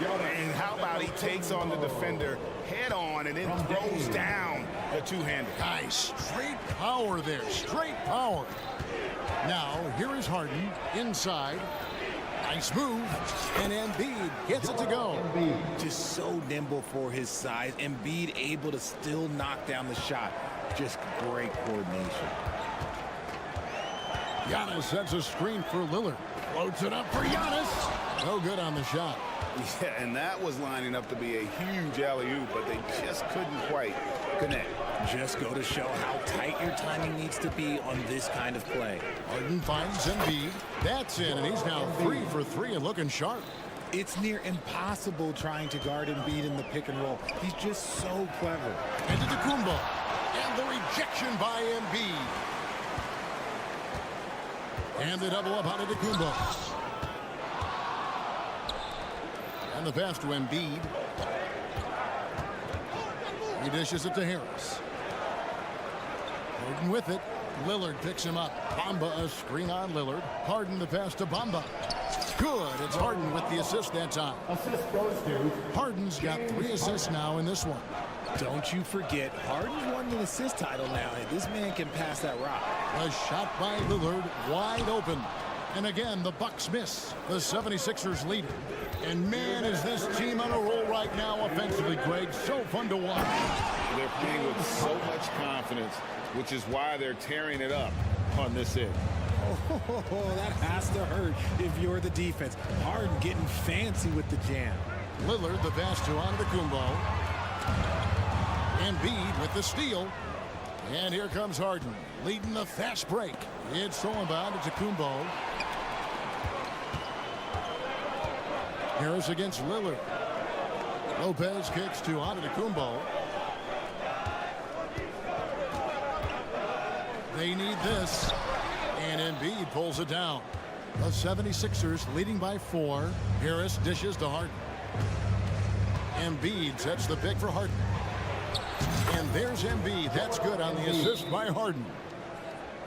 And how about he takes on the defender head on and then throws down the two-hander. Nice, straight power there, straight power. Now, here is Harden inside. Nice move, and Embiid gets it to go. Just so nimble for his size. Embiid able to still knock down the shot. Just great coordination. Giannis sets a screen for Lillard. Floats it up for Giannis. No good on the shot. Yeah, and that was lining up to be a huge alley-oop, but they just couldn't quite connect. Just go to show how tight your timing needs to be on this kind of play. Harden finds Embiid. That's in, and he's now 3 for 3 and looking sharp. It's near impossible trying to guard Embiid in the pick and roll. He's just so clever. Antetokounmpo, and the rejection by Embiid. And the double up on Antetokounmpo. And the pass to Embiid. He dishes it to Harris. Harden with it. Lillard picks him up. Bamba a screen on Lillard. Harden the pass to Bamba. Good. It's Harden with the assist that time. Assist goes to Harden's got 3 assists now in this one. Don't you forget, Harden's won an assist title now, and this man can pass that rock. A shot by Lillard, wide open. And again, the Bucks miss. The 76ers lead. And man, is this team on a roll right now offensively, Greg. So fun to watch. They're playing with so much confidence, which is why they're tearing it up on this end. Oh, that has to hurt if you're the defense. Harden getting fancy with the jam. Lillard, the pass to Antetokounmpo. Embiid with the steal. And here comes Harden, leading the fast break. It's thrown by Antetokounmpo. Harris against Lillard. Lopez kicks to Antetokounmpo. They need this. And Embiid pulls it down. The 76ers leading by 4. Harris dishes to Harden. Embiid sets the pick for Harden. And there's Embiid. That's good on the assist by Harden.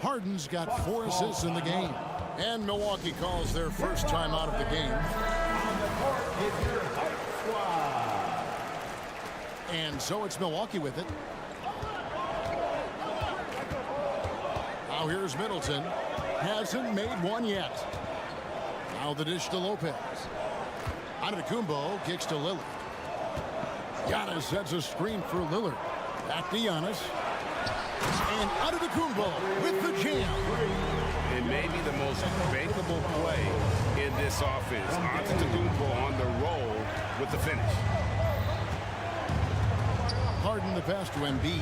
Harden's got 4 assists in the game. And Milwaukee calls their first time out of the game. And so it's Milwaukee with it. Now here's Middleton. Hasn't made one yet. Now the dish to Lopez. Antetokounmpo kicks to Lillard. Giannis sets a screen for Lillard. Back to Giannis. And Antetokounmpo with the jam. It may be the most bankable play in this offense. Antetokounmpo on the roll with the finish. Harden the pass to Embiid.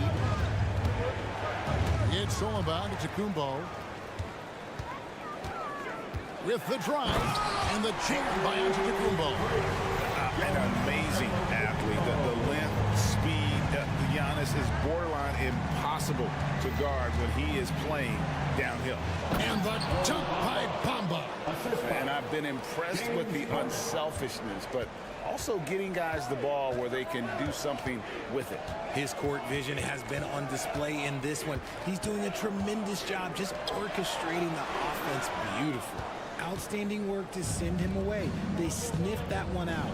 It's all about Antetokounmpo. With the drive and the jam by Antetokounmpo. An amazing athlete. The length, speed. Giannis is borderline impossible to guard when he is playing downhill. And the dunk by Bamba. And I've been impressed with the unselfishness, but also getting guys the ball where they can do something with it. His court vision has been on display in this one. He's doing a tremendous job just orchestrating the offense beautiful. Outstanding work to send him away. They sniffed that one out.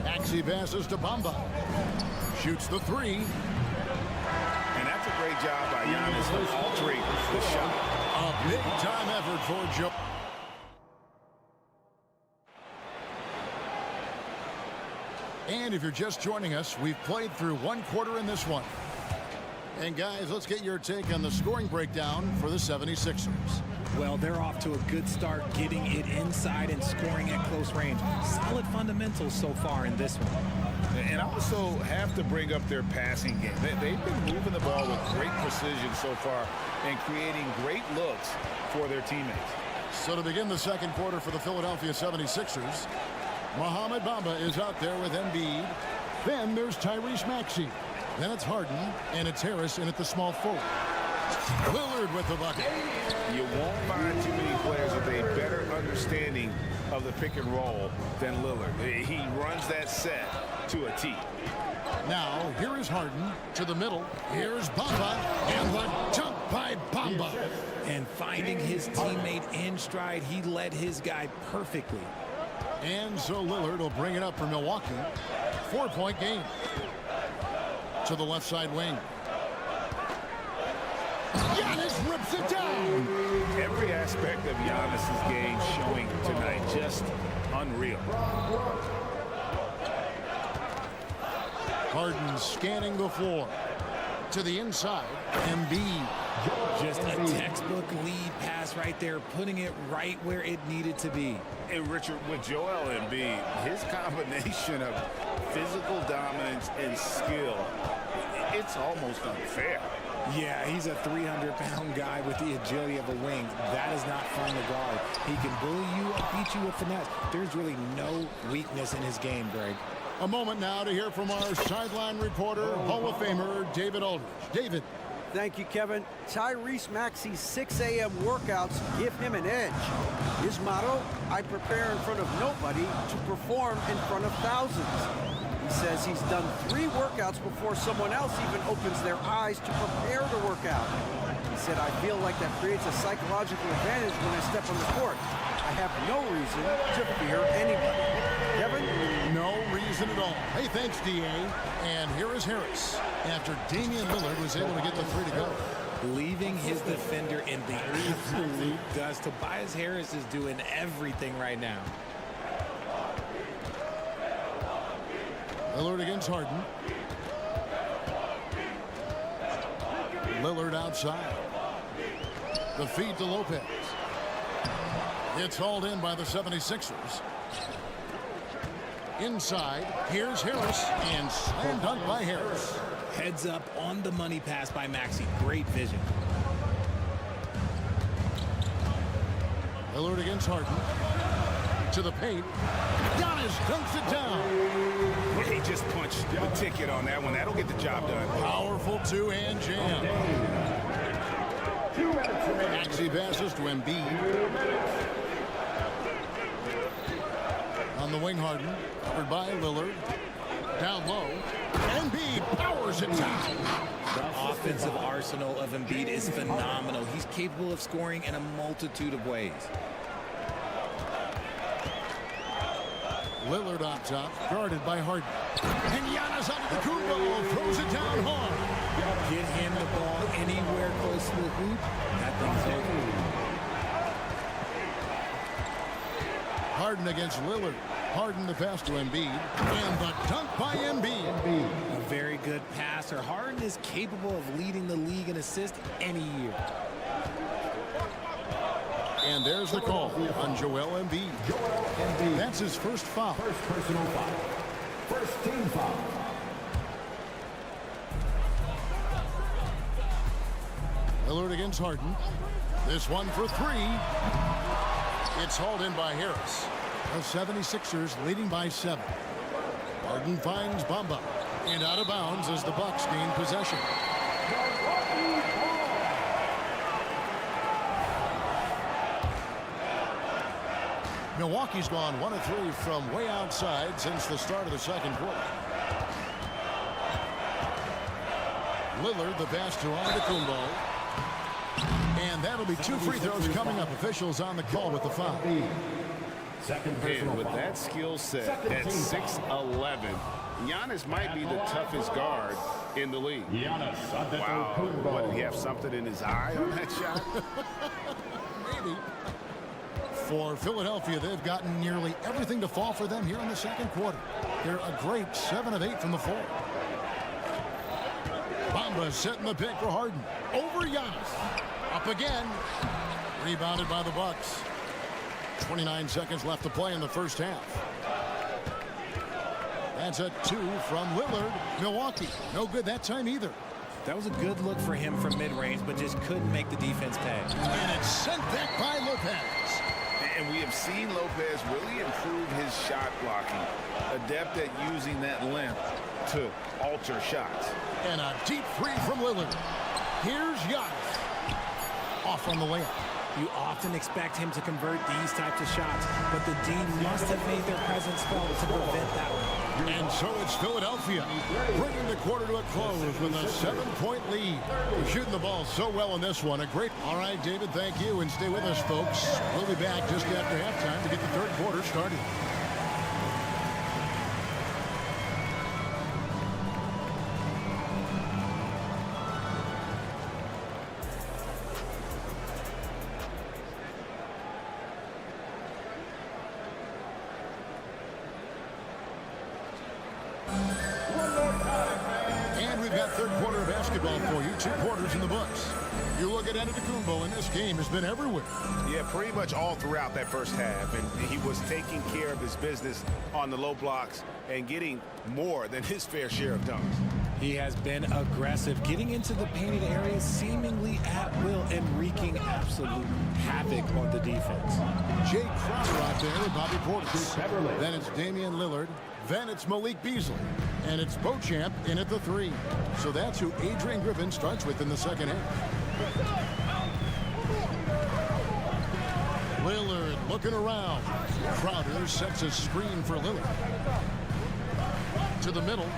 Maxey passes to Bamba. Shoots the three. And that's a great job by Giannis of altering the shot. A big-time effort for Joe. And if you're just joining us, we've played through one quarter in this one. And guys, let's get your take on the scoring breakdown for the 76ers. Well, they're off to a good start, getting it inside and scoring at close range. Solid fundamentals so far in this one. And also have to bring up their passing game. They've been moving the ball with great precision so far and creating great looks for their teammates. So to begin the second quarter for the Philadelphia 76ers, Mohamed Bamba is out there with Embiid. Then there's Tyrese Maxey. Then it's Harden, and it's Harris in at the small forward. Lillard with the bucket. You won't find too many players with a better understanding of the pick and roll than Lillard. He runs that set to a T. Now, here is Harden to the middle. Here's Bamba, and the dunk by Bamba. And finding his teammate in stride, he led his guy perfectly. And so Lillard will bring it up for Milwaukee. 4-point game. To the left side wing. Giannis rips it down. Every aspect of Giannis's game showing tonight, just unreal. Harden scanning the floor. To the inside, Embiid. Just a textbook lead pass right there, putting it right where it needed to be. And Richard, with Joel Embiid, his combination of physical dominance and skill, it's almost unfair. Yeah, he's a 300-pound guy with the agility of a wing. That is not fun to guard. He can bully you or beat you with finesse. There's really no weakness in his game, Greg. A moment now to hear from our sideline reporter, Hall of Famer David Aldridge. David. Thank you, Kevin. Tyrese Maxey's 6 a.m. workouts give him an edge. His motto, I prepare in front of nobody to perform in front of thousands. He says he's done 3 workouts before someone else even opens their eyes to prepare to work out. He said, I feel like that creates a psychological advantage when I step on the court. I have no reason to fear anybody. Kevin? No reason at all. Hey, thanks, D.A. And here is Harris after Damian Lillard was able to get the 3 to go. Leaving his defender in the absolute dust. Tobias Harris is doing everything right now. Lillard against Harden. Lillard outside. The feed to Lopez. It's hauled in by the 76ers. Inside, here's Harris, and slam dunk by Harris. Heads up on the money pass by Maxey. Great vision. Lillard against Harden. To the paint. Giannis dunks it down. He just punched the ticket on that one. That'll get the job done. Powerful two-hand jam. Maxey passes to Embiid. On the wing, Harden. Covered by Lillard. Down low. Embiid powers it down. The offensive arsenal of Embiid is phenomenal. He's capable of scoring in a multitude of ways. Lillard on top, guarded by Harden. And Giannis Antetokounmpo throws it down hard. Get him the ball anywhere close to the hoop. That thing's over. Harden against Lillard. Harden the pass to Embiid. And the dunk by Embiid. A very good passer. Harden is capable of leading the league in assists any year. And there's the call on Joel Embiid. That's his first foul. First personal foul. First team foul. Lillard against Harden. This one for three. It's hauled in by Harris. The 76ers leading by 7. Harden finds Bamba. And out of bounds as the Bucks gain possession. Milwaukee's gone 1 of 3 from way outside since the start of the second quarter. Lillard the pass to Antetokounmpo. And that'll be 2 free throws coming up. Officials on the call with the foul. Second And with that skill set at 6'11", Giannis might be the toughest guard in the league. Wow. What, did he have something in his eye on that shot? Maybe. For Philadelphia, they've gotten nearly everything to fall for them here in the second quarter. They're a great 7 of 8 from the floor. Bamba setting the pick for Harden. Over Giannis. Up again. Rebounded by the Bucks. 29 seconds left to play in the first half. That's a 2 from Lillard. Milwaukee, no good that time either. That was a good look for him from mid-range, but just couldn't make the defense pay. And it's sent back by Lopez. And we have seen Lopez really improve his shot blocking. Adept at using that length to alter shots. And a deep three from Lillard. Here's Giannis. Off on the layup. You often expect him to convert these types of shots, but the D must have made their presence felt to prevent that one. And so it's Philadelphia bringing the quarter to a close with a 7-point lead. We're shooting the ball so well in this one. A great. All right, David, thank you. And stay with us, folks. We'll be back just after halftime to get the third quarter started. Third quarter of basketball for you. 2 quarters in the books. You look at Antetokounmpo, and this game has been everywhere. Yeah, pretty much all throughout that first half. And he was taking care of his business on the low blocks and getting more than his fair share of dunks. He has been aggressive, getting into the painted areas seemingly at will and wreaking absolute havoc on the defense. Jay Crowder out there with Bobby Portis. Then it's Damian Lillard. Then it's Malik Beasley. And it's Beauchamp in at the 3. So that's who Adrian Griffin starts with in the second half. Lillard looking around. Crowder sets a screen for Lillard. To the middle.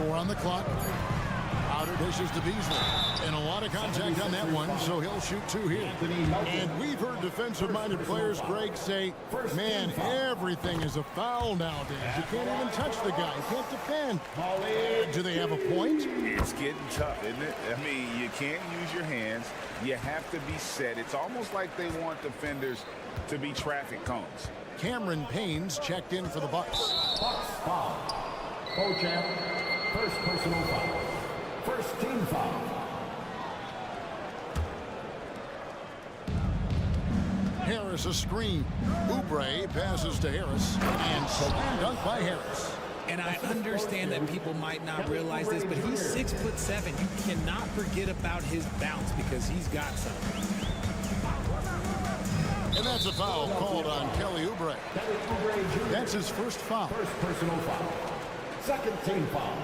4 on the clock. Outer dishes to Beasley. And a lot of contact on that one, so he'll shoot 2 here. And we've heard defensive-minded players, Greg, say, man, everything is a foul nowadays. You can't even touch the guy. You can't defend. Do they have a point? It's getting tough, isn't it? I mean, you can't use your hands. You have to be set. It's almost like they want defenders to be traffic cones. Cameron Payne's checked in for the Bucks. Bucks foul. Beauchamp, first personal foul. First team foul. Harris a screen. Oubre passes to Harris. And slam dunk by Harris. And I understand that people might not realize this, but he's 6'7". You cannot forget about his bounce because he's got some. And that's a foul called on Kelly Oubre. That's his first foul. First personal foul. Second team foul.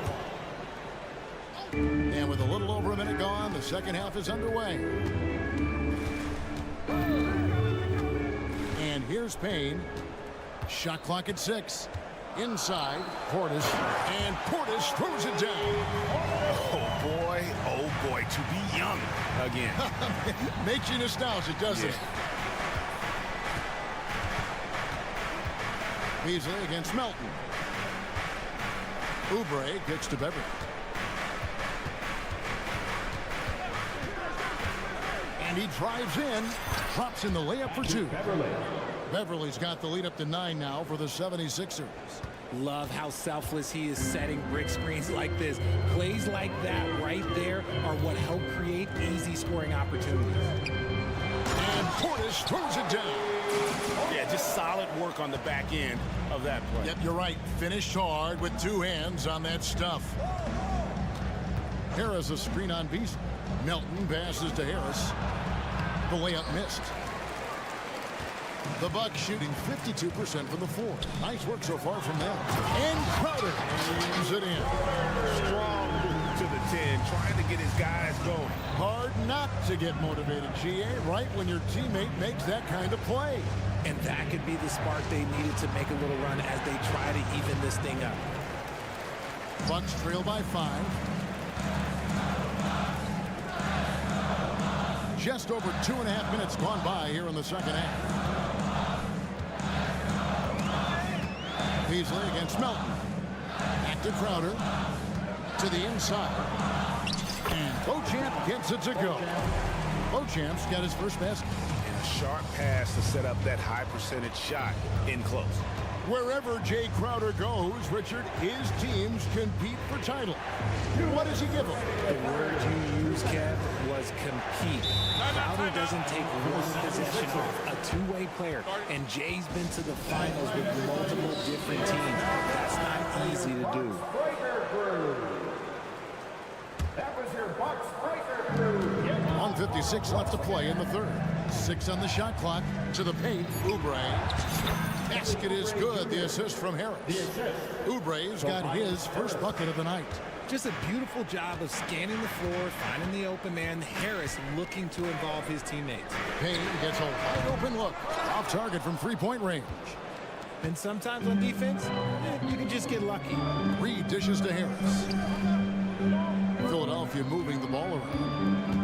And with a little over a minute gone, the second half is underway. And here's Payne. Shot clock at 6. Inside, Portis. And Portis throws it down. Oh boy, to be young again. Makes you nostalgic, doesn't it? Beasley against Melton. Oubre kicks to Beverly. And he drives in, drops in the layup for 2. Beverly's got the lead up to 9 now for the 76ers. Love how selfless he is setting brick screens like this. Plays like that right there are what help create easy scoring opportunities. And Portis throws it down. Yeah, just solid work on the back end of that play. Yep, you're right. Finished hard with two hands on that stuff. Harris a screen on Beasley. Melton passes to Harris. The layup missed. The Bucks shooting 52% from the floor. Nice work so far from them. And Crowder jams it in. Strong move to the 10, trying to get his guys going. Hard not to get motivated, GA, right when your teammate makes that kind of play. And that could be the spark they needed to make a little run as they try to even this thing up. Bucks trail by 5. Just over 2.5 minutes gone by here in the second half. Beasley against Melton. Back to Crowder. To the inside. And Beauchamp gets it to go. Beauchamp's got his first basket. And a sharp pass to set up that high percentage shot in close. Wherever Jay Crowder goes, Richard, his teams compete for title. What does he give them? The word you used, Kev, was compete. Crowder doesn't take one possession off a two-way player, and Jay's been to the finals with multiple different teams. That's not easy to do. That was your Bucks breaker. 1:56 left to play in the third. 6 on the shot clock. To the paint, Oubre. Basket is good. The assist from Harris. Oubre's got his first bucket of the night. Just a beautiful job of scanning the floor, finding the open man. Harris looking to involve his teammates. Payne gets a wide open look. Off target from three-point range. And sometimes on defense, you can just get lucky. Reed dishes to Harris. Philadelphia moving the ball around.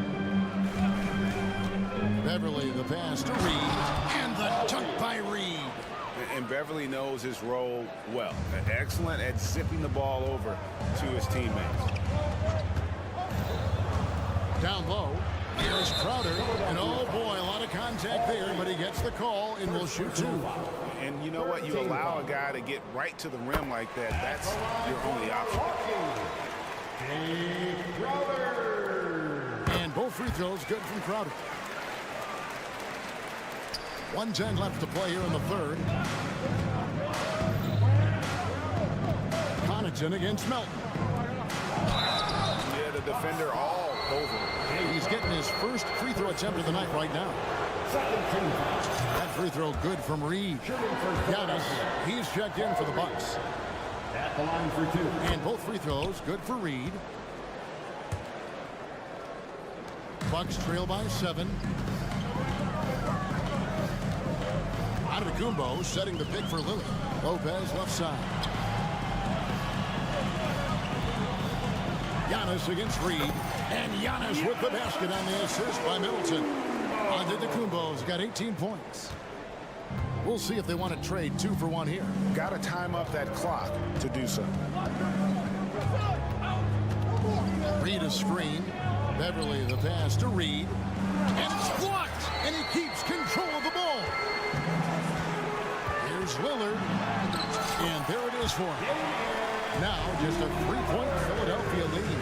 Beverly the pass to Reed. And the dunk by Reed. And Beverly knows his role well. Excellent at zipping the ball over to his teammates. Down low, here's Crowder. And oh boy, a lot of contact there, but he gets the call and will shoot 2. And you know what? You allow a guy to get right to the rim like that. That's your only option. And both free throws good from Crowder. 1:10 left to play here in the third. Connaughton against Melton. Yeah, the defender all over. He's getting his first free throw attempt of the night right now. That free throw good from Reed. Giannis, he's checked in for the Bucks. At the line for 2. And both free throws good for Reed. Bucks trail by 7. Antetokounmpo setting the pick for Lillard. Lopez left side. Giannis against Reed. And Giannis with the basket on the assist by Middleton. Antetokounmpo's got 18 points. We'll see if they want to trade 2 for 1 here. Got to time up that clock to do so. Reed a screen. Beverly the pass to Reed. And it's blocked. And he keeps control of the ball. Here's Lillard. And there it is for him. Now just a 3-point Philadelphia lead.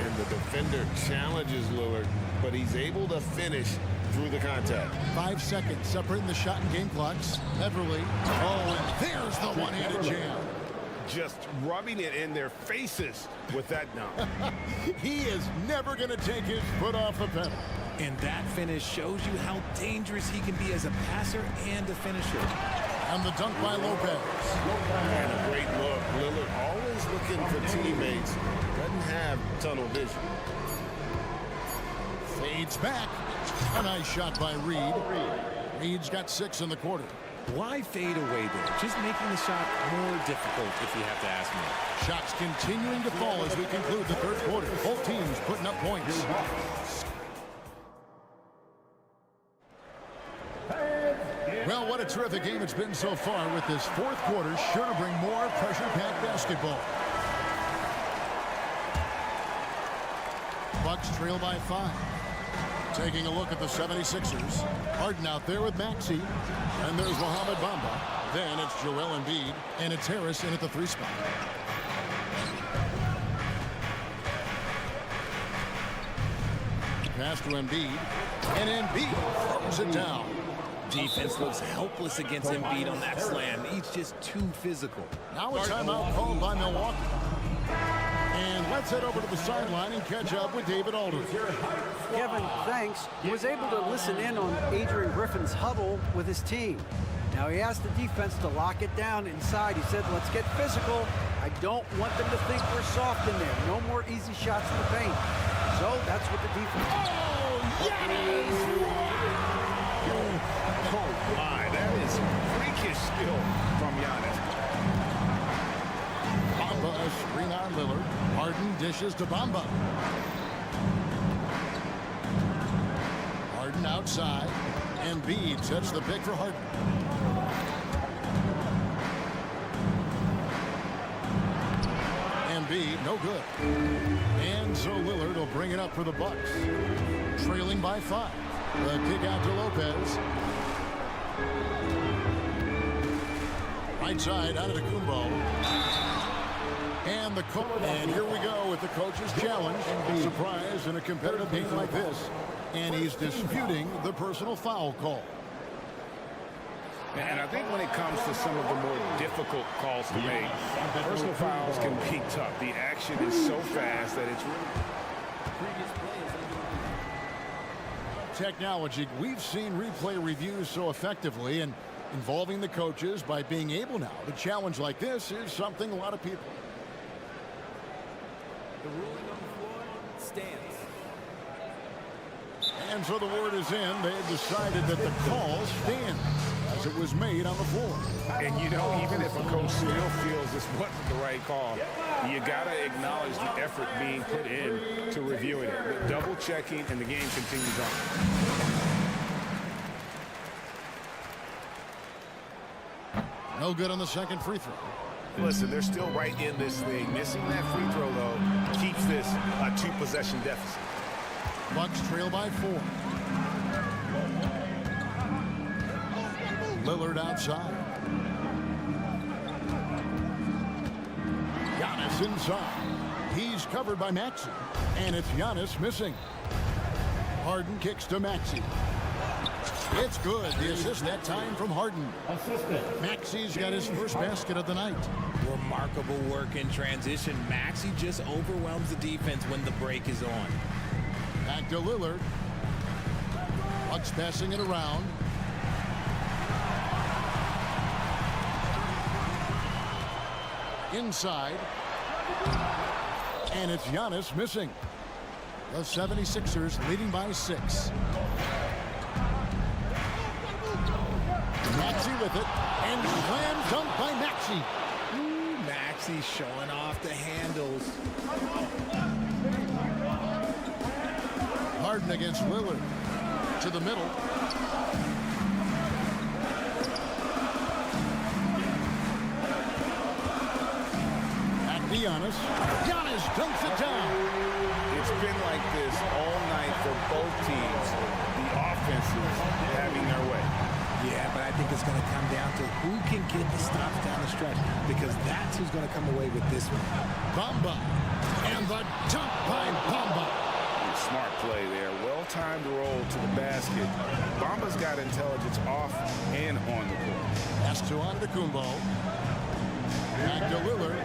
And the defender challenges Lillard, but he's able to finish through the contact. 5 seconds separating the shot and game clocks. Beverly. Oh, and there's the one-handed jam. Just rubbing it in their faces with that dunk. He is never going to take his foot off the pedal. And that finish shows you how dangerous he can be as a passer and a finisher. And the dunk by Lopez. And a great look. Lillard always looking for teammates. Doesn't have tunnel vision. Fades back. A nice shot by Reed. Reed's got 6 in the quarter. Why fade away there? Just making the shot more difficult, if you have to ask me. Shots continuing to fall as we conclude the third quarter. Both teams putting up points. Well, what a terrific game it's been so far, with this fourth quarter sure to bring more pressure-packed basketball. Bucks trail by 5. Taking a look at the 76ers. Harden out there with Maxey. And there's Mohamed Bamba. Then it's Joel Embiid, and it's Harris in at the 3 spot. Pass to Embiid, and Embiid throws it down. Defense looks helpless against Embiid on that slam. He's just too physical. Now a timeout called by Milwaukee. And let's head over to the sideline and catch up with David Aldridge. Kevin, thanks. He was able to listen in on Adrian Griffin's huddle with his team. Now he asked the defense to lock it down inside. He said, let's get physical. I don't want them to think we're soft in there. No more easy shots in the paint. So that's what the defense... Oh, yes! Oh, my. That is freakish skill from Giannis. Bamba, a screen on Lillard. Harden dishes to Bamba. Harden outside. Embiid sets the pick for Harden. Embiid, no good. And so Lillard will bring it up for the Bucks. Trailing by 5. The kick out to Lopez. Right side out of the Kumbo. And the coach. And here we go with the coach's challenge. Surprise in a competitive game like this. And he's disputing the personal foul call. And I think when it comes to some of the more difficult calls to make, personal fouls can be tough. The action is so fast that it's really... Technology, we've seen replay reviews so effectively, and involving the coaches by being able now to challenge like this is something a lot of people. The ruling on the floor stands. And so the word is in. They have decided that the call stands as it was made on the floor. And you know, even if a coach still feels this wasn't the right call, you got to acknowledge the effort being put in to reviewing it. Double checking, and the game continues on. No good on the second free throw. Listen, they're still right in this thing. Missing that free throw, though, keeps this a 2-possession deficit. Bucks trail by 4. Lillard outside. Giannis inside. He's covered by Maxey. And it's Giannis missing. Harden kicks to Maxey. It's good. The assist that time from Harden. Maxey's got his first basket of the night. Remarkable work in transition. Maxey just overwhelms the defense when the break is on. Back to Lillard. Bucks passing it around. Inside. And it's Giannis missing. The 76ers leading by 6. Maxey with it. And slam dunk by Maxey. Maxey showing off the handles. Harden against Lillard. To the middle. Back to Giannis. Giannis dunks it down. It's been like this all night for both teams. The offenses having their way. Yeah, but I think it's going to come down to who can get the stops down the stretch, because that's who's going to come away with this one. Bamba. And the dunk by Bamba. Smart play there. Well-timed roll to the basket. Bamba's got intelligence off and on the court. Pass to Antetokounmpo. Back to Lillard.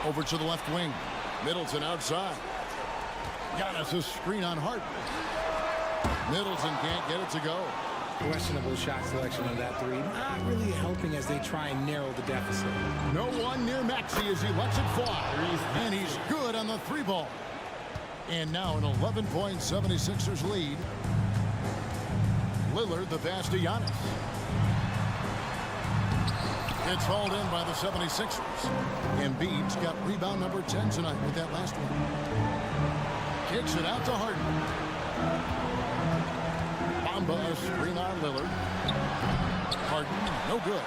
Over to the left wing. Middleton outside. Giannis a screen on Harden. Middleton can't get it to go. Questionable shot selection on that three. Not really helping as they try and narrow the deficit. No one near Maxey as he lets it fly. And he's good on the 3 ball. And now an 11-point 76ers lead. Lillard the pass to Giannis. It's hauled in by the 76ers. Embiid's got rebound number 10 tonight with that last one. Kicks it out to Harden. Bamba a screen on Lillard. Harden, no good.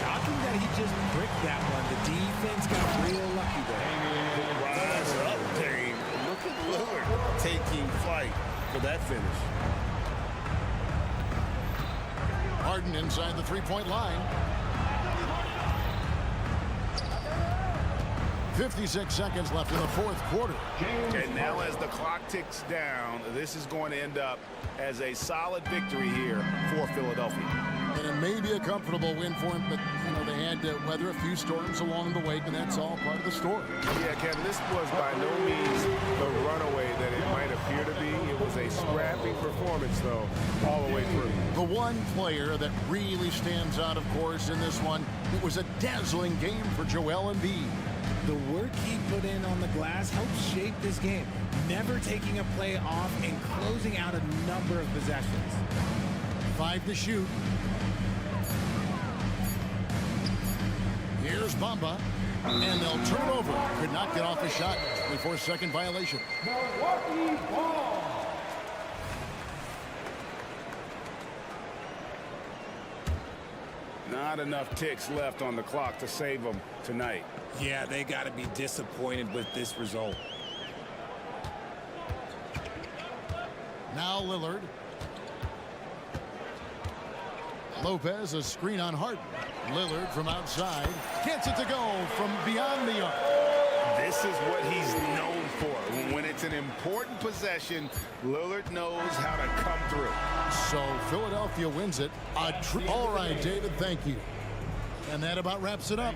Shocking that he just bricked that one. The defense got real lucky there. Rise up, Dame. taking flight for that finish. Harden inside the three-point line. 56 seconds left in the fourth quarter. Okay, now as the clock ticks down, this is going to end up as a solid victory here for Philadelphia. And it may be a comfortable win for him, but they had to weather a few storms along the way, but that's all part of the story. Yeah, Kevin, this was by no means the runaway that it might appear to be. It was a scrappy performance, though, all the way through. The one player that really stands out, of course, in this one, it was a dazzling game for Joel Embiid. The work he put in on the glass helped shape this game, never taking a play off and closing out a number of possessions. 5 to shoot. Here's Bamba, and they'll turn over. Could not get off a shot. 24-second violation. Milwaukee ball. Not enough ticks left on the clock to save them tonight. Yeah, they got to be disappointed with this result. Now Lillard. Lopez, a screen on Harden. Lillard from outside. Gets it to go from beyond the arc. This is what he's known for. When it's an important possession, Lillard knows how to come through. So Philadelphia wins it. All right, David, thank you. And that about wraps it up.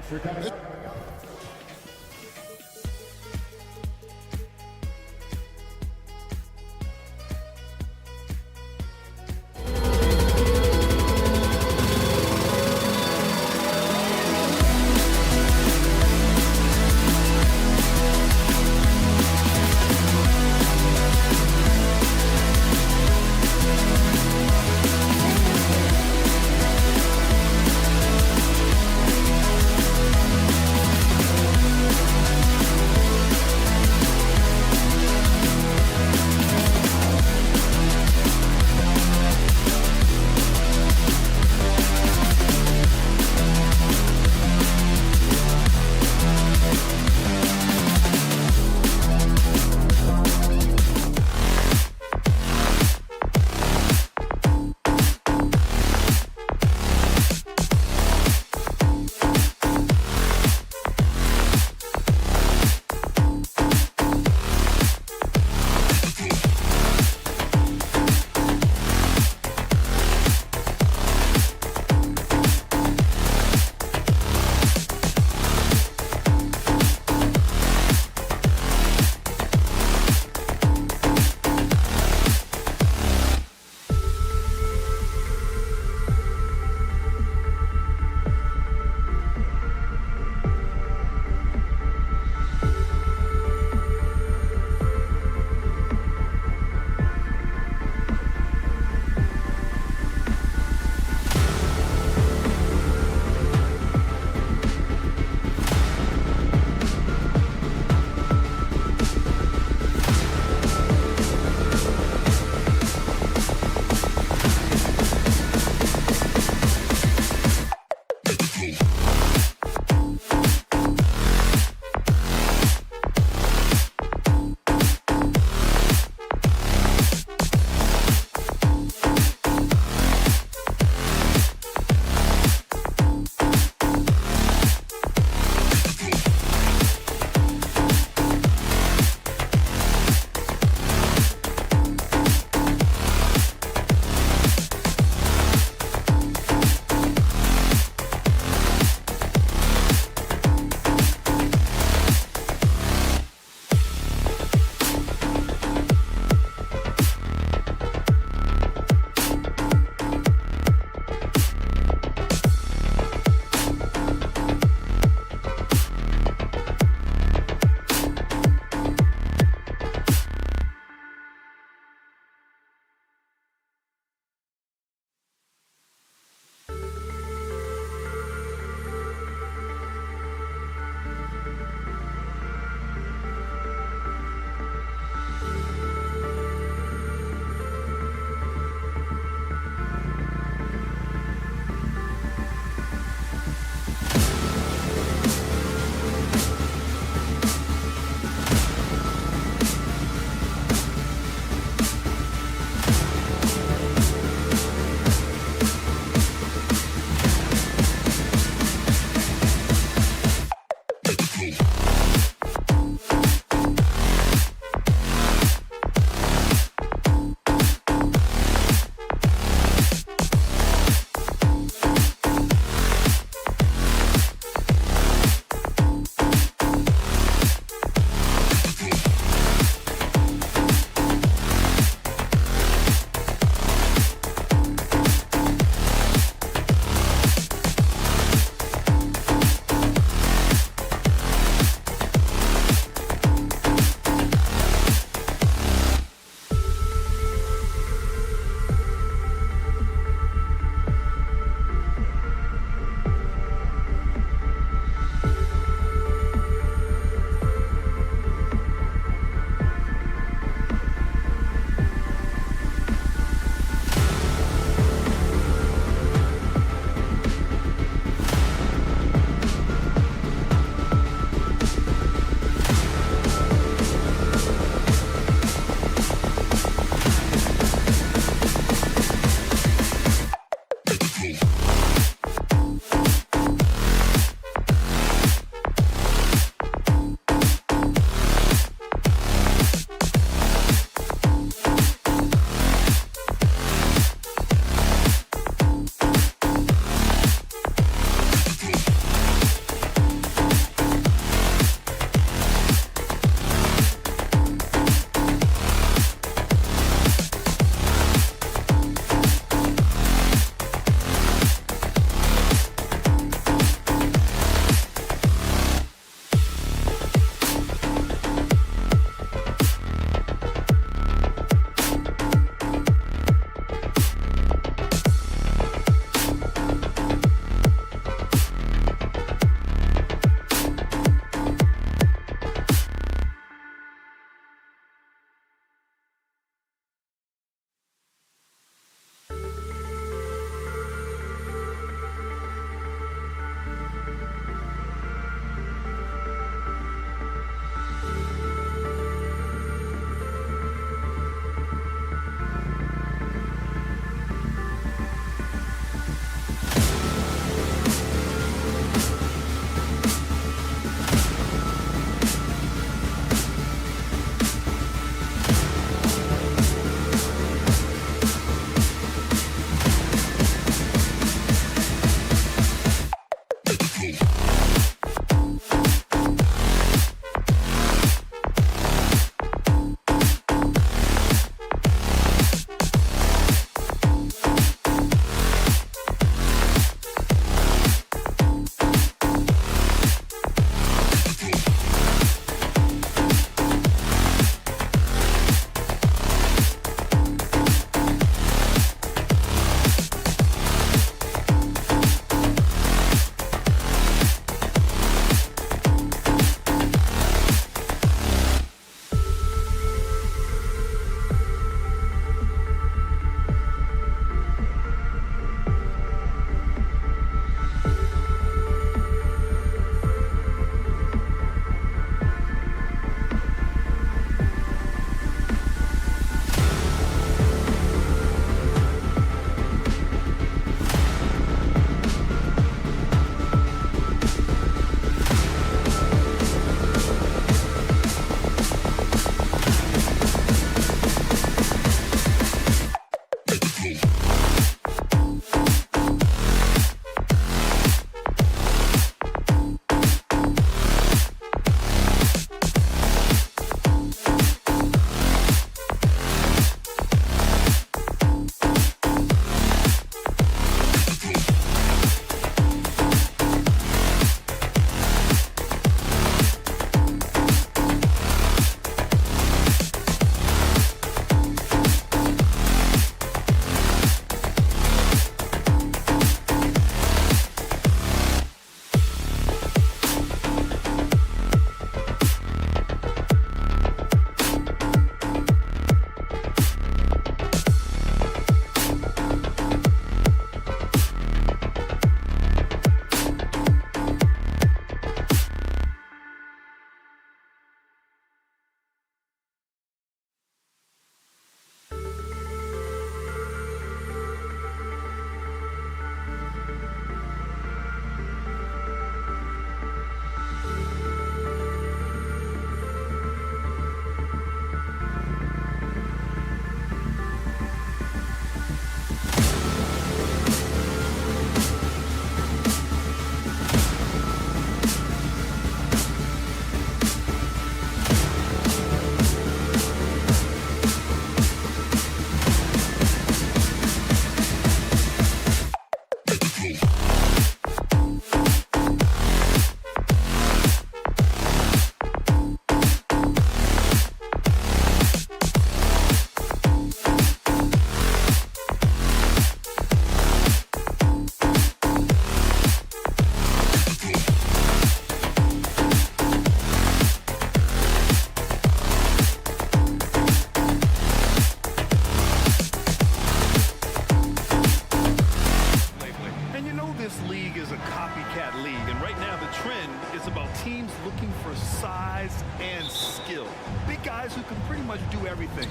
much do everything.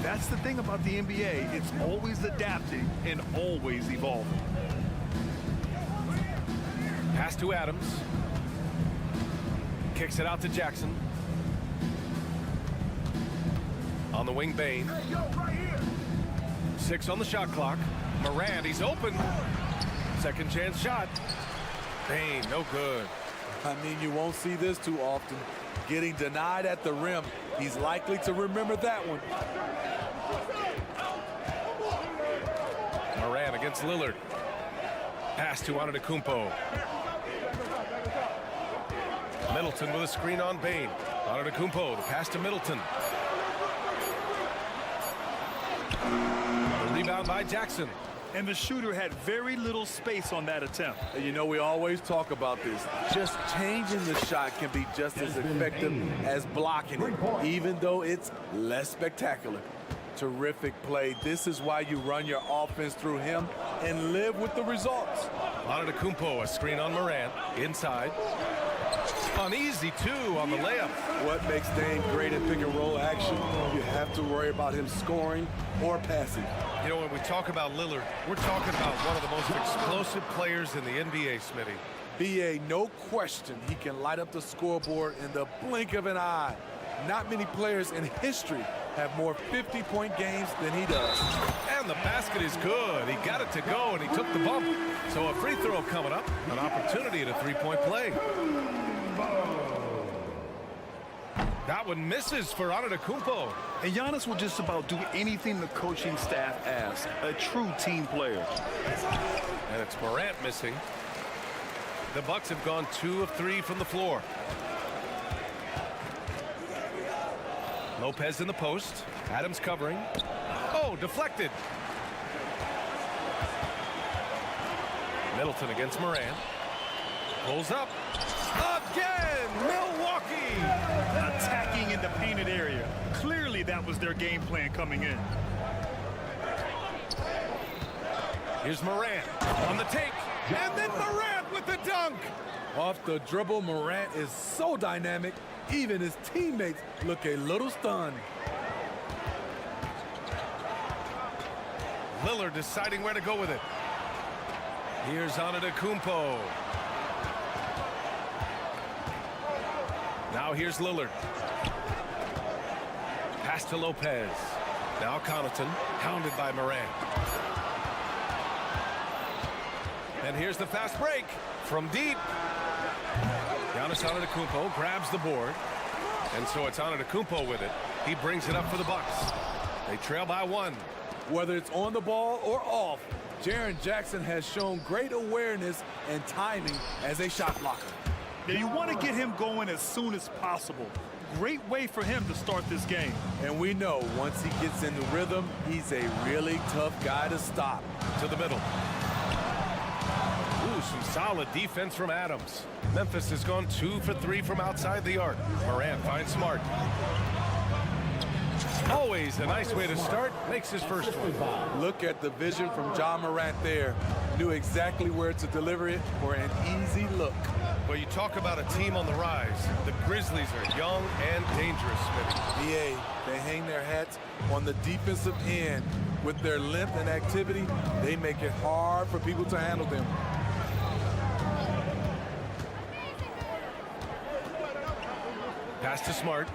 That's the thing about the NBA. It's always adapting and always evolving. Pass to Adams. Kicks it out to Jackson. On the wing, Bane. 6 on the shot clock. Morant, he's open. Second chance shot. Bane, no good. I mean, you won't see this too often. Getting denied at the rim. He's likely to remember that one. Morant against Lillard. Pass to Antetokounmpo. Middleton with a screen on Bane. Antetokounmpo, the pass to Middleton. The rebound by Jackson. And the shooter had very little space on that attempt. And you know, we always talk about this. Just changing the shot can be just as effective as blocking it, even though it's less spectacular. Terrific play. This is why you run your offense through him and live with the results. Antetokounmpo, a screen on Morant. Inside. Uneasy, too, on the layup. What makes Dame great at pick-and-roll action? You have to worry about him scoring or passing. You know, when we talk about Lillard, we're talking about one of the most explosive players in the NBA, Smitty. B.A., no question, he can light up the scoreboard in the blink of an eye. Not many players in history have more 50-point games than he does. And the basket is good. He got it to go, and he took the bump. So a free throw coming up, an opportunity at a three-point play. That one misses for Antetokounmpo. And Giannis will just about do anything the coaching staff asks. A true team player. And it's Morant missing. The Bucks have gone 2 of 3 from the floor. Lopez in the post. Adams covering. Oh, deflected. Middleton against Morant. Pulls up. Again, Milwaukee! Attacking in the painted area. Clearly that was their game plan coming in. Here's Morant on the take. And then Morant with the dunk. Off the dribble, Morant is so dynamic, even his teammates look a little stunned. Lillard deciding where to go with it. Here's Antetokounmpo. Now here's Lillard. Pass to Lopez. Now Connaughton, hounded by Morant. And here's the fast break from deep. Giannis Antetokounmpo grabs the board. And so it's Antetokounmpo with it. He brings it up for the Bucks. They trail by 1. Whether it's on the ball or off, Jaren Jackson has shown great awareness and timing as a shot blocker. Now you want to get him going as soon as possible. Great way for him to start this game. And we know once he gets in the rhythm, he's a really tough guy to stop. To the middle. Ooh, some solid defense from Adams. Memphis has gone 2 for 3 from outside the arc. Morant finds Smart. Always a nice way to start. Makes his first one. Look at the vision from Ja Morant there. Knew exactly where to deliver it for an easy look. Well, you talk about a team on the rise. The Grizzlies are young and dangerous, Smitty. BA, they hang their hats on the defensive end. With their length and activity, they make it hard for people to handle them. Pass to Smart.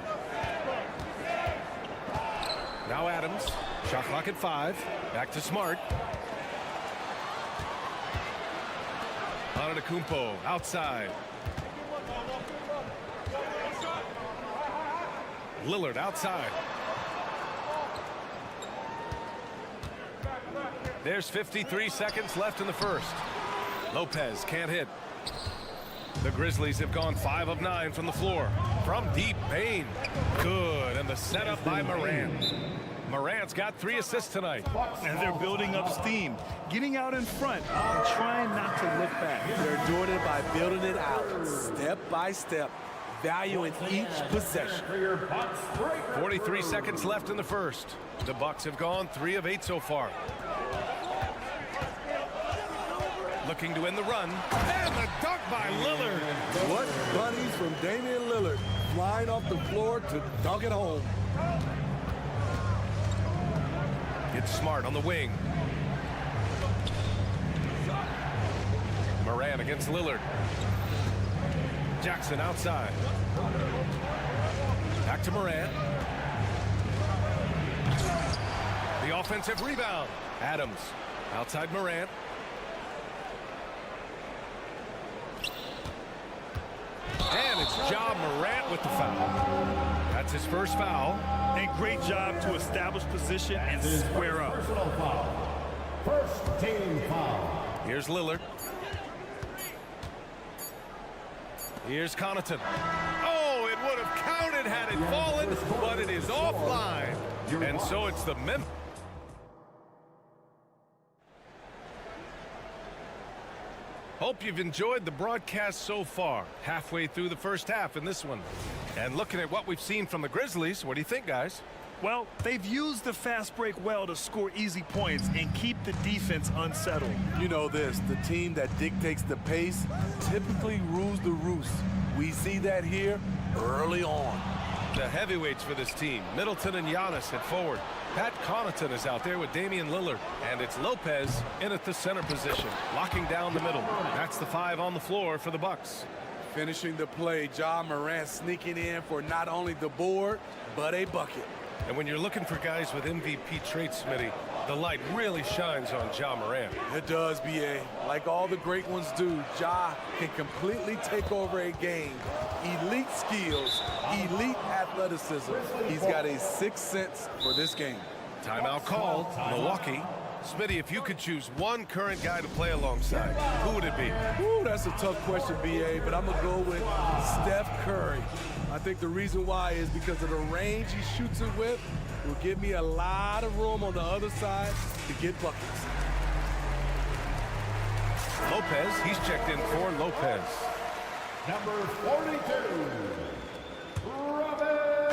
Now Adams. Shot clock at 5. Back to Smart. Antetokounmpo outside. Lillard outside. There's 53 seconds left in the first. Lopez can't hit. The Grizzlies have gone 5 of 9 from the floor. From deep, Bane. Good, and the setup by Morant. Morant's got 3 assists tonight. And they're building up steam, getting out in front and trying not to look back. They're doing it by building it out, step by step, valuing each possession. 43 seconds left in the first. The Bucks have gone 3 of 8 so far. Looking to end the run. And the dunk by Lillard. What bunnies from Damian Lillard, flying off the floor to dunk it home. It's Smart on the wing. Morant against Lillard. Jackson outside. Back to Morant. The offensive rebound. Adams outside Morant. And it's Ja Morant with the foul. That's his first foul. And great job to establish position and square up. Personal foul. First team foul. Here's Lillard. Here's Connaughton. Oh, it would have counted had it fallen, but it is offline. And so it's the Memphis. Hope you've enjoyed the broadcast so far. Halfway through the first half in this one. And looking at what we've seen from the Grizzlies, what do you think, guys? Well, they've used the fast break well to score easy points and keep the defense unsettled. You know this, the team that dictates the pace typically rules the roost. We see that here early on. The heavyweights for this team, Middleton and Giannis at forward. Pat Connaughton is out there with Damian Lillard. And it's Lopez in at the center position, locking down the middle. That's the 5 on the floor for the Bucks. Finishing the play, Ja Morant sneaking in for not only the board, but a bucket. And when you're looking for guys with MVP traits, Smitty, the light really shines on Ja Morant. It does, B.A. Like all the great ones do, Ja can completely take over a game. Elite skills, elite athleticism. He's got a sixth sense for this game. Timeout called, Milwaukee. Smitty, if you could choose one current guy to play alongside, who would it be? Ooh, that's a tough question, B.A., but I'm going to go with Steph Curry. I think the reason why is because of the range he shoots it with will give me a lot of room on the other side to get buckets. Lopez, he's checked in for Lopez. Number 42.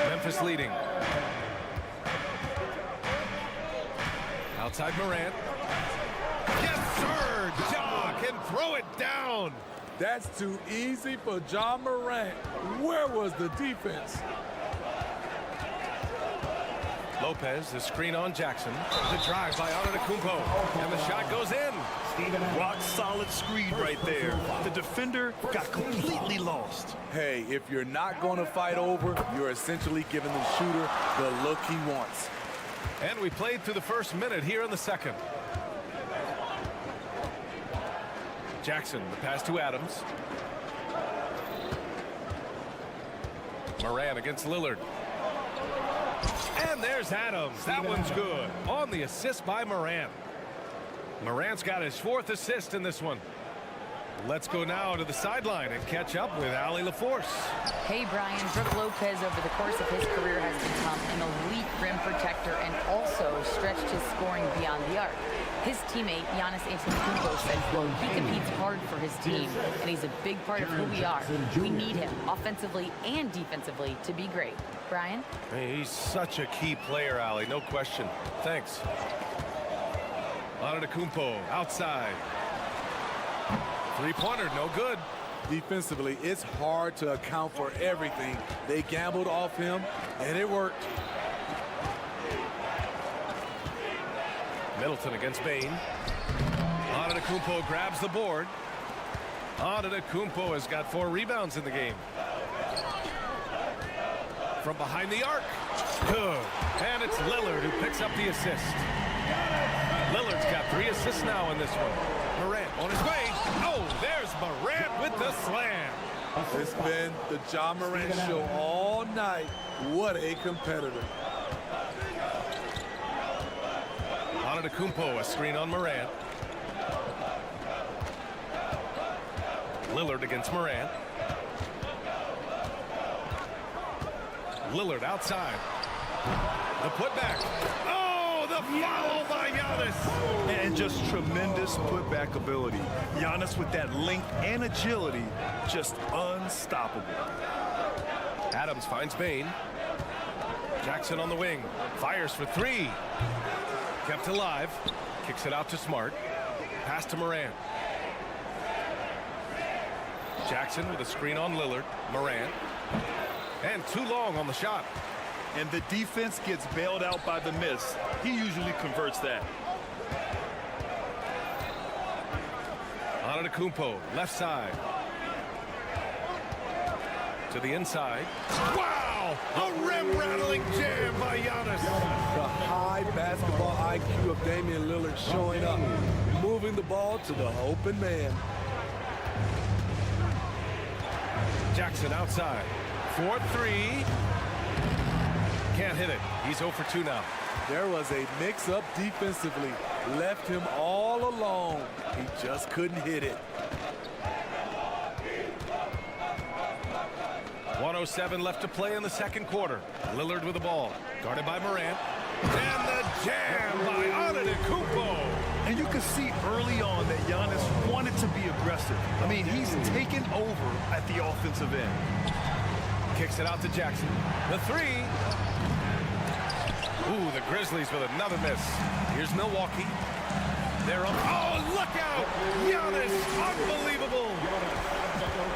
Memphis leading. Outside Morant. Yes, sir! Ja can throw it down. That's too easy for Ja Morant. Where was the defense? Lopez, the screen on Jackson. The drive by Antetokounmpo. And the shot goes in. Rock solid screen right there. The defender got completely lost. Hey, if you're not going to fight over, you're essentially giving the shooter the look he wants. And we played through the first minute here in the second. Jackson, the pass to Adams. Morant against Lillard. And there's Adams. That one's good. On the assist by Morant. Morant's got his 4th assist in this one. Let's go now to the sideline and catch up with Allie LaForce. Hey, Brian. Brook Lopez, over the course of his career, has become an elite rim protector and also stretched his scoring beyond the arc. His teammate, Giannis Antetokounmpo, said, quote, he competes hard for his team, and he's a big part of who we are. We need him, offensively and defensively, to be great. Brian? Hey, he's such a key player, Allie, no question. Thanks. Antetokounmpo outside. Three-pointer, no good. Defensively, it's hard to account for everything. They gambled off him, and it worked. Middleton against Bain. Antetokounmpo grabs the board. Antetokounmpo has got 4 rebounds in the game. From behind the arc. Good. And it's Lillard who picks up the assist. Lillard's got 3 assists now in this one. Morant on his way. Oh, there's Morant with the slam. It's been the Ja Morant show all night. What a competitor. Antetokounmpo, a screen on Morant. Lillard against Morant. Lillard outside. The putback. Oh, the foul by Giannis. And just tremendous putback ability. Giannis with that length and agility, just unstoppable. Adams finds Bain. Jackson on the wing. Fires for 3. Kept alive. Kicks it out to Smart. Pass to Morant. Jackson with a screen on Lillard. Morant. And too long on the shot. and the defense gets bailed out by the miss. He usually converts that. Antetokounmpo, left side. To the inside. Wow! A rim-rattling jam by Giannis. The high basketball IQ of Damian Lillard showing up, moving the ball to the open man. Jackson outside. 4-3. Can't hit it. He's 0 for 2 now. There was a mix-up defensively. Left him all alone. He just couldn't hit it. 1:07 left to play in the second quarter. Lillard with the ball. Guarded by Morant. And the jam by Antetokounmpo. And you can see early on that Giannis wanted to be aggressive. I mean, he's taken over at the offensive end. Kicks it out to Jackson. The three. Ooh, the Grizzlies with another miss. Here's Milwaukee. They're up. Oh, look out! Giannis, unbelievable!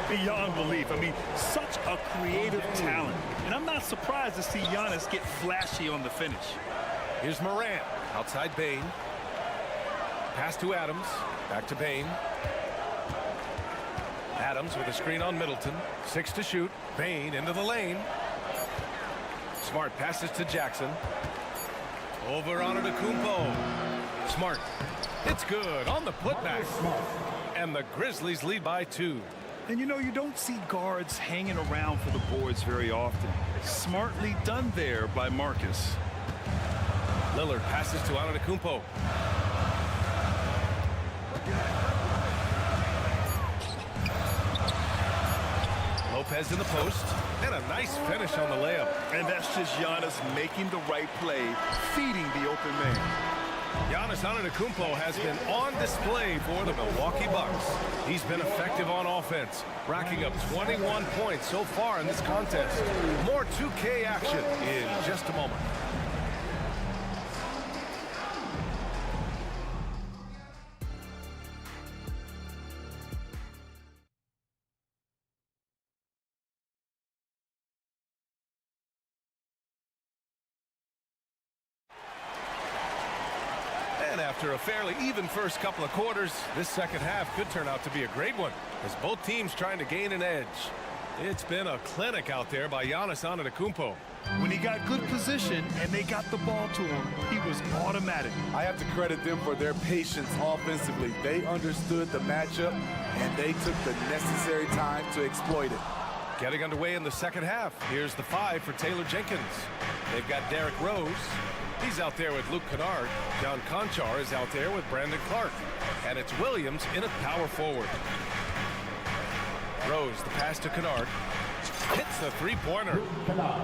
Beyond belief. I mean, such a creative talent. And I'm not surprised to see Giannis get flashy on the finish. Here's Morant. Outside Bane. Pass to Adams. Back to Bane. Adams with a screen on Middleton. 6 to shoot. Bane into the lane. Smart passes to Jackson. Over on Antetokounmpo. Smart. It's good on the putback. And the Grizzlies lead by 2. And you know, you don't see guards hanging around for the boards very often. Smartly done there by Marcus. Lillard passes to Antetokounmpo. Lopez in the post. And a nice finish on the layup. And that's just Giannis making the right play, feeding the open man. Giannis Antetokounmpo has been on display for the Milwaukee Bucks. He's been effective on offense, racking up 21 points so far in this contest. More 2K action in just a moment. After a fairly even first couple of quarters, this second half could turn out to be a great one as both teams trying to gain an edge. It's been a clinic out there by Giannis Antetokounmpo. When he got good position and they got the ball to him, he was automatic. I have to credit them for their patience offensively. They understood the matchup and they took the necessary time to exploit it. Getting underway in the second half. Here's the 5 for Taylor Jenkins. They've got Derrick Rose. He's out there with Luke Kennard. John Conchar is out there with Brandon Clark. And it's Williams in at power forward. Rose, the pass to Kennard. Hits the three-pointer.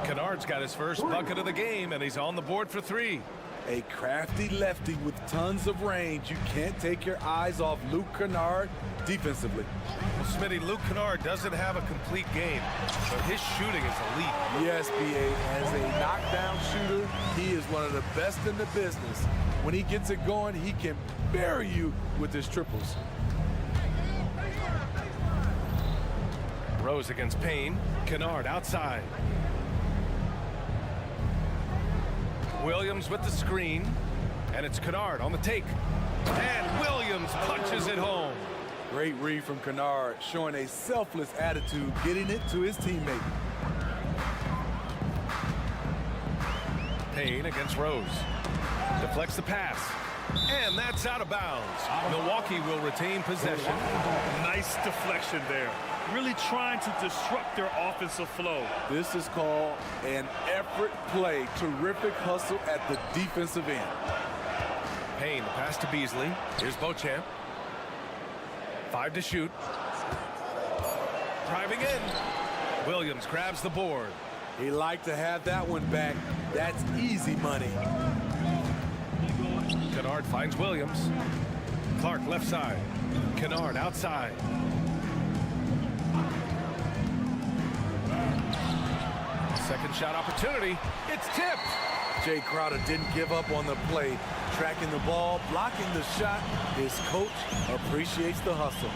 Kennard's got his first bucket of the game, and he's on the board for 3. A crafty lefty with tons of range. You can't take your eyes off Luke Kennard defensively. Well, Smitty, Luke Kennard doesn't have a complete game, but his shooting is elite. Yes, B.A. As a knockdown shooter, he is one of the best in the business. When he gets it going, he can bury you with his triples. Rose against Payne. Kennard outside. Williams with the screen, and it's Kennard on the take. And Williams punches it home. Great read from Kennard, showing a selfless attitude, getting it to his teammate. Payne against Rose. Deflects the pass. And that's out of bounds. Milwaukee will retain possession. Nice deflection there. Really trying to disrupt their offensive flow. This is called an effort play. Terrific hustle at the defensive end. Payne, the pass to Beasley. Here's Beauchamp. 5 to shoot. Driving in. Williams grabs the board. He liked to have that one back. That's easy money. Kennard finds Williams. Clark left side. Kennard outside. Second shot opportunity. It's tipped. Jay Crowder didn't give up on the play. Tracking the ball, blocking the shot. His coach appreciates the hustle.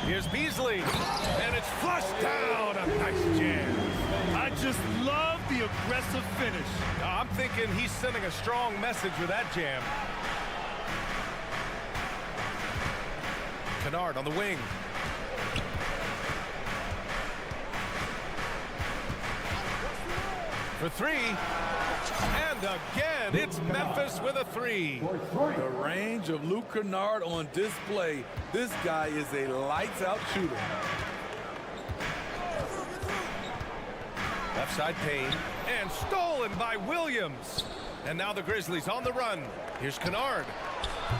Here's Beasley, and it's flushed down. A nice jam. I just love the aggressive finish. I'm thinking he's sending a strong message with that jam. Kennard on the wing. For three. And again, it's Memphis with a three. The range of Luke Kennard on display. This guy is a lights-out shooter. Left side Payne, and stolen by Williams. And now the Grizzlies on the run. Here's Kennard.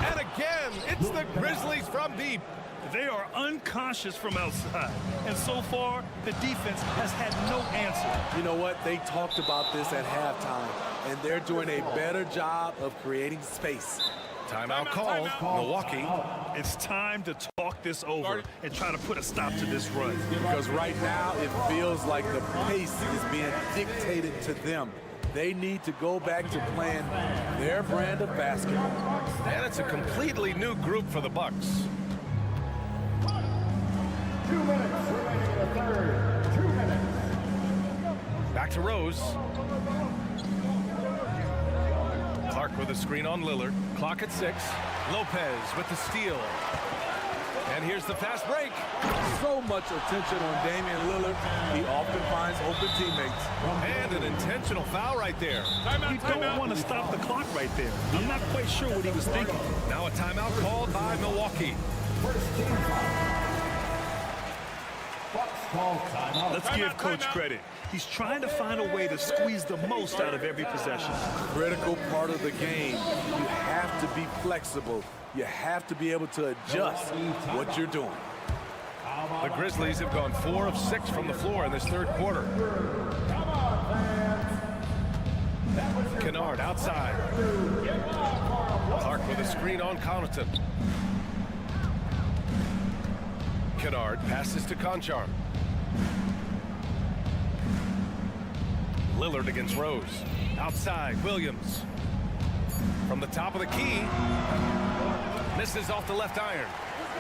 And again, it's the Grizzlies from deep. They are unconscious from outside. And so far, the defense has had no answer. You know what? They talked about this at halftime, and they're doing a better job of creating space. Timeout called, Milwaukee. It's time to talk this over and try to put a stop to this run. Because right now, it feels like the pace is being dictated to them. They need to go back to playing their brand of basketball. And it's a completely new group for the Bucks. 2 minutes remaining in the third. 2 minutes. Back to Rose. Clark with a screen on Lillard. Clock at 6. Lopez with the steal. And here's the fast break. So much attention on Damian Lillard. He often finds open teammates. And an intentional foul right there. You don't want to stop the clock right there. I'm not quite sure what he was thinking. Now a timeout called by Milwaukee. First team foul. Bucks call timeout. Let's give Coach credit. He's trying to find a way to squeeze the most out of every possession. Critical part of the game. You have to be flexible. You have to be able to adjust what you're doing. The Grizzlies have gone 4 of 6 from the floor in this third quarter. Kennard outside. Clark with a screen on Connaughton. Kennard passes to Conchar. Lillard against Rose. Outside, Williams. From the top of the key. Misses off the left iron.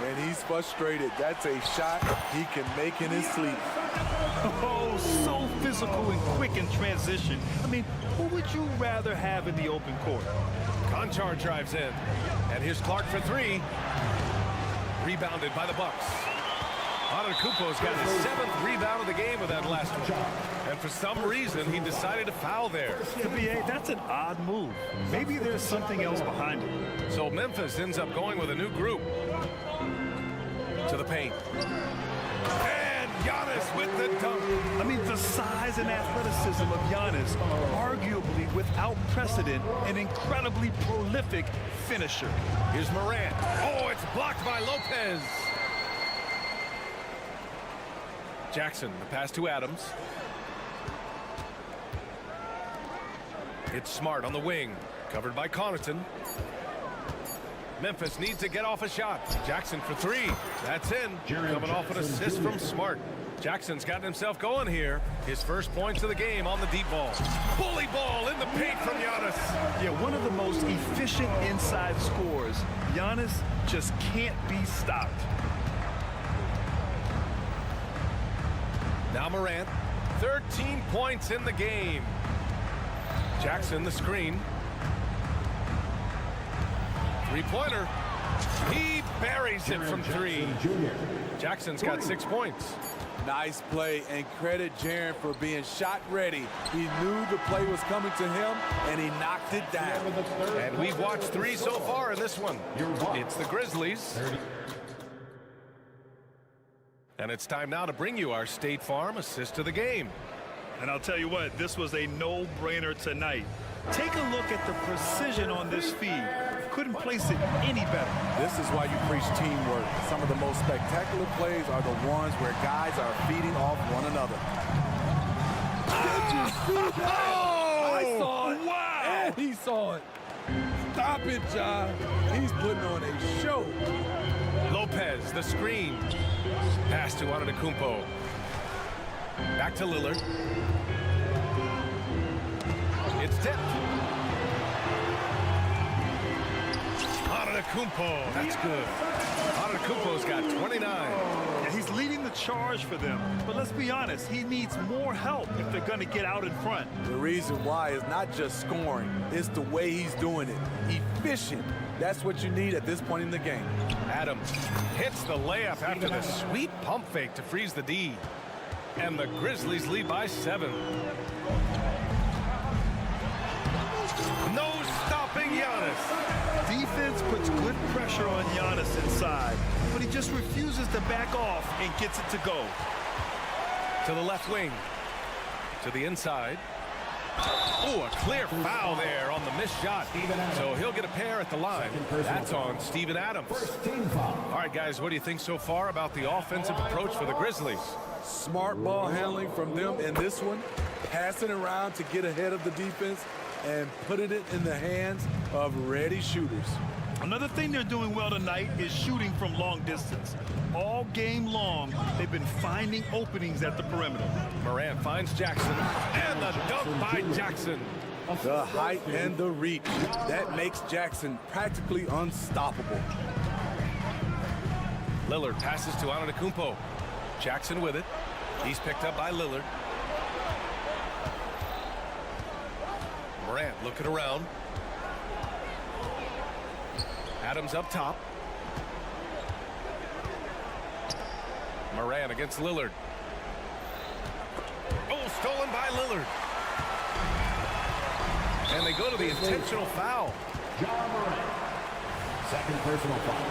And he's frustrated. That's a shot he can make in his sleep. Oh, so physical and quick in transition. I mean, who would you rather have in the open court? Conchar drives in. And here's Clark for 3. Rebounded by the Bucks. Antetokounmpo's got his 7th rebound of the game with that last one. And for some reason, he decided to foul there. Yeah, B.A., that's an odd move. Maybe there's something else behind it. So Memphis ends up going with a new group. To the paint. And Giannis with the dunk. I mean, the size and athleticism of Giannis, arguably without precedent, an incredibly prolific finisher. Here's Morant. Oh, it's blocked by Lopez. Jackson, the pass to Adams. It's Smart on the wing, covered by Connaughton. Memphis needs to get off a shot. Jackson for 3. That's in. Coming off an assist from Smart. Jackson's gotten himself going here. His first points of the game on the deep ball. Bully ball in the paint from Giannis. Yeah, one of the most efficient inside scorers. Giannis just can't be stopped. Now Morant, 13 points in the game. Jackson, the screen. Three-pointer. He buries it from 3. Jackson's got 6 points. Nice play, and credit Jaren for being shot ready. He knew the play was coming to him, and he knocked it down. And we've watched 3 so far in this one. It's the Grizzlies. And it's time now to bring you our State Farm assist of the game. And I'll tell you what, this was a no-brainer tonight. Take a look at the precision on this feed. Couldn't place it any better. This is why you preach teamwork. Some of the most spectacular plays are the ones where guys are feeding off one another. Did you see that? I saw it. Wow! And he saw it. Stop it, John. He's putting on a show. Lopez, the screen. Pass to Antetokounmpo. Back to Lillard. It's tipped. Antetokounmpo, that's good. Antetokounmpo's got 29. And he's leading the charge for them. But let's be honest, he needs more help if they're going to get out in front. The reason why is not just scoring, it's the way he's doing it. Efficient. That's what you need at this point in the game. Adams hits the layup after the sweet pump fake to freeze the D. And the Grizzlies lead by 7. No stopping Giannis. Defense puts good pressure on Giannis inside, but he just refuses to back off and gets it to go. To the left wing. To the inside. Oh, a clear foul there on the missed shot. So he'll get a pair at the line. That's on Steven Adams. All right, guys, what do you think so far about the offensive approach for the Grizzlies? Smart ball handling from them in this one. Passing around to get ahead of the defense and putting it in the hands of ready shooters. Another thing they're doing well tonight is shooting from long distance. All game long, they've been finding openings at the perimeter. Morant finds Jackson, and the dunk by Jackson. The height and the reach. That makes Jackson practically unstoppable. Lillard passes to Antetokounmpo. Jackson with it. He's picked up by Lillard. Morant looking around. Adams up top. Morant against Lillard. Oh, stolen by Lillard. And they go to the intentional foul. John Morant. Second personal foul.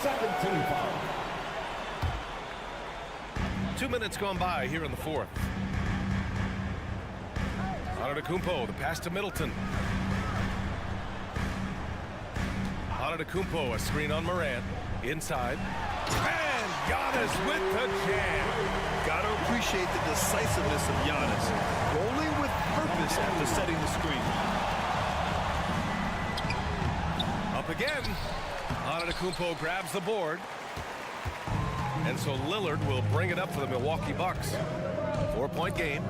Second team foul. 2 minutes gone by here in the fourth. Antetokounmpo, the pass to Middleton. Antetokounmpo, a screen on Morant. Inside. And Giannis with the jam. Gotta appreciate the decisiveness of Giannis. Rolling with purpose after setting the screen. Up again. Antetokounmpo grabs the board. And so Lillard will bring it up for the Milwaukee Bucks. 4-point game.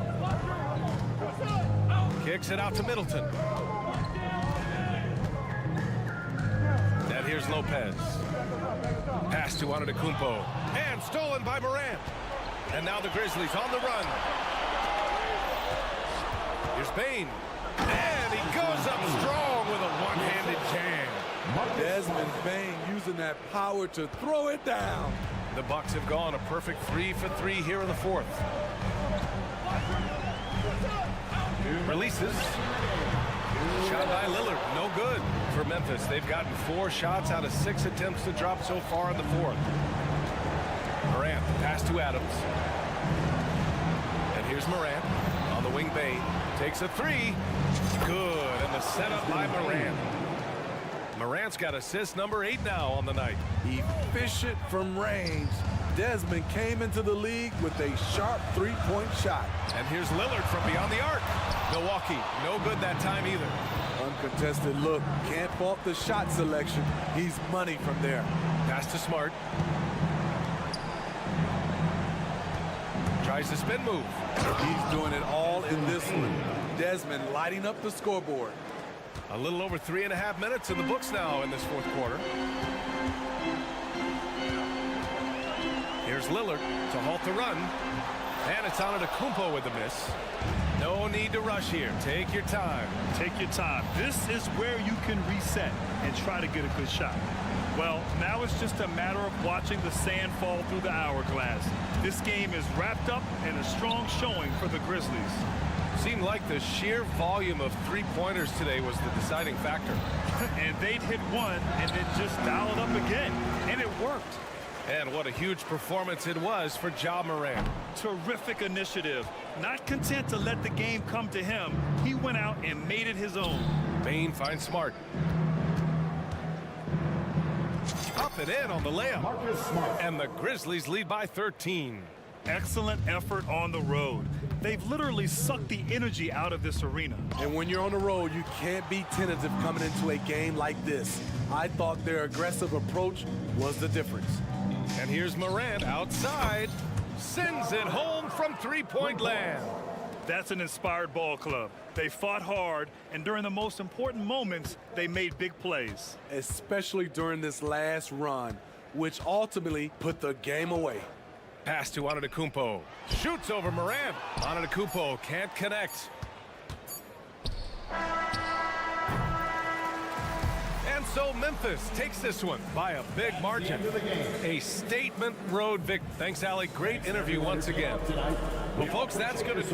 Kicks it out to Middleton. And here's Lopez. Pass to Antetokounmpo. And stolen by Morant. And now the Grizzlies on the run. Here's Bane. And he goes up strong with a one-handed jam. Desmond Bane using that power to throw it down. The Bucks have gone a perfect 3 for 3 here in the fourth. Releases. Shot by Lillard. No good for Memphis. They've gotten 4 shots out of 6 attempts to drop so far in the fourth. Morant, pass to Adams. And here's Morant on the wing. Bane takes a 3. Good. And the setup by Morant. Morant's got assist number 8 now on the night. Efficient from range. Desmond came into the league with a sharp three-point shot. And here's Lillard from beyond the arc. Milwaukee, no good that time either. Uncontested look. Can't fault the shot selection. He's money from there. Pass to Smart. Tries the spin move. He's doing it all in this one. Desmond lighting up the scoreboard. A little over 3.5 minutes in the books now in this fourth quarter. Here's Lillard to halt the run. And it's Antetokounmpo with the miss. No need to rush here. Take your time. Take your time. This is where you can reset and try to get a good shot. Well, now it's just a matter of watching the sand fall through the hourglass. This game is wrapped up in a strong showing for the Grizzlies. Seemed like the sheer volume of three-pointers today was the deciding factor. And they'd hit one and then just dial it up again. And it worked. And what a huge performance it was for Ja Morant. Terrific initiative. Not content to let the game come to him, he went out and made it his own. Bane finds Smart. Up and in on the layup. And the Grizzlies lead by 13. Excellent effort on the road. They've literally sucked the energy out of this arena. And when you're on the road, you can't be tentative coming into a game like this. I thought their aggressive approach was the difference. And here's Morant outside. Sends it home from three-point land. That's an inspired ball club. They fought hard, and during the most important moments, they made big plays. Especially during this last run. which ultimately put the game away. Pass to Antetokounmpo. Shoots over Morant. Antetokounmpo can't connect. And so Memphis takes this one by a big margin. A statement road victory. Thanks, Allie. Great interview once again. Well, folks, that's good.